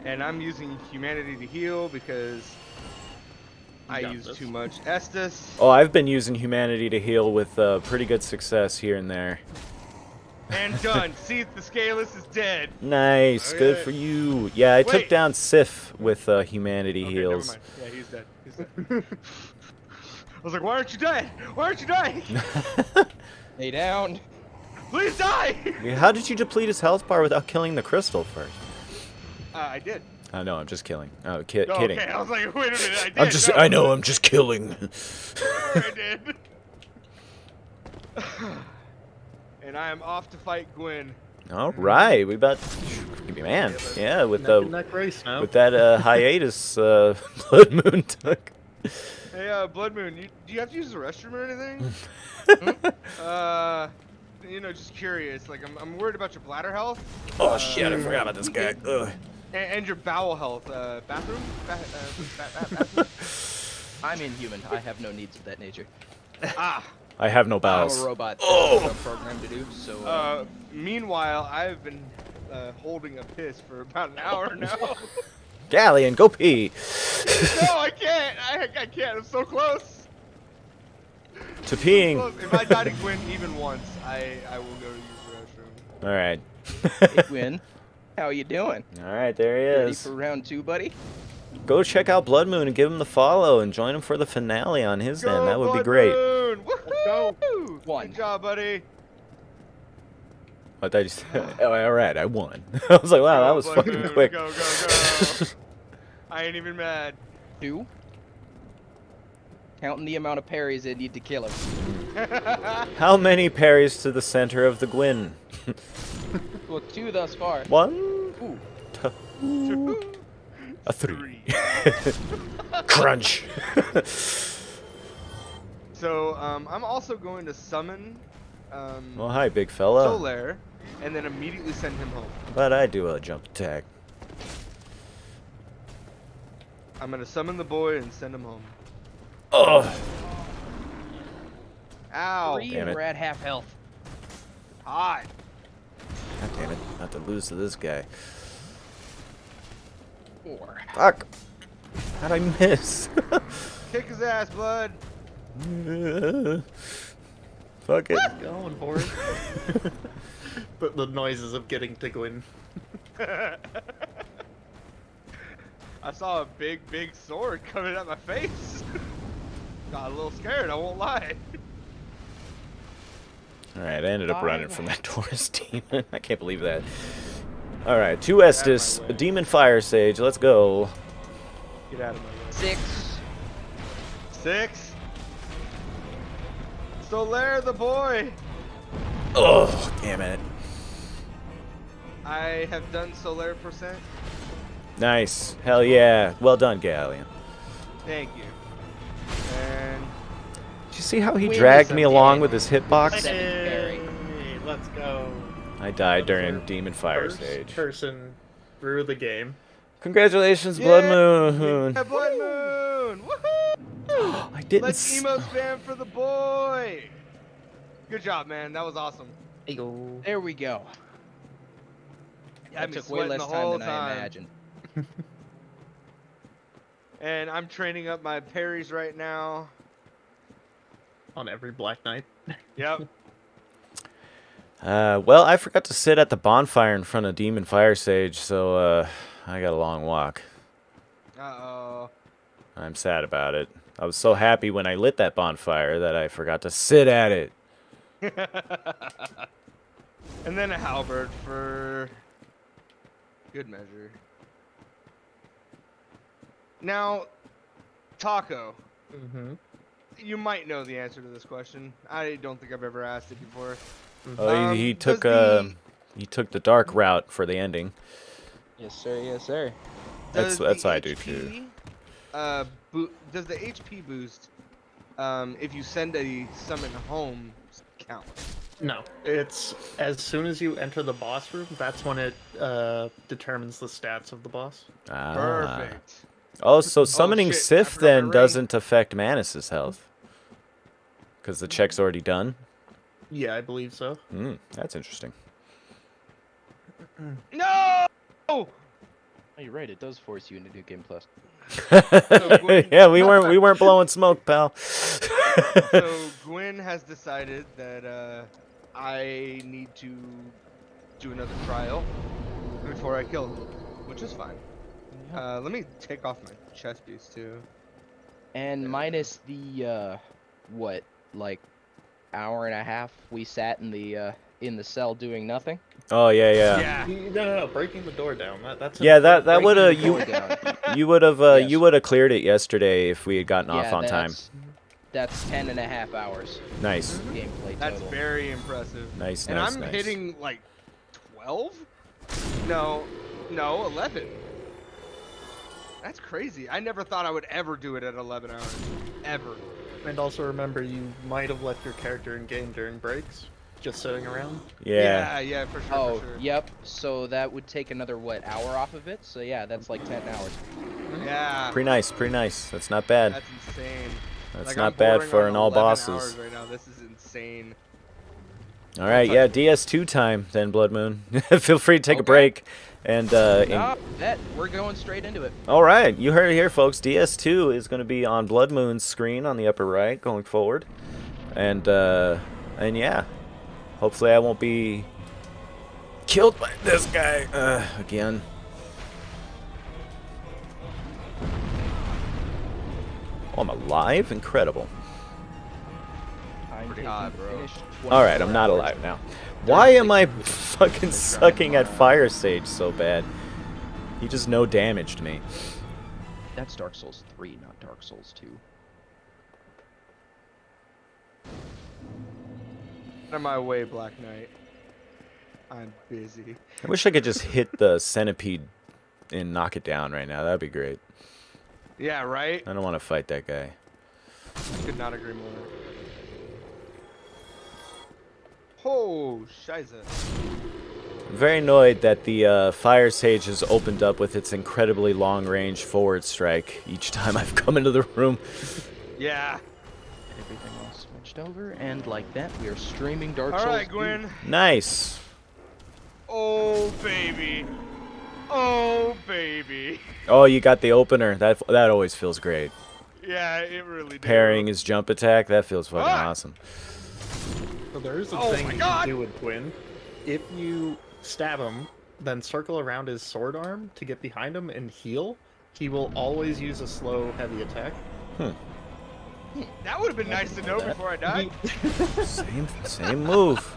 And I'm using humanity to heal because I got use this. too much Estus. Oh, I've been using humanity to heal with pretty good success here and there. And done. Seath the Scaleless is dead. Nice, good Okay. for you. Yeah, I took Wait. down Sif with humanity Okay, heals. never mind. Yeah, he's dead. He's dead. I was like, why aren't you dead? Why aren't you dying? Lay down. Please die! Yeah, how did you deplete his health bar without killing the crystal first? I did. No, I'm just killing. Oh, Oh, kidding. okay, I was like, wait a minute, I did. I'm just. no. I know. I'm just killing. I did. And I am off to fight Gwen. All right, we about. Man, yeah, with Neck and neck race now. with that hiatus, Blood Moon took. Hey, Blood Moon, do you have to use the restroom or anything? You know, just curious. Like, I'm worried about your bladder health. Oh shit! I forgot about this guy. Ugh. And your bowel health. Bathroom? Bathroom? I'm inhuman. I have no needs of that nature. Ah. I have no I'm bowels. a robot. Oh. That's what I'm programmed to do. So. Meanwhile, I've been holding a piss for about an hour now. Galleon, go pee. No, I can't. I can't. I'm so close. To peeing. Close. If I die to Gwen even once, I will go to use the restroom. All right. Hey, Gwyn. How you doing? All right, there he Ready is. for round 2, buddy? Go check out Blood Moon and give him the follow and join him for the finale on his end. That would be Blood great. Moon! Woohoo! One. Good job, buddy. I thought you said, oh, all right, I won. I was like, wow, that Go, was Blood fucking Moon. quick. Go. I ain't even mad. 2. Counting the amount of parries I need to kill him. How many parries to the center of the Gwyn? Well, 2 thus far. 1, Ooh. 2, a 3. Crunch. So, I'm also going to summon Well, hi, big fella. Solaire, and then immediately send him home. But I do a jump attack. I'm gonna summon the boy and send him home. Oh, Ow! 3 damn and it. we're at half health. Hot. God damn it! Not to lose to this guy. 4. Fuck! How'd I miss? Kick his ass, Blood. Fuck it. Going for it. But the noises of getting to Gwyn. I saw a big sword coming at my face. Got a little scared, I won't lie. Alright, I ended up running from that Taurus demon. I can't believe that. Alright, 2 Estus, a Demon Fire Sage, let's go. Get out of my way. 6. 6. Solaire the boy. Oh, damn it. I have done Solaire percent. Nice. Hell yeah. Well done, Galleon. Thank you. And Did you see how he Wait a dragged me second. along with his hitbox? Hey. Let's go. I died during Demon Fire First Stage. person through the game. Congratulations, Blood Moon. yeah, Blood Moon. Woohoo! I didn't Let's emo spam for the boy. Good job, man. That was awesome. There we go. Had That me took way sweating less the time whole than I time. imagined. And I'm training up my parries right now. On every Black Knight. Yep. Well, I forgot to sit at the bonfire in front of Demon Fire Sage, so I got a long walk. Uh-oh. I'm sad about it. I was so happy when I lit that bonfire that I forgot to sit at it. And then a halberd for good measure. Now, Taco, Mm-hmm. you might know the answer to this question. I don't think I've ever asked it before. Oh, he does took the dark route for the ending. Yes, sir. Yes, sir. That's Does the I do too. Does the HP boost, if you send a summon home, count? No, it's as soon as you enter the boss room, that's when it determines the stats of the boss. Ah. Perfect. Oh, so summoning shit, I Sith forgot my then ring. doesn't affect Manus's health. Because the check's already done? Yeah, I believe so. That's interesting. No! Oh, you're right. It does force you into New Game Plus. Yeah, we weren't blowing smoke, pal. So Gwen has decided that I need to do another trial before I kill him, which is fine. Let me take off my chest piece too. And minus the what, like hour and a half we sat in the cell doing nothing. Oh yeah. No, breaking the door down. That's Yeah, that would have Breaking the door down. you would have Yes. you would have cleared it yesterday if we had gotten off Yeah, on time. That's 10.5 hours Nice. gameplay That's total. very impressive. Nice, And nice, I'm nice. hitting like 12? No, 11. That's crazy. I never thought I would ever do it at 11 hours. Ever. And also remember, you might have left your character in game during breaks, just sitting around. Yeah. Yeah, for sure. Oh, for sure. yep. So that would take another what, hour off of it? So yeah, that's like 10 hours. Yeah. Pretty nice, pretty nice. That's not bad. That's insane. That's Like, not I'm bad bordering for on an all 11 bosses. hours right now. This is insane. All right, yeah, DS2 time then, Blood Moon. Feel free to take a Okay. break. And No, we're going straight into it. all right, you heard it here, folks. DS2 is going to be on Blood Moon's screen on the upper right going forward. And yeah, hopefully I won't be killed by this guy again. Oh, I'm alive? Incredible. Time Pretty taken hot, bro. finished, All right, I'm 24 not hours. alive now. Why am I fucking sucking at Fire Sage so bad? He just no damaged me. That's Dark Souls 3, not Dark Souls 2. Out of my way, Black Knight. I'm busy. I wish I could just hit the centipede and knock it down right now. That'd be great. Yeah, right? I don't want to fight that guy. Could not agree more. Oh, shiza. I'm very annoyed that the Fire Sage has opened up with its incredibly long-range forward strike each time I've come into the room. Yeah. Everything all switched over, and like that, we are streaming Dark All Souls right, 2. Gwen. Nice. Oh, baby. Oh, baby. Oh, you got the opener. That always feels great. Yeah, it really did. Parrying his jump attack, that feels fucking awesome. So there is a Oh thing my you God! can do with Gwyn. If you stab him, then circle around his sword arm to get behind him and heal, he will always use a slow, heavy attack. That would have been nice to know before I died. Same move.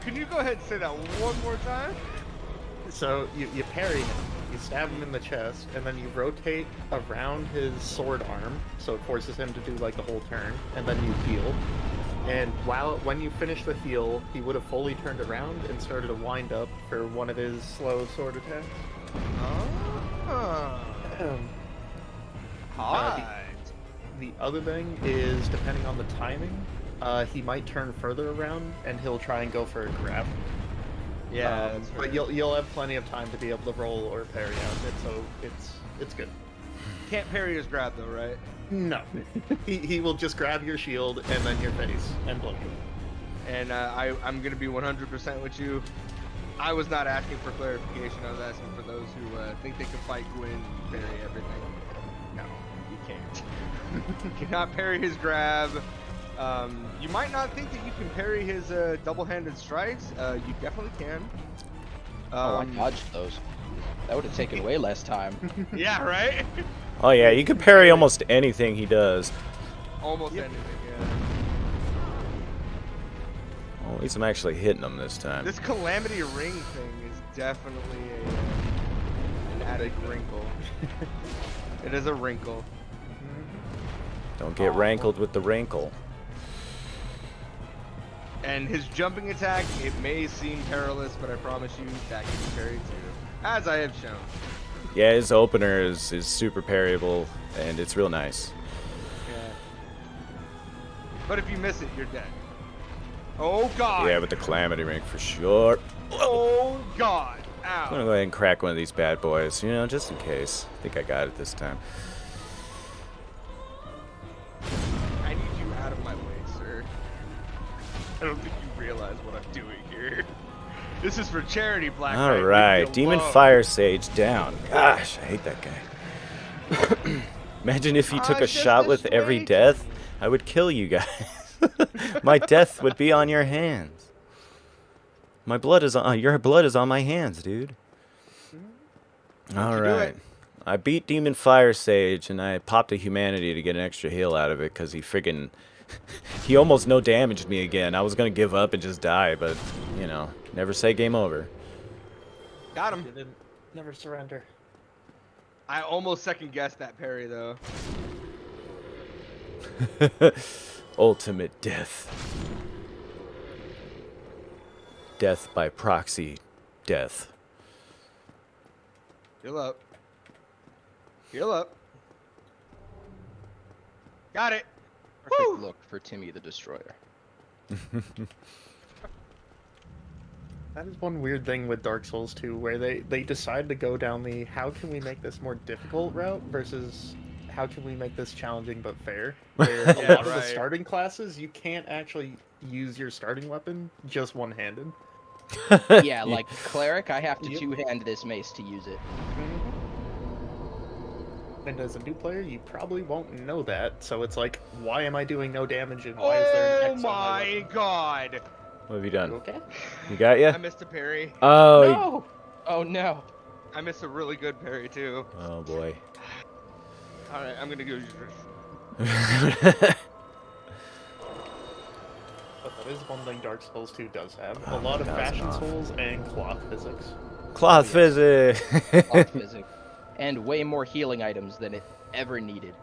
Can you go ahead and say that one more time? So you parry him, you stab him in the chest, and then you rotate around his sword arm, so it forces him to do like the whole turn, and then you heal. And when you finish the heal, he would have fully turned around and started to wind up for one of his slow sword attacks. Oh. Hi. The other thing is, depending on the timing, he might turn further around and he'll try and go for a grab. Yeah, that's but right. you'll have plenty of time to be able to roll or parry out it, so it's good. Can't parry his grab though, right? No, he will just grab your shield and then your face and blow you. And I'm gonna be 100% with you. I was not asking for clarification. I was asking for those who think they can fight Gwyn and parry everything. No, you can't. You cannot parry his grab. You might not think that you can parry his double-handed strikes. You definitely can. Oh, I dodged those. That would have taken way less time. Yeah, right? Oh yeah, you can parry almost anything he does. Almost anything, yeah. Well, at least I'm actually hitting him this time. This Calamity Ring thing is definitely an added wrinkle. It is a wrinkle. Don't get rankled with the wrinkle. And his jumping attack, it may seem perilous, but I promise you that can be parried too, as I have shown. Yeah, his opener is super parryable, and it's real nice. Yeah. But if you miss it, you're dead. Oh god! Yeah, with the Calamity Ring for sure. Oh god! I'm gonna Ow! go ahead and crack one of these bad boys, you know, just in case. I think I got it this time. I need you out of my way, sir. I don't think you realize what I'm doing here. This is for charity, Black Knight. All Leave me right, Demon alone. Fire Sage down. Gosh, I hate that guy. Imagine if you took a Just shot this with every way. death. I would kill you guys. My death would be on your hands. My blood is on. Your blood is on my hands, dude. All you do right. it? I beat Demon Fire Sage, and I popped a humanity to get an extra heal out of it, because he friggin... he almost no damaged me again. I was gonna give up and just die, but, you know, never say game over. Got him. Didn't never surrender. I almost second guessed that parry though. Ultimate death. Death by proxy. Death. Heal up. Heal up. Got it. Perfect Woo! look for Timmy the Destroyer. That is one weird thing with Dark Souls 2, where they decide to go down the how can we make this more difficult route versus how can we make this challenging but fair. Where a Yeah, lot of the right. starting classes, you can't actually use your starting weapon just one-handed. Yeah, like cleric, I have to Yep. two-hand this mace to use it. And as a new player, you probably won't know that, so it's like, why am I doing no damage and why is there an Oh X on my my weapon? god. What have you You done? okay? You got ya? I missed a parry. Oh, No! Oh no! I missed a really good parry too. oh boy. Alright, I'm gonna go. But that is one thing Dark Souls 2 does have. A lot of does fashion not. souls and cloth physics. Cloth physics. Cloth physics. And way more healing items than it ever needed.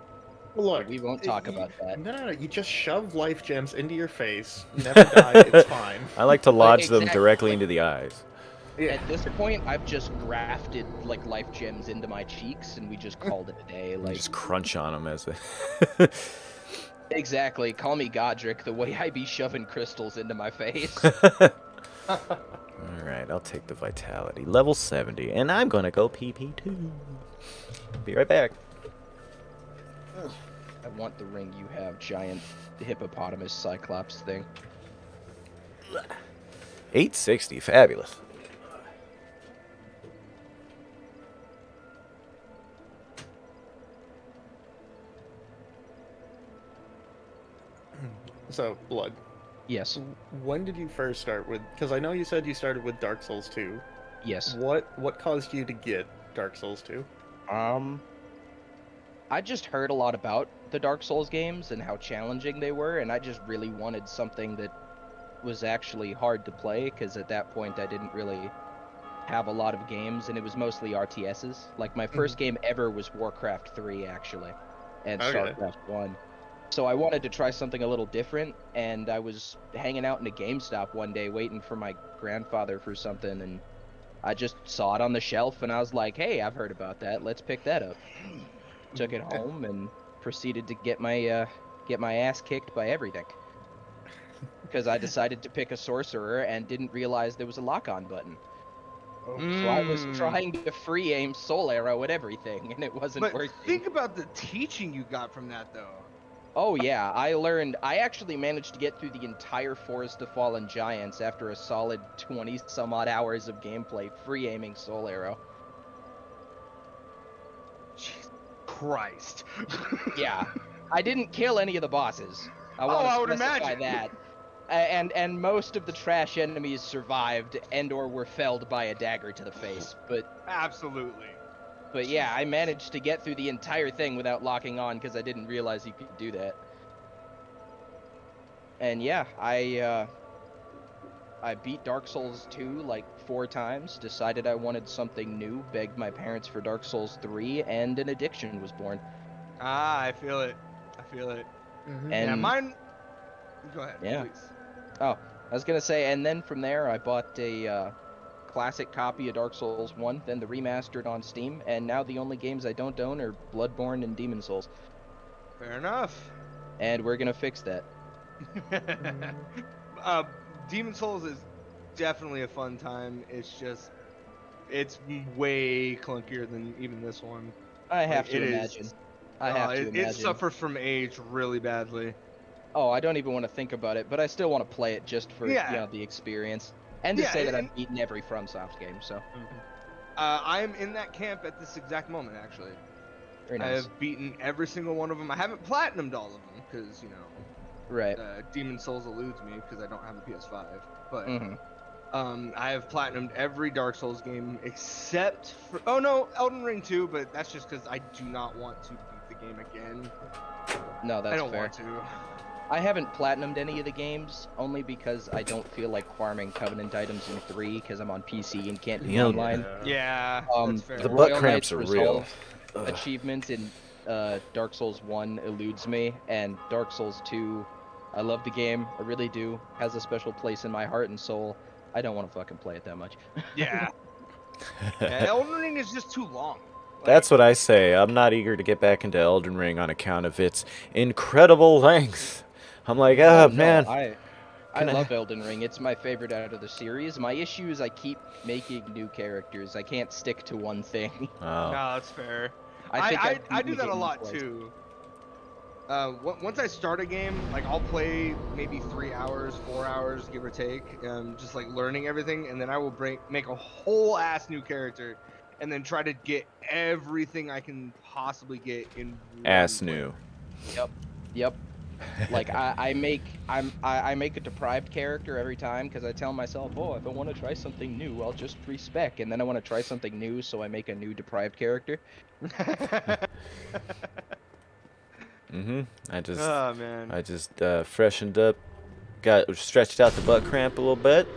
Look, But we won't talk about that. No, you just shove life gems into your face, never die, it's fine. I like to lodge them exactly. directly into the eyes. Yeah. At this point, I've just grafted like life gems into my cheeks, and we just called it a day. You Like just crunch on them as they... exactly, call me Godric. The way I be shoving crystals into my face. Alright, I'll take the vitality. Level 70. And I'm gonna go PP2. Be right back. I want the ring you have, giant hippopotamus cyclops thing. 860. Fabulous. So, Blood, Yes, when did you first start with... Because I know you said you started with Dark Souls 2. yes. What caused you to get Dark Souls 2? I just heard a lot about the Dark Souls games and how challenging they were, and I just really wanted something that was actually hard to play, because at that point I didn't really have a lot of games, and it was mostly RTSs. Like, my first game ever was Warcraft 3, actually, and Okay. StarCraft 1. So I wanted to try something a little different, and I was hanging out in a GameStop one day waiting for my grandfather for something, and I just saw it on the shelf, and I was like, hey, I've heard about that, let's pick that up. Took it home and proceeded to get my ass kicked by everything. Because I decided to pick a sorcerer and didn't realize there was a lock-on button. So I was trying to free aim soul arrow at everything, and it wasn't But working. think about the teaching you got from that though. Oh yeah, I actually managed to get through the entire Forest of Fallen Giants after a solid 20 some odd hours of gameplay free aiming soul arrow. Jesus Christ. Yeah, I didn't kill any of the bosses. I Oh, want to I would specify imagine. that. And most of the trash enemies survived and or were felled by a dagger to the face. Absolutely. But yeah, I managed to get through the entire thing without locking on because I didn't realize you could do that. And yeah, I beat Dark Souls 2 like 4 times, decided I wanted something new, begged my parents for Dark Souls 3, and an addiction was born. Ah, I feel it. I feel it. Mm-hmm. Yeah, And mine. Go ahead. Yeah. Please. I was gonna say, and then from there I bought a classic copy of Dark Souls 1, then the remastered on Steam, and now the only games I don't own are Bloodborne and Demon Souls. Fair enough. And we're gonna fix that. Demon Souls is definitely a fun time. It's just, it's way clunkier than even this one. I have Like, to it is- imagine. I have to it imagine. suffers from age really badly. Oh, I don't even want to think about it, but I still want to play it just for Yeah. the experience. And to Yeah, say that and- I've beaten every FromSoft game, so I am in that camp at this exact moment, actually. very I nice. have beaten every single one of them. I haven't platinumed all of them because Right. Demon Souls eludes me because I don't have a PS5. But hmm I have platinumed every Dark Souls game except for Elden Ring 2, but that's just because I do not want to beat the game again. No, that's I don't fair. want to. I haven't platinumed any of the games only because I don't feel like farming Covenant items in 3 because I'm on PC and can't do Yeah. online. Yeah, that's fair. The Royal butt cramps Knight's are real. Resolve achievement in Dark Souls 1 eludes me, and Dark Souls 2, I love the game, I really do, has a special place in my heart and soul. I don't want to fucking play it that much. Yeah. Yeah, Elden Ring is just too long. That's what I say. I'm not eager to get back into Elden Ring on account of its incredible length. I'm like, Oh, no, man. I Can I- love Elden Ring. It's my favorite out of the series. My issue is I keep making new characters. I can't stick to one thing. Oh. No, that's fair. I think I I've do that a beaten it lot twice. too. Once I start a game, like I'll play maybe 3 hours, 4 hours, give or take, just like learning everything, and then I will make a whole ass new character, and then try to get everything I can possibly get in one Ass play. new. Yep. Like I make a deprived character every time because I tell myself, oh, if I want to try something new, I'll just respec, and then I want to try something new, so I make a new deprived character. I just Oh man. I just freshened up, got stretched out the butt cramp a little bit.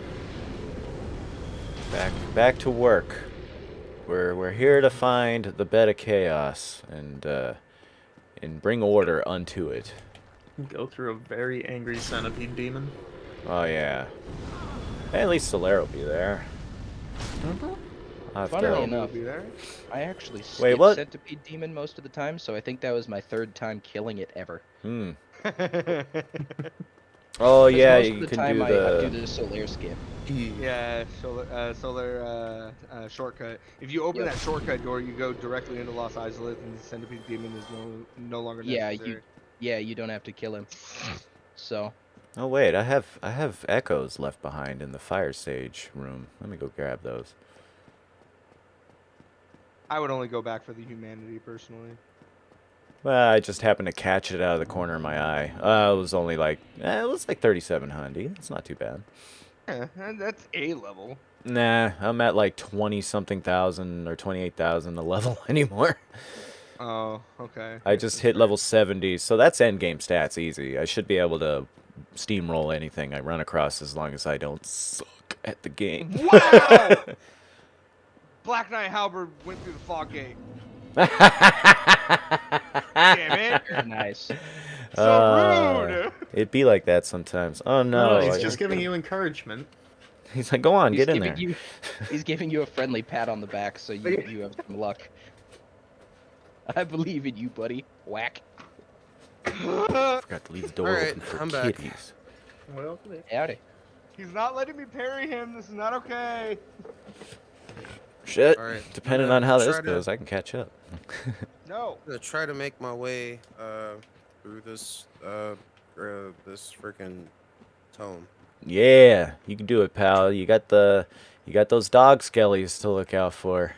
Back to work. We're here to find the bed of chaos and bring order unto it. Go through a very angry centipede demon. Oh yeah. At least Solera will be there. I'll have Funnily to- enough, Be there? I actually Wait, skip what? Centipede Demon most of the time, so I think that was my 3rd time killing it ever. Oh yeah, Most you of the can time do I do the. the Solaire skip. Yeah, solar shortcut. If you open Yep. that shortcut door, you go directly into Los Angeles, and the centipede demon is no longer Yeah, necessary. you don't have to kill him. So Oh wait, I have echoes left behind in the fire sage room. Let me go grab those. I would only go back for the humanity personally. Well, I just happened to catch it out of the corner of my eye. It was only like it was like 3700. It's not too bad. Yeah, that's A level. Nah, I'm at like 20 something thousand or 28,000 a level anymore. Oh, okay. I just hit level 70, so that's end game stats easy. I should be able to steamroll anything I run across as long as I don't suck at the game. Wow! Black Knight Halberd went through the fog gate. Damn it! very nice. So rude. It'd be like that sometimes. Oh no. He's I- just giving you encouragement. He's like, go on, He's get in there. he's giving you a friendly pat on the back, so you have some luck. I believe in you, buddy. Whack. Forgot to leave the door Alright, open for I'm back. kitties. Well, Howdy. He's not letting me parry him. This is not okay. Shit. Alright, Depending I'm on how gonna this try to- goes, I can catch up. No. I'm gonna try to make my way through this this freaking tome. Yeah, you can do it, pal. You got those dog skellies to look out for.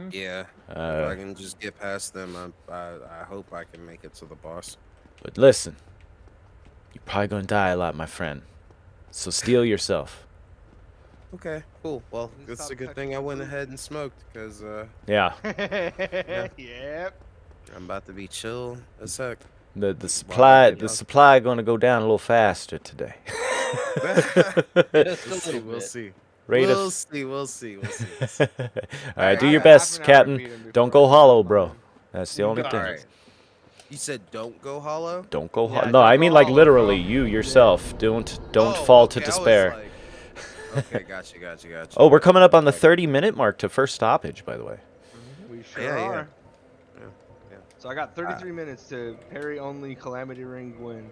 Yeah. If I can just get past them, I hope I can make it to the boss. But listen, you're probably gonna die a lot, my friend. So steel yourself. Okay, cool. Well, Just it's stop a good touching thing I the went food. ahead and smoked, because Yeah. Yep. I'm about to be chill as heck. The supply Wow. supply gonna go down a little faster today. Just a We'll see. little We'll bit. see. Rate We'll of. see. We'll see. We'll see. All right, do I your got half best, an hour to Captain. beat him Don't before go I hollow, get bro. mine. That's the only All thing. right. You said don't go hollow. Don't go Yeah, hollow. don't No, I go mean like hollow, literally, bro. you yourself. Don't Oh, fall to okay, I was despair. like- okay, gotcha. Oh, we're coming up on the 30-minute mark to first stoppage, by the way. We sure Yeah, yeah. are. Yeah. So I got 33 minutes to parry only Calamity Ring win.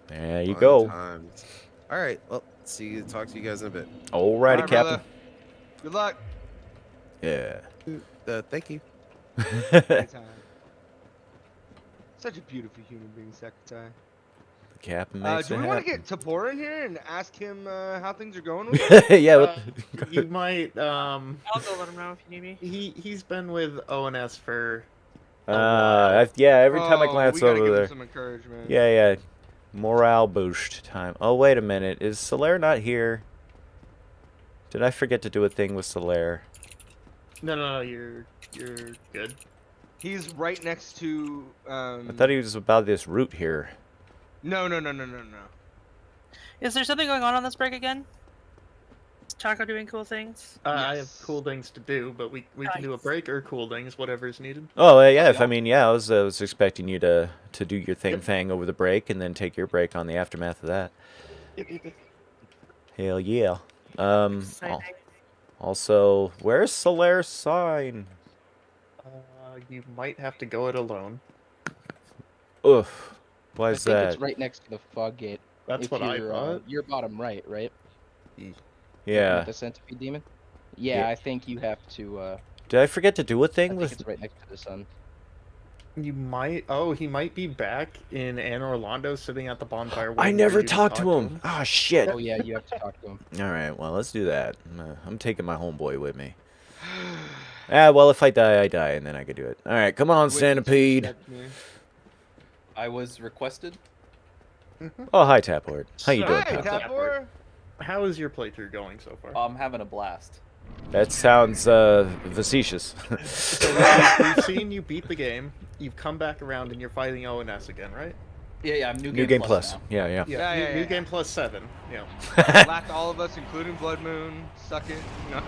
There you Fun go. times. All right. Well, talk to you guys in a bit. Alrighty, Alright, Captain. brother. Good luck. Yeah. Thank you. Anytime. Such a beautiful human being, Secretary. Captain makes Do it we want to happen. get Tabor in here and ask him how things are going with him? Yeah. what- You might. I'll go let him know if you need me. He's been with ONS for. yeah. Every time I Oh, glance we gotta over give there. him some encouragement. Yeah. Morale boost time. Oh, wait a minute. Is Solaire not here? Did I forget to do a thing with Solaire? No, you're good. He's right next to. I thought he was about this route here. No. Is there something going on this break again? Is Taco doing cool things? I have Yes. cool things to do, but we can do a break or cool things, whatever is needed. Oh yeah. If I mean, yeah, I was expecting you to do your thing over the break and then take your break on the aftermath of that. Hell yeah. Exciting. Also, where's Solaire's sign? You might have to go it alone. Oof. Why I is think that? it's right next to the fog gate. That's if what I you're, thought. You're bottom right, right? Yeah. With the centipede demon? Yeah, Yeah. I think you have to, Did I forget to do a I thing think with? it's right next to the sun. You might. Oh, he might be back in Anne Orlando, sitting at the bonfire. I waiting for never you talked to him. Ah, shit. Oh yeah, you have to talk to him. All right. Well, let's do that. I'm taking my homeboy with me. Well, if I die, and then I could do it. All right, come on, Centipede. I was requested. Oh, hi, Taphort. How you doing, Hi, pal? Tapor. How is your playthrough going so far? I'm having a blast. That sounds facetious. So we've seen you beat the game. You've come back around and you're fighting ONS again, right? Yeah, I'm New Game Plus. now. Yeah. New Game Plus 7. Yeah. Lacked all of us, including Blood Moon. Suck it. No.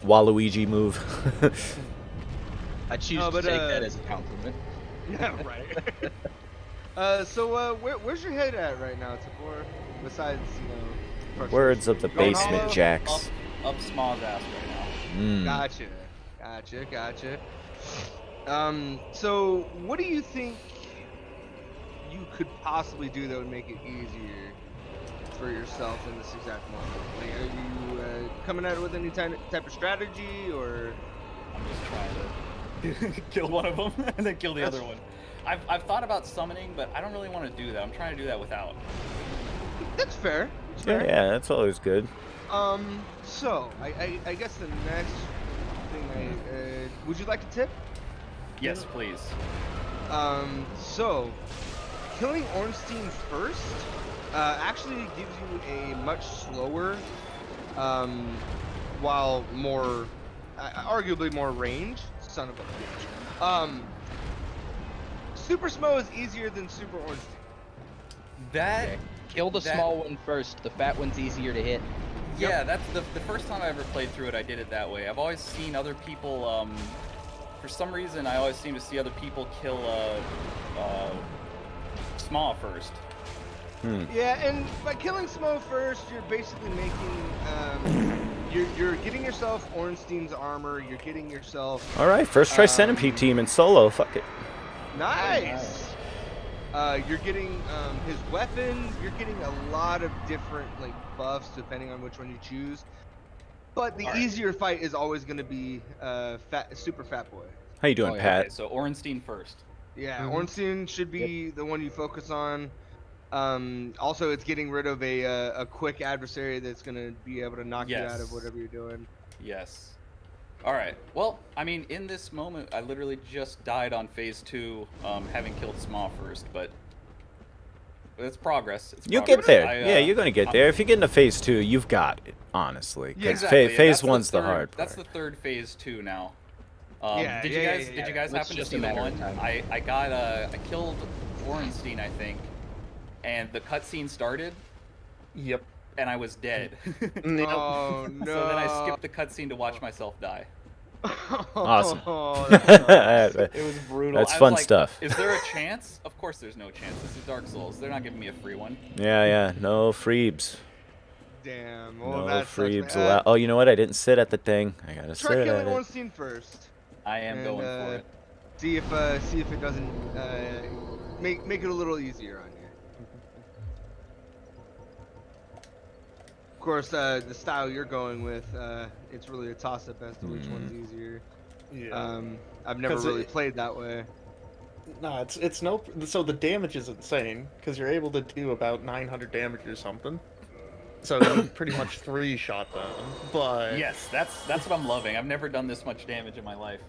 Waluigi move. I choose No, to but, take that as a compliment. Yeah, right. So where's your head at right now, Tapor? Besides, frustration? Words of the Going basement, hollow? Jax. Up Smaw's ass right now. Mm. Gotcha. So what do you think you could possibly do that would make it easier for yourself in this exact moment? Like, are you coming at it with any type of strategy, or? I'm just trying to kill one of them and then kill the other one. I've thought about summoning, but I don't really want to do that. I'm trying to do that without. That's fair. Yeah, that's always good. So I guess the next thing would you like to tip? Yes, please. So killing Ornstein first actually gives you a much slower, while more, arguably more range. Son of a bitch. Super Smo is easier than Super Ornstein. That. Okay. Kill the small one first. The fat one's easier to hit. Yeah, that's the first time I ever played through it. I did it that way. I've always seen other people. For some reason, I always seem to see other people kill Smaw first. Yeah, and by killing Smo first, you're basically making you're getting yourself Ornstein's armor. You're getting yourself. All right, first try Centipede team in solo. Fuck it. Nice. You're getting his weapon. You're getting a lot of different buffs depending on which one you choose. But the easier fight is always going to be Super Fat Boy. How you doing, Pat? Okay, so Ornstein first. Yeah, Ornstein should be the one you focus on. Also, it's getting rid of a quick adversary that's going to be able to knock you out of whatever you're doing. Yes. All right. Well, I mean, in this moment, I literally just died on phase 2, having killed Smaw first, but it's progress. You get there. Yeah, you're gonna get there. If you get into phase 2, you've got it. Honestly, Yeah, because exactly. phase That's 1's the third- hard part. That's the third phase 2 now. Yeah, did you guys It's happen to just see a the matter of one? time. I killed Ornstein, I think, and the cutscene started, Yep. and I was dead. Oh no! So then I skipped the cutscene to watch myself die. Awesome. It was brutal. That's I was fun like, stuff. Is there a chance? Of course there's no chance. This is Dark Souls. They're not giving me a free one. Yeah, no freebs. Damn. Well, No that sucks, freebs man. allowed. Oh, you know what? I didn't sit at the thing. I gotta Try sit killing at it. Ornstein first. I am going for it. See if it doesn't make it a little easier on you. Of course, the style you're going with, it's really a toss-up as to which one's easier. Yeah. I've never 'Cause really played that way. No, it's no. So the damage is insane because you're able to do about 900 damage or something. So you pretty much 3-shot them. But Yes, that's what I'm loving. I've never done this much damage in my life.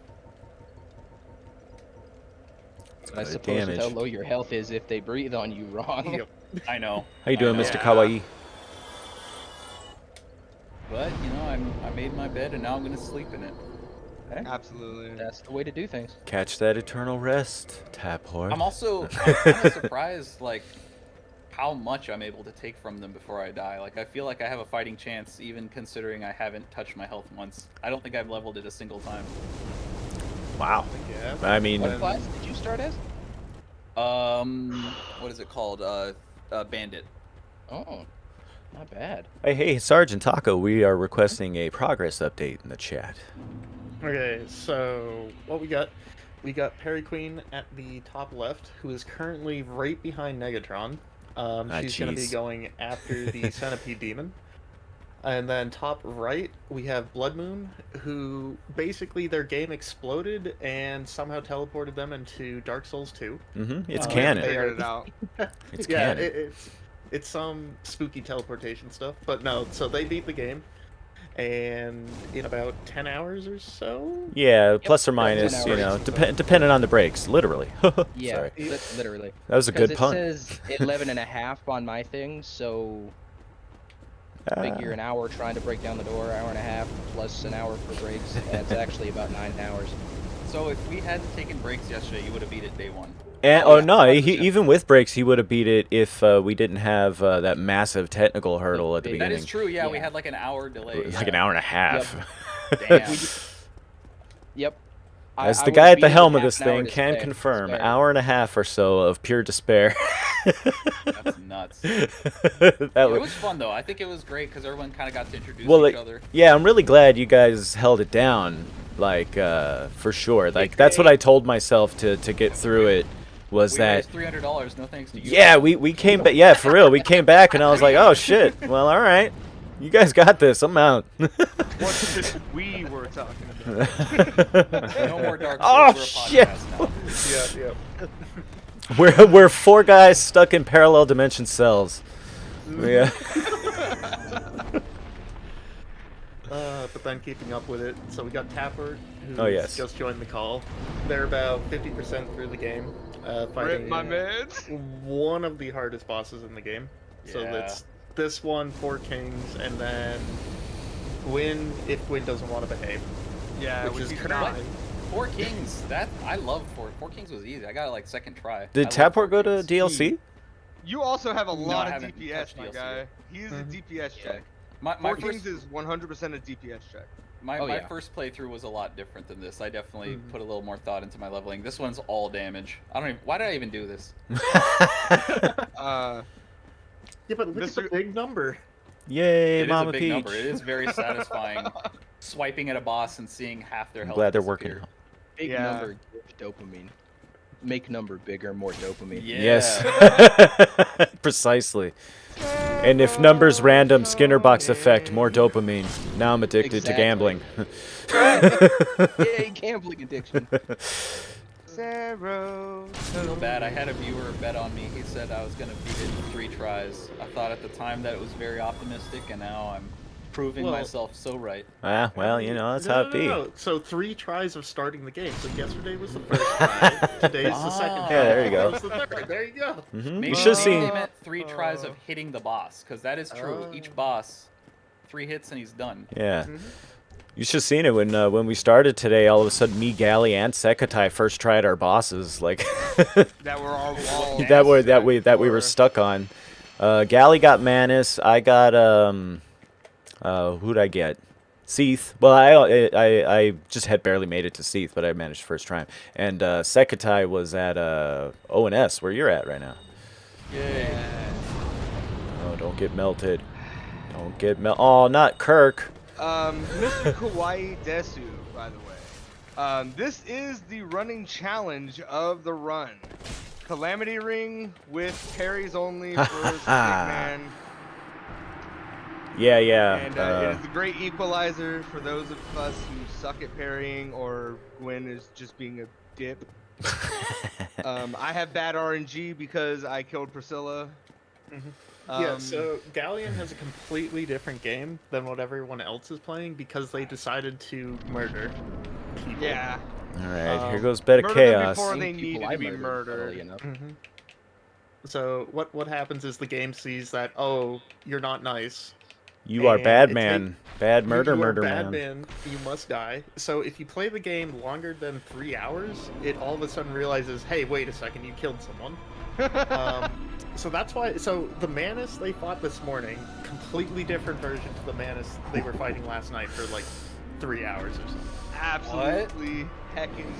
I suppose damage. how low your health is if they breathe on you wrong. Yep. I know. How you doing, I know. Mr. Kawaii? But you know, I made my bed and now I'm gonna sleep in it. Hey, Absolutely. that's the way to do things. Catch that eternal rest, tap horde. I'm kind of surprised, like, how much I'm able to take from them before I die. Like, I feel like I have a fighting chance, even considering I haven't touched my health once. I don't think I've leveled it a single time. Wow. Yeah. I mean, What class did you start as? What is it called? Bandit. Oh, not bad. hey, Sergeant Taco, we are requesting a progress update in the chat. Okay, so what we got? We got Perry Queen at the top left, who is currently right behind Negatron. She's going to be jeez. going after the Centipede Demon. And then top right, we have Blood Moon, who basically their game exploded and somehow teleported them into Dark Souls 2. It's They canon. figured it out. It's Yeah, canon. it's some spooky teleportation stuff, but no. So they beat the game, and in about 10 hours or so. Yeah, plus or 10 minus, you know, hours. depending on the breaks, literally. Yeah, Sorry. literally. That was a good pun. It says 11 and a half on my thing, so figure an hour trying to break down the door, hour and a half, plus an hour for breaks. That's actually about 9 hours. So if we hadn't taken breaks yesterday, you would have beat it day one. And, Oh, oh yeah, no, 100%. even with breaks, he would have beat it if we didn't have that massive technical hurdle at the That beginning. That is true. Yeah, we Yeah. had like an hour delay. Like an hour and a half. Damn. Yep. As I the would've guy at beat the it helm with of this half an hour thing to can spare. confirm, hour and a half or so of pure despair. That's nuts. That It was, was fun though. I think it was great because everyone kind of got to introduce well, each like, other. yeah, I'm really glad you guys held it down, like, for sure. Like, that's what I told myself to get through it, was We that... raised $300. No thanks to you. Yeah, we came back. Yeah, for real. We came back, and I was like, oh, shit. Well, all right. You guys got this. I'm out. What we were talking about. No more Dark Souls. Oh, We're a shit. podcast now. Yeah. We're 4 guys stuck in parallel dimension cells. Yeah. But then keeping up with it, so we got Tapper, who's Oh, yes. just joined the call. They're about 50% through the game, fighting Rip my man. one of the hardest bosses in the game. So Yeah. that's this one, 4 Kings, and then Gwyn, if Gwyn doesn't want to behave. Yeah, which which is he's currently- not. 4 Kings. That I love 4 Kings was easy. I got it like second try. Did I love Taport 4 go to Kings. DLC? You also have a No, lot I of haven't DPS, touched my DLC guy. yet. He is a DPS check. My 4 first Kings is 100% a DPS check. my Oh, yeah. first playthrough was a lot different than this. I definitely Mhm. put a little more thought into my leveling. This one's all damage. I don't even. Why did I even do this? Yeah, but look at the Mr. big number. Yay, It is Mama a big Peach. number. It is very satisfying swiping at a boss and seeing half their I'm health. glad they're working. disappear. Big Yeah. number gives dopamine. Make number bigger, more dopamine. Yeah. Yes. Precisely. And if numbers random, Skinner box effect, more dopamine. Now I'm addicted to Exactly. gambling. Yay, gambling addiction. Zero. So bad. I had a viewer bet on me. He said I was gonna beat it in 3 tries. I thought at the time that it was very optimistic, and now I'm proving Well- myself so right. Ah, well, you know, that's how it be. No. So 3 tries of starting the game. So yesterday was the first try. Today's the second Ah. try. Yeah, there you go. Tomorrow's the third. There you go. Mhm. Maybe, You should have maybe they seen. meant 3 tries of hitting the boss, because that is true. Each boss, 3 hits and he's done. Yeah. Mhm. You should have seen it when we started today. All of a sudden, me, Gally, and Sekatai first tried our bosses, like That were our wall. that we were stuck on. Gally got Manus. I got who'd I get? Seath. Well, I just had barely made it to Seath, but I managed first try. And Sekatai was at ONS, where you're at right now. Yay. Oh, don't get melted. Don't get Oh, not Kirk. Mr. Kawaii Desu, by the way. This is the running challenge of the run. Calamity Ring with parries only for Stick Man. Yeah, yeah. And it is the great equalizer for those of us who suck at parrying, or Gwyn is just being a dip. I have bad RNG because I killed Priscilla. Yeah, so Galleon has a completely different game than what everyone else is playing because they decided to murder people. Yeah. All right, here goes Beta Murder them Chaos. before Same they people needed I to be murdered, murdered. funnily enough. Mhm. So what happens is the game sees that, oh, you're not nice. You are And bad it man. Bad murder, you are murder bad man. You must die. So if you play the game longer than 3 hours, it all of a sudden realizes, hey, wait a second, you killed someone. So that's why. So the Manus they fought this morning, completely different version to the Manus they were fighting last night for like 3 hours or something. Absolutely hecking.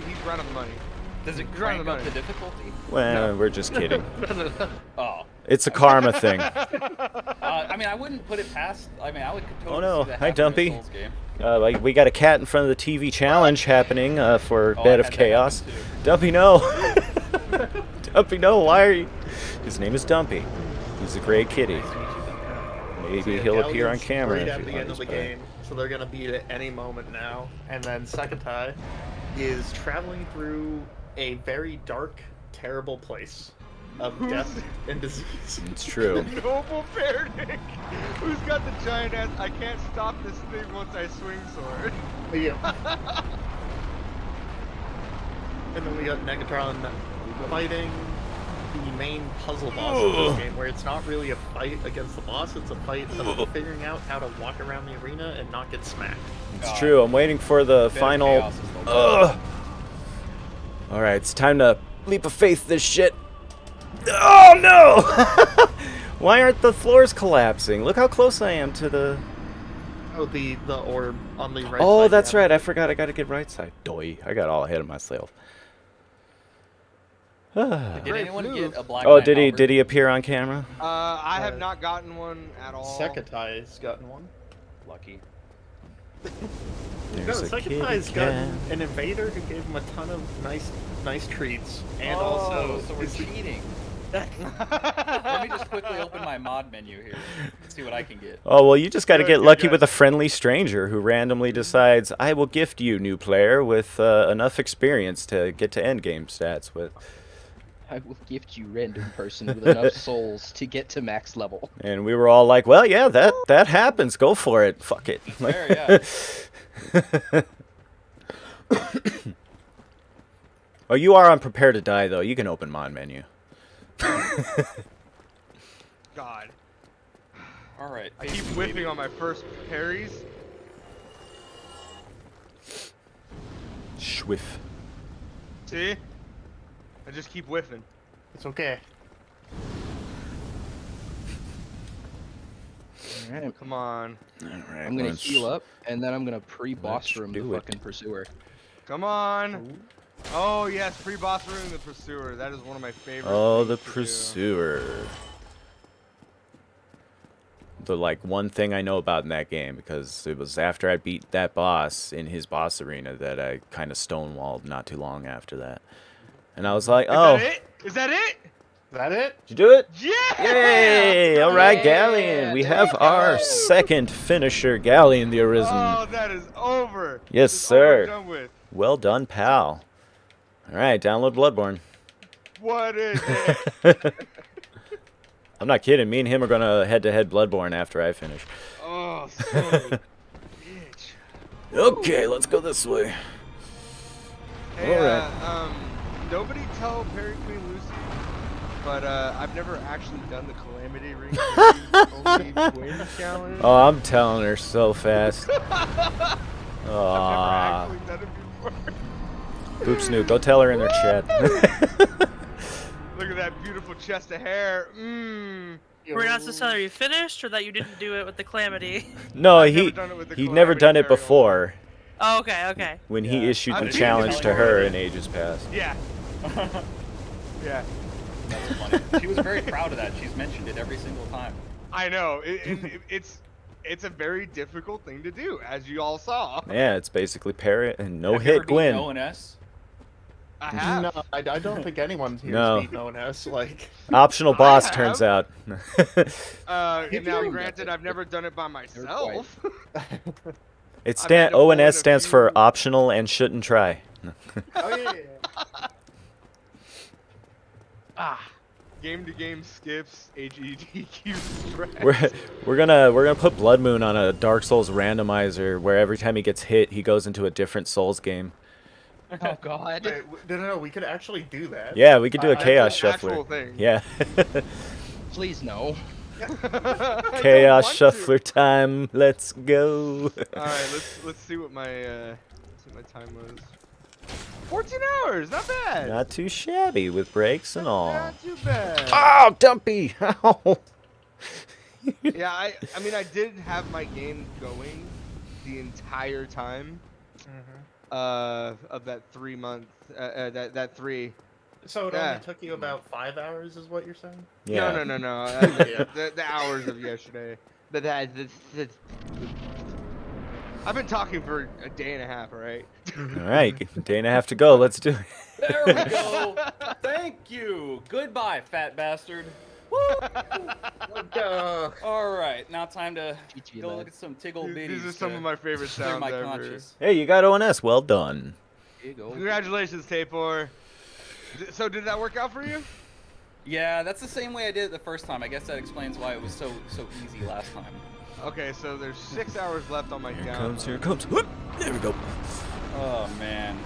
He's running the money. Does it He's running crank up the the difficulty? Well, we're just kidding. Oh. It's a karma thing. I mean, I wouldn't put it past. I mean, I would totally Oh no! see that Hi, happen in a Dumpy. Souls game. Like we got a cat in front of the TV challenge happening for Oh, Bed I of had that Chaos. happen too. Dumpy, no. Dumpy, no. Why are you? His name is Dumpy. He's a great kitty. Maybe he'll appear on Galleon's camera right if at he the end wants of the to. game, so they're gonna beat it any moment now. And then Sekatai is traveling through a very dark, terrible place of death and disease. It's true. The noble bear Nick, who's got the giant ass. I can't stop this thing once I swing sword. Yeah. And then we got Negatron fighting the main puzzle boss of this game, where it's not really a fight against the boss, it's a fight of figuring out how to walk around the arena and not get smacked. It's true. I'm waiting for the Bed of final. Chaos is the one. All right, it's time to leap of faith this shit. Oh no! Why aren't the floors collapsing? Look how close I am to the. Oh, the orb on the right side. Oh, that's yeah. right. I forgot. I got to get right side. Doy. I got all ahead of myself. Did Great anyone move. get a black? Oh, Knight did he? halberd? Did he appear on camera? I have not gotten one at all. Sekatai's gotten one. Lucky. No, There's a kitty Sekatai's gotten cat. an invader who gave him a ton of nice treats, and Oh, also so we're is- cheating. Let me just quickly open my mod menu here and see what I can get. Oh, well, you just got to Good, get good, lucky good. with a friendly stranger who randomly decides, I will gift you, new player, with enough experience to get to endgame stats with. I will gift you random person with enough souls to get to max level. And we were all like, well, yeah, that happens. Go for it. Fuck it. Fair, yeah. Oh, you are on prepare to die, though. You can open mod menu. God. All right. I keep whiffing on my first parries. Schwiff. See? I just keep whiffing. it's okay. Alright, Come on. All right, I'm gonna let's- heal up, and then I'm gonna pre-boss let's room do the it. fucking pursuer. Come on. Oh yes, pre-boss room the pursuer. That is one of my favorite. Oh, the things to do. pursuer. The one thing I know about in that game, because it was after I beat that boss in his boss arena that I kind of stonewalled not too long after that. And I was like, oh, Is that it? Is that it? Is that it? did you do it? Yeah! Yay! All right, Yeah, Galleon. We there have we our go. second finisher, Galleon the Arisen. Oh, that is over. Yes, It's over sir. and done with. Well done, pal. All right, download Bloodborne. What is it? I'm not kidding. Me and him are gonna head-to-head Bloodborne after I finish. Oh, son of a bitch. Okay, let's go this way. Hey, Alright. Nobody tell Perry Queen Lucy, but I've never actually done the Calamity Ring only twin challenge. Oh, I'm telling her so fast. I've Aww. never actually done it before. Boop Snoop, go tell her in her chat. Look at that beautiful chest of hair. Mmm. Were you not supposed to tell her you finished, or that you didn't do it with the calamity? No, I've never he'd done it with the never Calamity done it Fairy before Oh, okay, okay. when he issued I've the seen challenge it to before. her in ages past. Yeah. Yeah. That's funny. She was very proud of that. She's mentioned it every single time. I know. It's a very difficult thing to do, as you all saw. Yeah, it's basically parrot and no Have you ever hit beaten Gwyn. ONS? I have. No, I don't think anyone here No. is beaten ONS. Like, Optional I boss have. turns out. And now, granted, I've never done it by myself. It's I've had to pull in ONS a stands for few- optional and shouldn't try. oh yeah. Game to game skips, HEDQ stress. We're gonna put Blood Moon on a Dark Souls randomizer where every time he gets hit, he goes into a different Souls game. Oh God. Wait, no, we could actually do that. Yeah, we could do a That's chaos an shuffler. actual thing. Yeah. Please no. Chaos shuffler time. Let's go. All right, let's see what my time was. 14 hours, not bad. Not too shabby with breaks and all. Not too bad. Oh, Dumpy! Ow. Yeah, I mean, I did have my game going the entire time of that 3 month, that 3. So it Yeah. only took you about 5 hours, is what you're saying? Yeah. No. The hours of yesterday. I've been talking for a day and a half, all right? All right, day and a half to go. Let's do it. There we go. Thank you. Goodbye, fat bastard. All right, now time to go look at some tiggle bitties. These are some of my favorite clear sounds my ever. conscience. Hey, you got ONS. Well done. Here you go. Congratulations, Tapor. So did that work out for you? Yeah, that's the same way I did it the first time. I guess that explains why it was so easy last time. Okay, so there's 6 hours left on my Here down. it comes. Whoop. There we go. Oh man.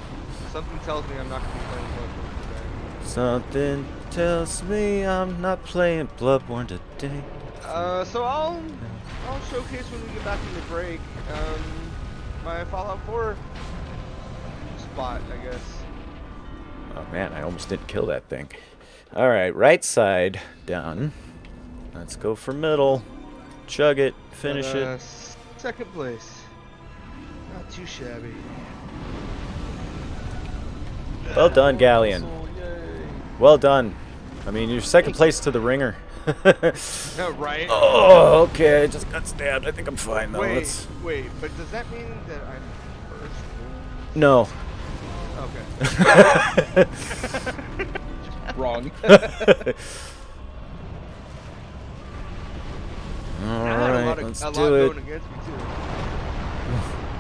Something tells me I'm not gonna be playing Bloodborne today. Something tells me I'm not playing Bloodborne today. So I'll showcase when we get back from the break. My Fallout 4 spot, I guess. Oh man, I almost didn't kill that thing. All right, right side done. Let's go for middle. Chug it. Finish it. Second place. Not too shabby. Well done, Galleon. Well done. I mean, you're second place to the ringer. No, right? Oh, okay. I just got stabbed. I think I'm fine though. Wait, but does that mean that I'm first? No. Okay. Wrong. All I had right, a lot let's going do it. against me too.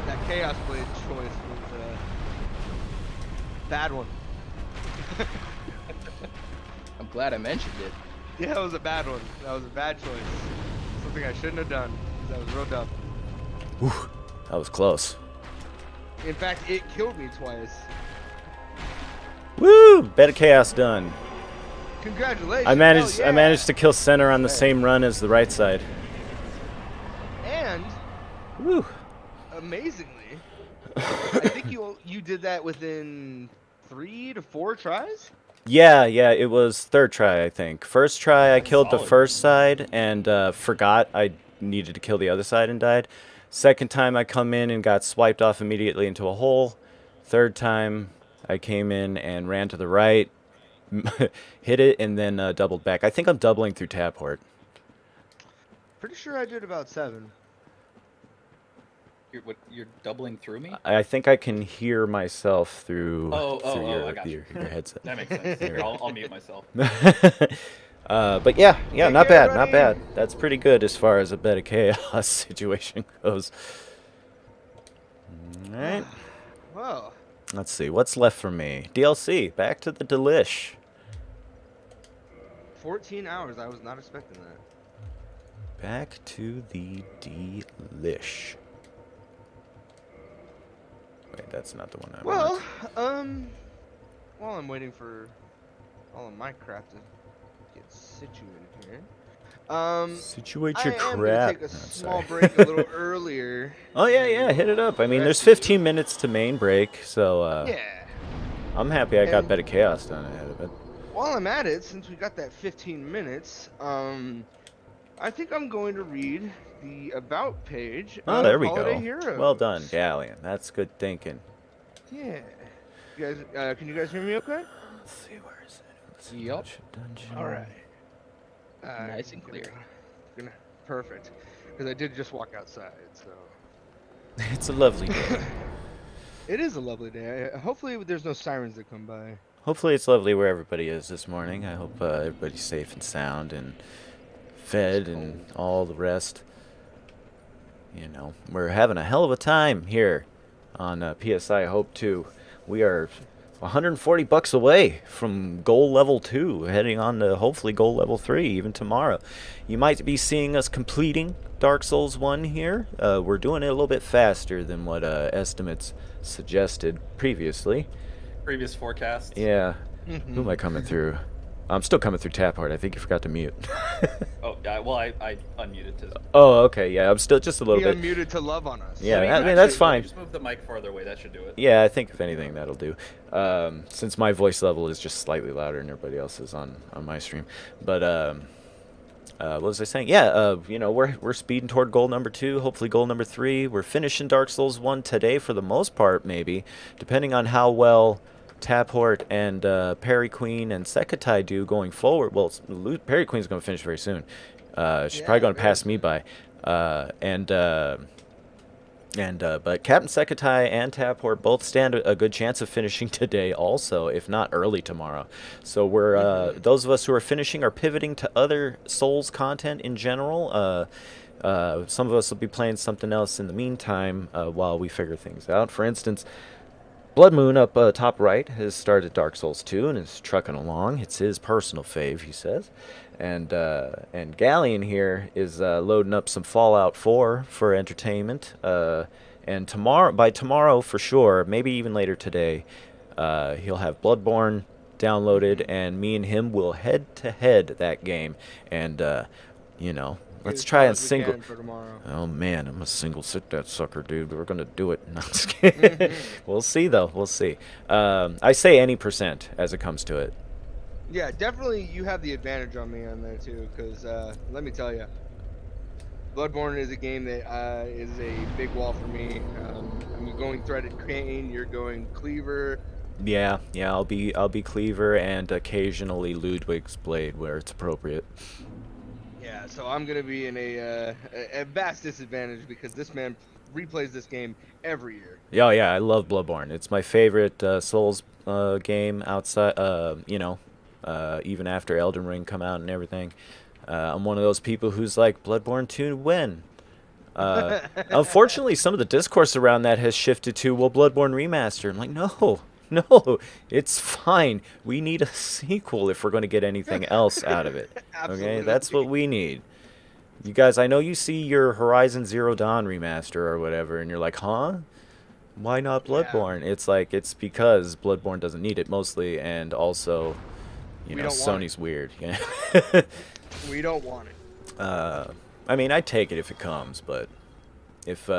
That Chaos Blade choice was a bad one. I'm glad I mentioned it. Yeah, it was a bad one. That was a bad choice. Something I shouldn't have done. That was real dumb. Whew, that was close. In fact, it killed me twice. Woo! Bed of Chaos done. Congratulations. I managed. Hell yeah. I managed to kill center on the same run as the right side. And Woo! amazingly, I think you did that within 3 to 4 tries. Yeah, it was third try, I think. First try, I killed the solid. first side and forgot I needed to kill the other side and died. Second time, I come in and got swiped off immediately into a hole. Third time, I came in and ran to the right, hit it, and then doubled back. I think I'm doubling through Taport. Pretty sure I did about 7. You're doubling through me? I think I can hear myself through, Oh, your, I got you. your headset. That makes sense. Here, I'll mute myself. But yeah, Take not care, bad, not buddy. bad. That's pretty good as far as a Bed of Chaos situation goes. All right, Well, let's see what's left for me. DLC, back to the delish. 14 hours. I was not expecting that. Back to the delish. Wait, that's not the one I Well, want. while I'm waiting for all of my crap to get situated here, Situate I your am gonna crap. take a Oh, small sorry. break a little earlier. Oh yeah, hit it up. I mean, there's 15 minutes to main break, so Yeah. I'm happy I got And- Bed of Chaos done ahead of it. While I'm at it, since we got that 15 minutes, I think I'm going to read the about page. Oh, of there we Holiday go. Heroes. Well done, Galleon. That's good thinking. Yeah. You guys, can you guys hear me okay? Let's see, where is it? Yup. Dungeon. All right. Nice and clear. Perfect. Because I did just walk outside, so. It's a lovely day. It is a lovely day. Hopefully, there's no sirens that come by. Hopefully it's lovely where everybody is this morning. I hope everybody's safe and sound and fed and all the rest. You know, we're having a hell of a time here on PSI HOPE2. We are 140 bucks away from goal level 2, heading on to hopefully goal level 3 even tomorrow. You might be seeing us completing Dark Souls 1 here. We're doing it a little bit faster than what estimates suggested previously. previous forecasts. Yeah. Who am I coming through? I'm still coming through Taphard. I think you forgot to mute. Oh, yeah. Well, I unmuted to. Oh, okay. Yeah, I'm still just a little He bit. unmuted to love on us. Yeah, I mean Actually, that's if you fine. Just move the mic farther away. That should do it. Yeah, I think if anything that'll do. Since my voice level is just slightly louder than everybody else's on my stream. But what was I saying? Yeah, you know, we're speeding toward goal number 2, hopefully goal number 3. We're finishing Dark Souls 1 today for the most part, maybe, depending on how well Taphort and Perry Queen and Sekatai do going forward. Well, Perry Queen's going to finish very soon. She's probably going to pass me by. But Captain Sekatai and Taphort both stand a good chance of finishing today also, if not early tomorrow. So we're those of us who are finishing are pivoting to other Souls content in general. Some of us will be playing something else in the meantime while we figure things out. For instance, Blood Moon up top right has started Dark Souls 2 and is trucking along. It's his personal fave, he says. And Galleon here is loading up some Fallout 4 for entertainment. And by tomorrow for sure, maybe even later today, he'll have Bloodborne downloaded, and me and him will head-to-head that game. And, you know, let's try and single. Oh man, I'm gonna single sit that sucker, dude. We're gonna do it. No, I'm just kidding. We'll see though. We'll see. I say any % as it comes to it. Yeah, definitely you have the advantage on me on there too, because let me tell you, Bloodborne is a game that is a big wall for me. I'm going Threaded Crane, you're going Cleaver. Yeah, I'll be Cleaver and occasionally Ludwig's Blade where it's appropriate. Yeah, so I'm gonna be in a vast disadvantage because this man replays this game every year. Yeah, I love Bloodborne. It's my favorite Souls game outside. You know, even after Elden Ring come out and everything. I'm one of those people who's like, Bloodborne 2 when? Unfortunately, some of the discourse around that has shifted to, well, Bloodborne Remaster. I'm like, no, it's fine. We need a sequel if we're going to get anything else out of it. Okay, that's what we need. You guys, I know you see your Horizon Zero Dawn remaster or whatever, and you're like, huh? Why not Bloodborne? Yeah. It's like, it's because Bloodborne doesn't need it mostly, and also, you know, Sony's weird. Yeah. We don't want it. I mean, I'd take it if it comes, but if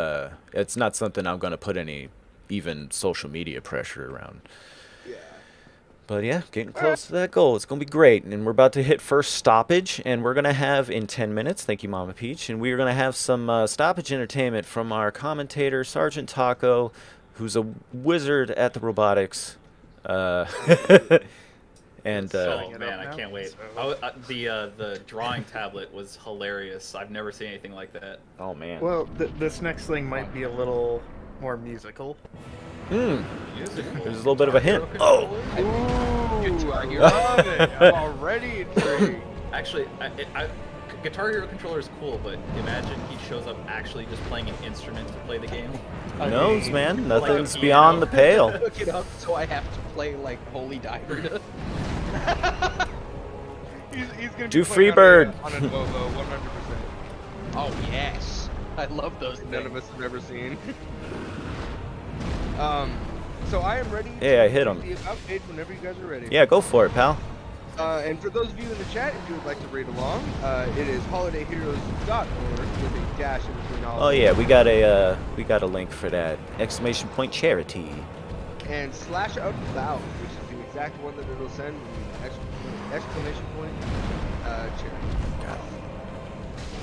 it's not something I'm going to put any even social media pressure around. Yeah. But yeah, getting close to that goal. It's going to be great. And we're about to hit first stoppage, and we're going to have in 10 minutes, thank you, Mama Peach, and we're going to have some stoppage entertainment from our commentator, Sergeant Taco, who's a wizard at the robotics. And oh man, I can't wait. The drawing tablet was hilarious. I've never seen anything like that. Oh man. Well, this next thing might be a little more musical. There's a little bit of a hint. Oh! Ooh, I love it. I'm already intrigued. Actually, Guitar Hero controller is cool, but imagine he shows up actually just playing an instrument to play the game. Who knows, man? Nothing's beyond the pale. Look it up, so I have to play like Holy Diver. He's gonna do be Freebird. On a Novo, 100%. Oh yes, I love those. None of us have ever seen. So I am ready. Yeah, I hit him. The about page whenever you guys are ready. Yeah, go for it, pal. And for those of you in the chat, if you would like to read along, it is holidayheroes.org with a dash in between all. Oh yeah, we got a link for that. Exclamation point charity. And /about, which is the exact one that it'll send. Exclamation point charity. Got it.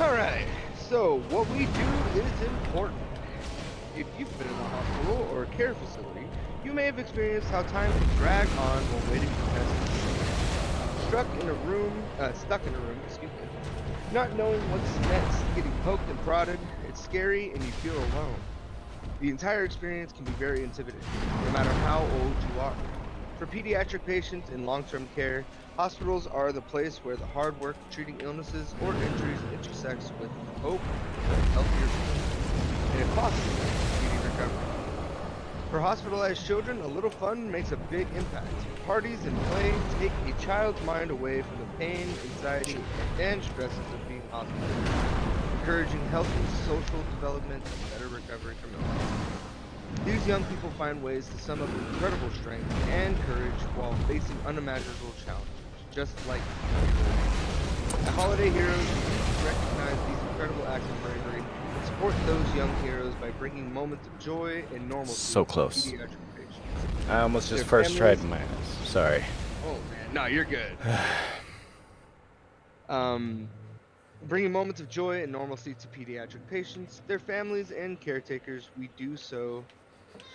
All right. So what we do is important. If you've been in a hospital or a care facility, you may have experienced how time can drag on while waiting for tests. Stuck in a room, excuse me, not knowing what's next, getting poked and prodded, it's scary and you feel alone. The entire experience can be very intimidating, no matter how old you are. For pediatric patients in long-term care, hospitals are the place where the hard work of treating illnesses or injuries intersects with hope for a healthier future, and if possible, speedy recovery. For hospitalized children, a little fun makes a big impact. Parties and play take a child's mind away from the pain, anxiety, and stresses of being hospitalized, encouraging healthy social development and better recovery from illness. These young people find ways to sum up incredible strength and courage while facing unimaginable challenges, just like at Holiday Heroes, we recognize these incredible acts of bravery and support those young heroes by bringing moments of joy and normalcy So to close. pediatric patients. I almost just Their first tried families- my ass. Sorry. Oh man, no, you're good. Bringing moments of joy and normalcy to pediatric patients, their families, and caretakers, we do so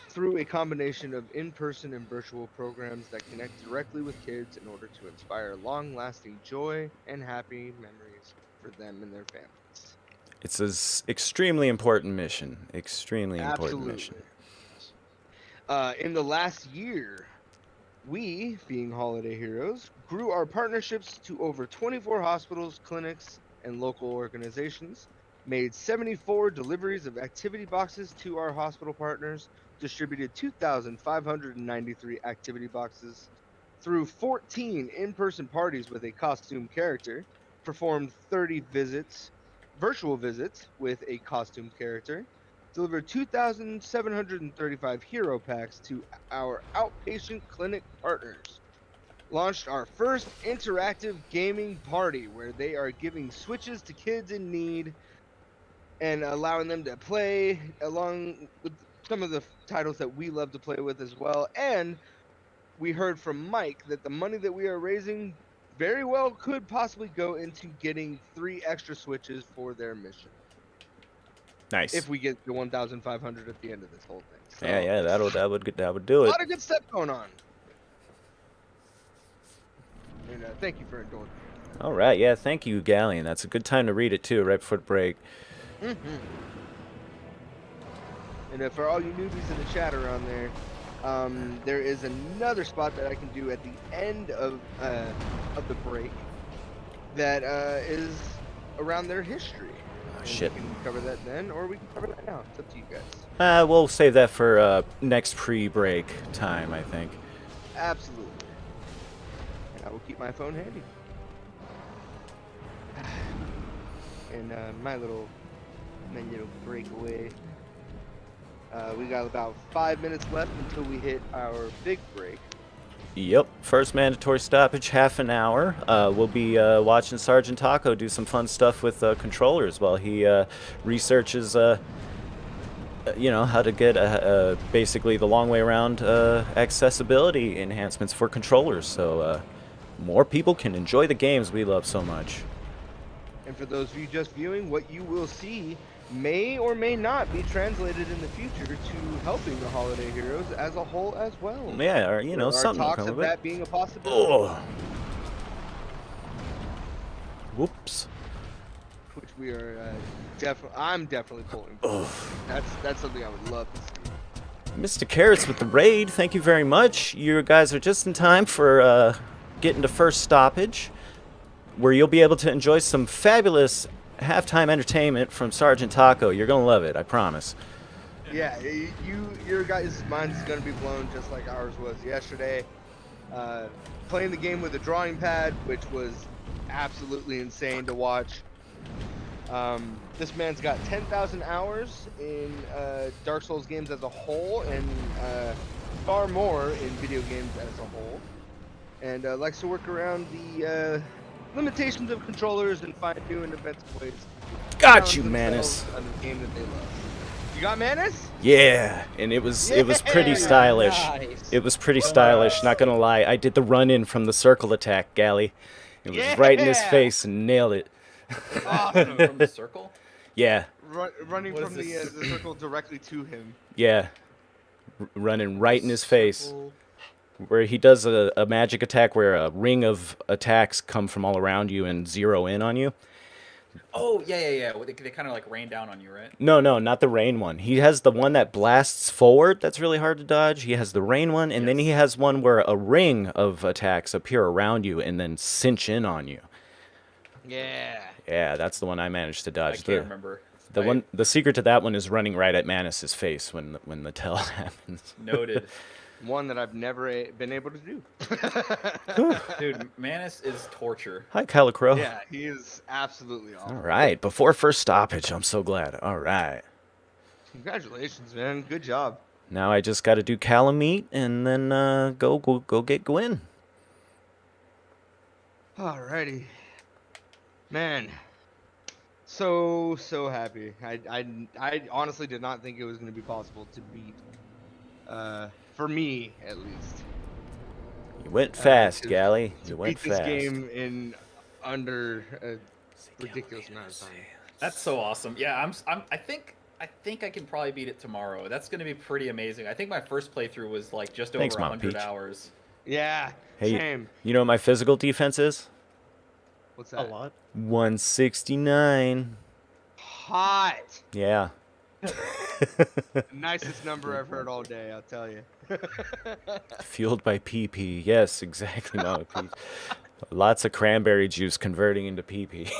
through a combination of in-person and virtual programs that connect directly with kids in order to inspire long-lasting joy and happy memories for them and their families. It's an extremely important mission. Extremely important Absolutely. mission. In the last year, we, being Holiday Heroes, grew our partnerships to over 24 hospitals, clinics, and local organizations, made 74 deliveries of activity boxes to our hospital partners, distributed 2,593 activity boxes, threw 14 in-person parties with a costume character, performed 30 virtual visits with a costume character, delivered 2,735 hero packs to our outpatient clinic partners, launched our first interactive gaming party where they are giving Switches to kids in need and allowing them to play along with some of the titles that we love to play with as well. And we heard from Mike that the money that we are raising very well could possibly go into getting 3 extra Switches for their mission. Nice. If we get the 1,500 at the end of this whole thing. So, Yeah, that would do a it. lot of good stuff going on. And thank you for indulging. All right, yeah, thank you, Galleon. That's a good time to read it too, right before the break. And for all you newbies in the chat around there is another spot that I can do at the end of the break that is around their history. Oh, And shit. We can cover that then, or we can cover that now. It's up to you guys. We'll save that for next pre-break time, I think. Absolutely. And I will keep my phone handy. And my little breakaway. We got about 5 minutes left until we hit our big break. Yep, first mandatory stoppage, half an hour. We'll be watching Sergeant Taco do some fun stuff with controllers while he researches, how to get basically the long way around accessibility enhancements for controllers, so more people can enjoy the games we love so much. And for those of you just viewing, what you will see may or may not be translated in the future to helping the Holiday Heroes as a whole as well. Yeah, or There are something will talks come of of it. that being a possibility. Oh. Whoops. Which we are I'm definitely pulling for. Oh. That's something I would love to see. Mr. Carrots with the raid, thank you very much. You guys are just in time for getting to first stoppage, where you'll be able to enjoy some fabulous halftime entertainment from Sergeant Taco. You're gonna love it, I promise. Yeah, your guys' minds is gonna be blown just like ours was yesterday. Playing the game with a drawing pad, which was absolutely insane to watch. This man's got 10,000 hours in Dark Souls games as a whole, and far more in video games as a whole, and likes to work around the limitations of controllers and find new and inventive ways. Got you, Manus. On the game that they love. You got Manus? Yeah, and it was pretty stylish. Nice. It was pretty stylish, not gonna lie. I did the run-in from the circle attack, Gally. It was right in his Yeah. face and nailed it. Awesome. From the circle? Yeah, Running What from is this? the circle directly to him. yeah. Running right in his face. Where he does a magic attack where a ring of attacks come from all around you and zero in on you. Oh, yeah. They kind of like rain down on you, right? No, not the rain one. He has the one that blasts forward. That's really hard to dodge. He has the rain one, and then he has one where a ring of attacks appear around you and then cinch in on you. Yeah. Yeah, that's the one I managed to I dodge. can't remember. The secret to that one is running right at Manus's face when the tell happens. Noted. One that I've never been able to do. Dude, Manus is torture. Hi, Calicro. Yeah, he is absolutely awesome. All right, before first stoppage, I'm so glad. All right. Congratulations, man. Good job. now I just got to do Calamite and then go get Gwen. Alrighty, man. So happy. I honestly did not think it was going to be possible to beat. For me, at least. You went fast, to- Gally. To You went beat this fast. game in under a ridiculous amount of time. That's so awesome. Yeah, I think I can probably beat it tomorrow. That's going to be pretty amazing. I think my first playthrough was like just Thanks, over Mama 100 Peach. hours. Yeah. Hey, Same. you know what my physical defense is? What's A that? lot. 169. Hot. Yeah. Nicest number I've heard all day, I'll tell you. Fueled by PP. Yes, exactly, Mama Peach. Lots of cranberry juice converting into PP.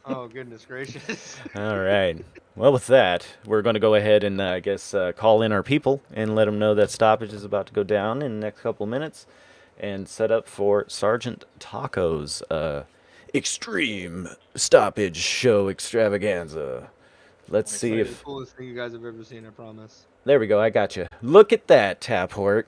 Oh, goodness gracious. All right. Well, with that, we're going to go ahead and, I guess, call in our people and let them know that stoppage is about to go down in the next couple of minutes and set up for Sergeant Taco's extreme stoppage show extravaganza. Let's I'm see The if... coolest thing you guys have ever seen, I promise. There we go. I got you. Look at that, Taphort.